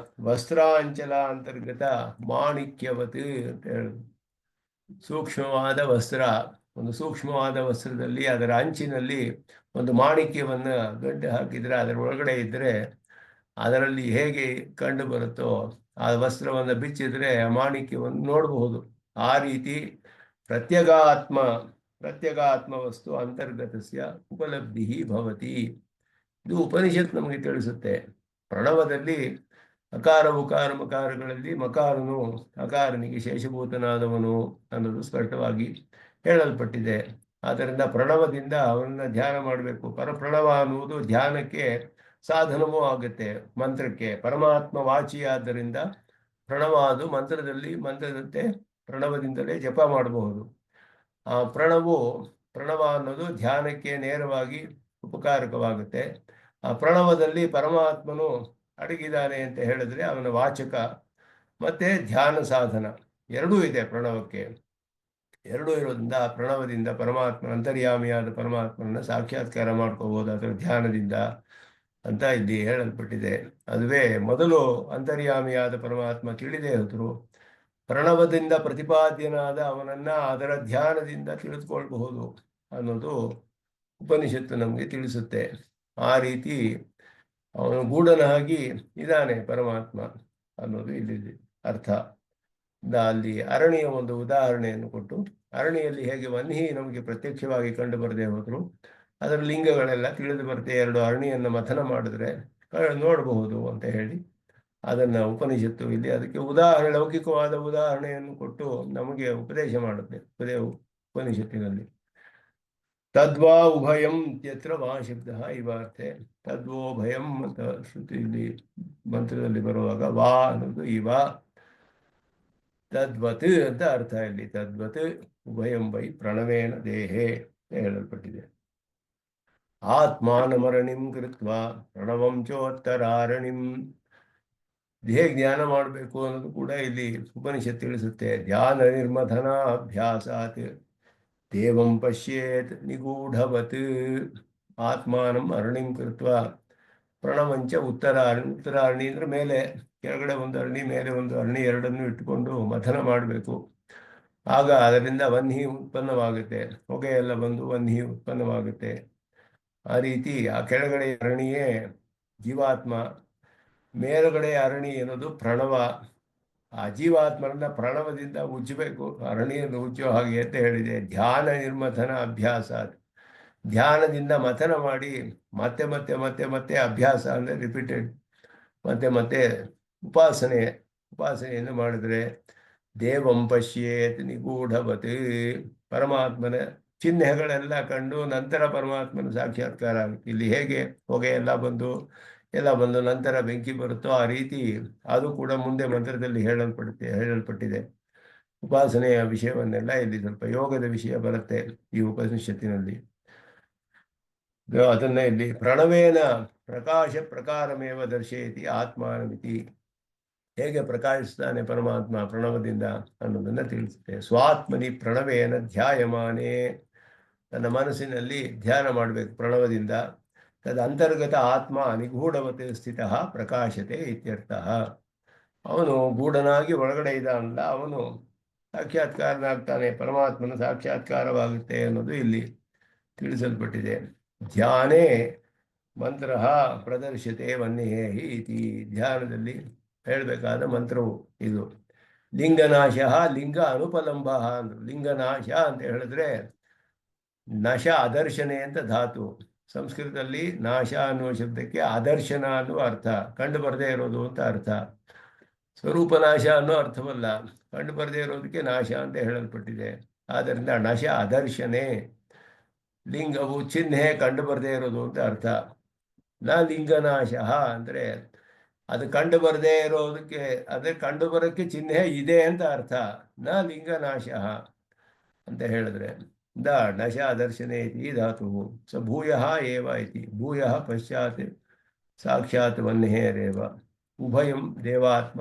ವಸ್ತ್ರಾಂಚಲ ಅಂತರ್ಗತ ಮಾಣಿಕ್ಯವತ್ ಅಂತ ಹೇಳುದು. ಸೂಕ್ಷ್ಮವಾದ ವಸ್ತ್ರ, ಒಂದು ಸೂಕ್ಷ್ಮವಾದ ವಸ್ತ್ರದಲ್ಲಿ ಅದರ ಅಂಚಿನಲ್ಲಿ ಒಂದು ಮಾಣಿಕ್ಯವನ್ನ ಗಂಟು ಹಾಕಿದ್ರೆ ಅದರ ಒಳಗಡೆ ಇದ್ದರೆ ಅದರಲ್ಲಿ ಹೇಗೆ ಕಂಡು ಬರುತ್ತೋ, ಆ ವಸ್ತ್ರವನ್ನು ಬಿಚ್ಚಿದ್ರೆ ಆ ಮಾಣಿಕ್ಯವನ್ನು ನೋಡಬಹುದು. ಆ ರೀತಿ ಪ್ರತ್ಯಗಾತ್ಮ ವಸ್ತು ಅಂತರ್ಗತಸ್ಯ ಉಪಲಬ್ಧಿ ಭವತಿ. ಇದು ಉಪನಿಷತ್ ನಮಗೆ ತಿಳಿಸುತ್ತೆ. ಪ್ರಣವದಲ್ಲಿ ಅಕಾರ ಉಕಾರ ಮಕಾರಗಳಲ್ಲಿ ಮಕಾರನು ಅಕಾರನಿಗೆ ಶೇಷಭೂತನಾದವನು ಅನ್ನೋದು ಸ್ಪಷ್ಟವಾಗಿ ಹೇಳಲ್ಪಟ್ಟಿದೆ. ಆದ್ದರಿಂದ ಪ್ರಣವದಿಂದ ಅವನನ್ನ ಧ್ಯಾನ ಮಾಡಬೇಕು. ಪರಪ್ರಣವ ಅನ್ನುವುದು ಧ್ಯಾನಕ್ಕೆ ಸಾಧನವೂ ಆಗುತ್ತೆ. ಮಂತ್ರಕ್ಕೆ ಪರಮಾತ್ಮ ವಾಚಿಯಾದ್ದರಿಂದ ಪ್ರಣವ ಅದು ಮಂತ್ರದಂತೆ ಪ್ರಣವದಿಂದಲೇ ಜಪ ಮಾಡಬಹುದು. ಆ ಪ್ರಣವ ಅನ್ನೋದು ಧ್ಯಾನಕ್ಕೆ ನೇರವಾಗಿ ಉಪಕಾರಕವಾಗುತ್ತೆ. ಆ ಪ್ರಣವದಲ್ಲಿ ಪರಮಾತ್ಮನು ಅಡಗಿದ್ದಾನೆ ಅಂತ ಹೇಳಿದ್ರೆ ಅವನ ವಾಚಕ ಮತ್ತೆ ಧ್ಯಾನ ಸಾಧನ ಎರಡೂ ಇದೆ. ಪ್ರಣವಕ್ಕೆ ಎರಡೂ ಇರೋದ್ರಿಂದ ಪ್ರಣವದಿಂದ ಅಂತರ್ಯಾಮಿಯಾದ ಪರಮಾತ್ಮನನ್ನ ಸಾಕ್ಷಾತ್ಕಾರ ಮಾಡ್ಕೋಬಹುದು ಅದರ ಧ್ಯಾನದಿಂದ ಅಂತ ಇಲ್ಲಿ ಹೇಳಲ್ಪಟ್ಟಿದೆ. ಅದುವೇ ಮೊದಲು ಅಂತರ್ಯಾಮಿಯಾದ ಪರಮಾತ್ಮ ತಿಳಿದೇ ಹೋದ್ರು, ಪ್ರಣವದಿಂದ ಪ್ರತಿಪಾದ್ಯನಾದ ಅವನನ್ನ ಅದರ ಧ್ಯಾನದಿಂದ ತಿಳಿದುಕೊಳ್ಬಹುದು ಅನ್ನೋದು ಉಪನಿಷತ್ತು ನಮಗೆ ತಿಳಿಸುತ್ತೆ. ಆ ರೀತಿ ಅವನು ಗೂಢನಾಗಿ ಇದ್ದಾನೆ ಪರಮಾತ್ಮ ಅನ್ನೋದು ಇಲ್ಲಿ ಅರ್ಥ. ಅಲ್ಲಿ ಅರಣಿಯ ಒಂದು ಉದಾಹರಣೆಯನ್ನು ಕೊಟ್ಟು, ಅರಣಿಯಲ್ಲಿ ಹೇಗೆ ವನ್ಹಿ ನಮಗೆ ಪ್ರತ್ಯಕ್ಷವಾಗಿ ಕಂಡು ಬರದೆ ಹೋದ್ರು ಅದರ ಲಿಂಗಗಳೆಲ್ಲ ತಿಳಿದು ಬರುತ್ತೆ, ಎರಡು ಅರಣಿಯನ್ನು ಮಥನ ಮಾಡಿದ್ರೆ ನೋಡಬಹುದು ಅಂತ ಹೇಳಿ ಅದನ್ನು ಉಪನಿಷತ್ತು ಇಲ್ಲಿ ಅದಕ್ಕೆ ಲೌಕಿಕವಾದ ಉದಾಹರಣೆಯನ್ನು ಕೊಟ್ಟು ನಮಗೆ ಉಪದೇಶ ಮಾಡುತ್ತೆ ಉಪನಿಷತ್ತಿನಲ್ಲಿ. ತದ್ವಾ ಉಭಯಂ ಇತ್ಯತ್ರ ವಾ ಶಬ್ದ ಇವಾರ್ತೆ. ತದ್ವೋ ಭಯಂ ಅಂತ ಶ್ರುತಿಯಲ್ಲಿ ಮಂತ್ರದಲ್ಲಿ ಬರುವಾಗ ವಾ ಅನ್ನೋದು ಇವ, ತದ್ವತ್ ಅಂತ ಅರ್ಥ. ಇಲ್ಲಿ ತದ್ವತ್ ಉಭಯಂ ವೈ ಪ್ರಣವೇನ ದೇಹೇ ಹೇಳಲ್ಪಟ್ಟಿದೆ. ಆತ್ಮಾನಮರಣಿಂ ಕೃತ್ವ ಪ್ರಣವಂ ಚೋತ್ತರಾರಣಿಂ. ಹೇಗೆ ಧ್ಯಾನ ಮಾಡಬೇಕು ಅನ್ನೋದು ಕೂಡ ಇಲ್ಲಿ ಉಪನಿಷತ್ ತಿಳಿಸುತ್ತೆ. ಧ್ಯಾನ ನಿರ್ಮಥನ ಅಭ್ಯಾಸಾತ್ ದೇವಂ ಪಶ್ಯೇತ್ ನಿಗೂಢವತ್. ಆತ್ಮಾನಂ ಅರಣಿಂ ಕೃತ್ವ ಪ್ರಣವಂಚ ಉತ್ತರಾರಣಿ ಅಂದ್ರೆ ಮೇಲೆ ಕೆಳಗಡೆ ಒಂದು ಅರಣಿ ಮೇಲೆ ಒಂದು ಅರಣಿ ಎರಡನ್ನು ಇಟ್ಟುಕೊಂಡು ಮಥನ ಮಾಡಬೇಕು. ಆಗ ಅದರಿಂದ ವನ್ಹಿ ಉತ್ಪನ್ನವಾಗುತ್ತೆ, ಹೊಗೆ ಎಲ್ಲ ಬಂದು ವನ್ಹಿ ಉತ್ಪನ್ನವಾಗುತ್ತೆ. ಆ ರೀತಿ ಆ ಕೆಳಗಡೆ ಅರಣಿಯೇ ಜೀವಾತ್ಮ, ಮೇಲುಗಡೆ ಅರಣಿ ಅನ್ನೋದು ಪ್ರಣವ. ಆ ಜೀವಾತ್ಮರನ್ನ ಪ್ರಣವದಿಂದ ಉಜ್ಜಬೇಕು, ಅರಣಿಯನ್ನು ಉಜ್ಜೋ ಹಾಗೆ ಅಂತ ಹೇಳಿದೆ. ಧ್ಯಾನ ನಿರ್ಮಥನ ಅಭ್ಯಾಸ, ಧ್ಯಾನದಿಂದ ಮಥನ ಮಾಡಿ ಮತ್ತೆ ಮತ್ತೆ ಮತ್ತೆ ಮತ್ತೆ ಅಭ್ಯಾಸ ಅಂದರೆ ರಿಪೀಟೆಡ್ ಮತ್ತೆ ಮತ್ತೆ ಉಪಾಸನೆಯನ್ನು ಮಾಡಿದ್ರೆ ದೇವಂ ಪಶ್ಯೇತ್ ನಿಗೂಢವತ್. ಪರಮಾತ್ಮನ ಚಿಹ್ನೆಗಳೆಲ್ಲ ಕಂಡು ನಂತರ ಪರಮಾತ್ಮನ ಸಾಕ್ಷಾತ್ಕಾರ ಆಗುತ್ತೆ. ಇಲ್ಲಿ ಹೇಗೆ ಹೊಗೆ ಎಲ್ಲ ಬಂದು ನಂತರ ಬೆಂಕಿ ಬರುತ್ತೋ ಆ ರೀತಿ ಅದು ಕೂಡ ಮುಂದೆ ಮಂತ್ರದಲ್ಲಿ ಹೇಳಲ್ಪಟ್ಟಿದೆ. ಉಪಾಸನೆಯ ವಿಷಯವನ್ನೆಲ್ಲ ಇಲ್ಲಿ ಸ್ವಲ್ಪ ಯೋಗದ ವಿಷಯ ಬರುತ್ತೆ ಈ ಉಪನಿಷತ್ತಿನಲ್ಲಿ. ಅದನ್ನ ಇಲ್ಲಿ ಪ್ರಣವೇನ ಪ್ರಕಾಶ ಪ್ರಕಾರಮೇವ ದರ್ಶಯತಿ ಆತ್ಮಾನಮಿತಿ. ಹೇಗೆ ಪ್ರಕಾಶಿಸ್ತಾನೆ ಪರಮಾತ್ಮ ಪ್ರಣವದಿಂದ ಅನ್ನೋದನ್ನ ತಿಳಿಸುತ್ತೆ. ಸ್ವಾತ್ಮನಿ ಪ್ರಣವೇನ ಧ್ಯಾಯಮಾನೇ, ತನ್ನ ಮನಸ್ಸಿನಲ್ಲಿ ಧ್ಯಾನ ಮಾಡಬೇಕು ಪ್ರಣವದಿಂದ. ತದಂತರ್ಗತ ಆತ್ಮ ನಿಗೂಢವತ್ ಸ್ಥಿತ ಪ್ರಕಾಶತೆ ಇತ್ಯರ್ಥ. ಅವನು ಗೂಢನಾಗಿ ಒಳಗಡೆ ಇದ್ದಾನಲ್ಲ, ಅವನು ಸಾಕ್ಷಾತ್ಕಾರನಾಗ್ತಾನೆ, ಪರಮಾತ್ಮನ ಸಾಕ್ಷಾತ್ಕಾರವಾಗುತ್ತೆ ಅನ್ನೋದು ಇಲ್ಲಿ ತಿಳಿಸಲ್ಪಟ್ಟಿದೆ. ಧ್ಯಾನೇ ಮಂತ್ರ ಪ್ರದರ್ಶತೆ ವನ್ಯೇ ಇತಿ. ಧ್ಯಾನದಲ್ಲಿ ಹೇಳಬೇಕಾದ ಮಂತ್ರವು ಇದು. ಲಿಂಗನಾಶ ಲಿಂಗ ಅನುಪಲಂಬ ಅಂದ್ರು. ಲಿಂಗನಾಶ ಅಂತ ಹೇಳಿದ್ರೆ ನಾಶ ಅದರ್ಶನೆ ಅಂತ ಧಾತು. ಸಂಸ್ಕೃತದಲ್ಲಿ ನಾಶ ಅನ್ನುವ ಶಬ್ದಕ್ಕೆ ಅದರ್ಶನ ಅನ್ನುವ ಅರ್ಥ, ಕಂಡು ಬರದೇ ಇರೋದು ಅಂತ ಅರ್ಥ. ಸ್ವರೂಪ ನಾಶ ಅನ್ನೋ ಅರ್ಥವಲ್ಲ, ಕಂಡು ಬರದೇ ಇರೋದಕ್ಕೆ ನಾಶ ಅಂತ ಹೇಳಲ್ಪಟ್ಟಿದೆ. ಆದ್ದರಿಂದ ನಾಶ ಅದರ್ಶನೆ, ಲಿಂಗವು ಚಿಹ್ನೆ ಕಂಡು ಬರದೇ ಇರೋದು ಅಂತ ಅರ್ಥ. ಲಿಂಗನಾಶ ಅಂದರೆ ಅದು ಕಂಡು ಬರದೇ ಇರೋದಕ್ಕೆ, ಅದೇ ಕಂಡು ಬರೋಕ್ಕೆ ಚಿಹ್ನೆ ಇದೆ ಅಂತ ಅರ್ಥ. ಲಿಂಗನಾಶ ಅಂತ ಹೇಳಿದ್ರೆ ನಶ ದರ್ಶನೆ ಇತಿ ಧಾತು. ಸ ಭೂಯ ಏವ ಇತಿ. ಭೂಯ ಪಶ್ಚಾತ್ ಸಾಕ್ಷಾತ್ ವನ್ಯೇರೇವ. ಉಭಯಂ ದೇವಾತ್ಮ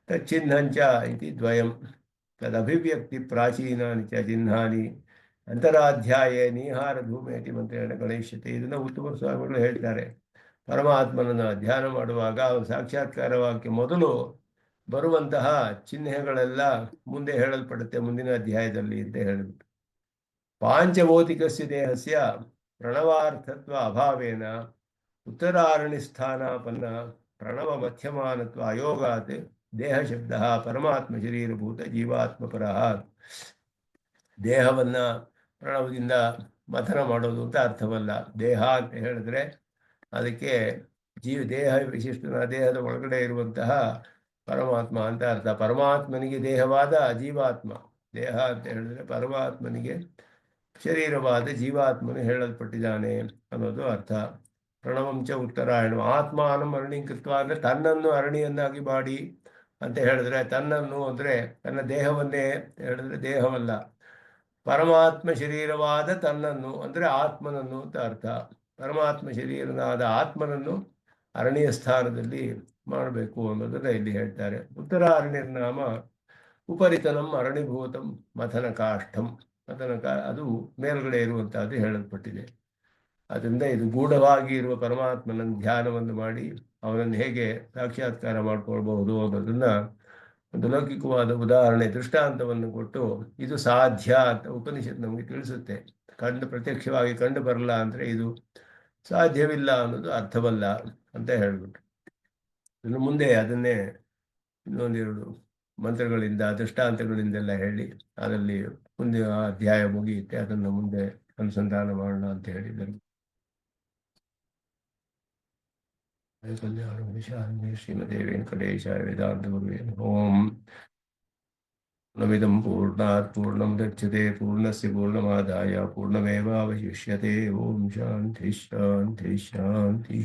ತಚ್ಚಿಹ್ನಂಚ ಇತಿ ದ್ವಯಂ. ತದಭಿವ್ಯಕ್ತಿ ಪ್ರಾಚೀನಾನಿ ಚ ಚಿಹ್ನಾನಿ ಅಂತರಾಧ್ಯಾಯೇ ನೀಹಾರ ಧೂಮೇತಿ ಮಂತ್ರೇಣ ಗಣೇಶ್ಯತೆ. ಇದನ್ನು ಉತ್ತಮ ಸ್ವಾಮಿಗಳು ಹೇಳ್ತಾರೆ. ಪರಮಾತ್ಮನನ್ನು ಧ್ಯಾನ ಮಾಡುವಾಗ ಅವನ ಸಾಕ್ಷಾತ್ಕಾರವಾಕ್ಕೆ ಮೊದಲು ಬರುವಂತಹ ಚಿಹ್ನೆಗಳೆಲ್ಲ ಮುಂದೆ ಹೇಳಲ್ಪಡುತ್ತೆ ಮುಂದಿನ ಅಧ್ಯಾಯದಲ್ಲಿ ಅಂತ ಹೇಳಿಬಿಟ್ಟು. ಪಾಂಚಭೌತಿಕಸ್ಯ ದೇಹಸ್ಯ ಪ್ರಣವಾರ್ಥತ್ವ ಅಭಾವೇನ ಉತ್ತರಾರಣಿ ಸ್ಥಾನಾಪನ್ನ ಪ್ರಣವ ಮಧ್ಯಮಾನತ್ವ ಅಯೋಗಾತ್ ದೇಹ ಶಬ್ದ ಪರಮಾತ್ಮ ಶರೀರಭೂತ ಜೀವಾತ್ಮಪರ. ದೇಹವನ್ನ ಪ್ರಣವದಿಂದ ಮಥನ ಮಾಡೋದು ಅಂತ ಅರ್ಥವಲ್ಲ. ದೇಹ ಅಂತ ಹೇಳಿದ್ರೆ ಅದಕ್ಕೆ ದೇಹ ವಿಶಿಷ್ಟನ ದೇಹದ ಒಳಗಡೆ ಇರುವಂತಹ ಪರಮಾತ್ಮ ಅಂತ ಅರ್ಥ. ಪರಮಾತ್ಮನಿಗೆ ದೇಹವಾದ ಜೀವಾತ್ಮ, ದೇಹ ಅಂತ ಹೇಳಿದ್ರೆ ಪರಮಾತ್ಮನಿಗೆ ಶರೀರವಾದ ಜೀವಾತ್ಮನು ಹೇಳಲ್ಪಟ್ಟಿದ್ದಾನೆ ಅನ್ನೋದು ಅರ್ಥ. ಪ್ರಣವಂಚ ಉತ್ತರಾಯಣ. ಆತ್ಮಾನಂ ಅರಣಿಕೃತ್ವ ಅಂದರೆ ತನ್ನನ್ನು ಅರಣಿಯನ್ನಾಗಿ ಮಾಡಿ ಅಂತ ಹೇಳಿದ್ರೆ, ತನ್ನನ್ನು ಅಂದರೆ ತನ್ನ ದೇಹವನ್ನೇ ಹೇಳಿದ್ರೆ ದೇಹವಲ್ಲ, ಪರಮಾತ್ಮ ಶರೀರವಾದ ತನ್ನನ್ನು ಅಂದರೆ ಆತ್ಮನನ್ನು ಅಂತ ಅರ್ಥ. ಪರಮಾತ್ಮ ಶರೀರನಾದ ಆತ್ಮನನ್ನು ಅರಣ್ಯ ಸ್ಥಾನದಲ್ಲಿ ಮಾಡಬೇಕು ಅನ್ನೋದನ್ನ ಇಲ್ಲಿ ಹೇಳ್ತಾರೆ. ಉತ್ತರಾರಣ್ಯನಾಮ ಉಪರಿತನಂ ಅರಣಿಭೂತಂ ಮಥನ ಕಾಷ್ಠಂ. ಅದು ಮೇಲ್ಗಡೆ ಇರುವಂತಹದ್ದು ಹೇಳಲ್ಪಟ್ಟಿದೆ. ಅದರಿಂದ ಇದು ಗೂಢವಾಗಿ ಇರುವ ಪರಮಾತ್ಮನ ಧ್ಯಾನವನ್ನು ಮಾಡಿ ಅವನನ್ನು ಹೇಗೆ ಸಾಕ್ಷಾತ್ಕಾರ ಮಾಡ್ಕೊಳ್ಬಹುದು ಅನ್ನೋದನ್ನ ಒಂದು ಲೌಕಿಕವಾದ ಉದಾಹರಣೆ ದೃಷ್ಟಾಂತವನ್ನು ಕೊಟ್ಟು ಇದು ಸಾಧ್ಯ ಅಂತ ಉಪನಿಷತ್ ನಮಗೆ ತಿಳಿಸುತ್ತೆ. ಪ್ರತ್ಯಕ್ಷವಾಗಿ ಕಂಡು ಬರಲ್ಲ ಅಂದರೆ ಇದು ಸಾಧ್ಯವಿಲ್ಲ ಅನ್ನೋದು ಅರ್ಥವಲ್ಲ ಅಂತ ಹೇಳ್ಬಿಟ್ರು. ಇನ್ನು ಮುಂದೆ ಅದನ್ನೇ ಇನ್ನೊಂದೆರಡು ಮಂತ್ರಗಳಿಂದ ದೃಷ್ಟಾಂತಗಳಿಂದೆಲ್ಲ ಹೇಳಿ ಅದರಲ್ಲಿ ಮುಂದೆ ಆ ಅಧ್ಯಾಯ ಮುಗಿಯುತ್ತೆ, ಅದನ್ನು ಮುಂದೆ ಅನುಸಂಧಾನ ಮಾಡೋಣ ಅಂತ ಹೇಳಿದರು. ಶ್ರೀಮತಿ ವೆಂಕಟೇಶಾಯ ವೇದಾಂತ ಗುರುವೇ ಓಂ. पूर्णमिदं पूर्णात् पूर्णमुदच्यते पूर्णस्य पूर्णमादाय पूर्णमेवावशिष्यते। ओम शांति शांति शांति।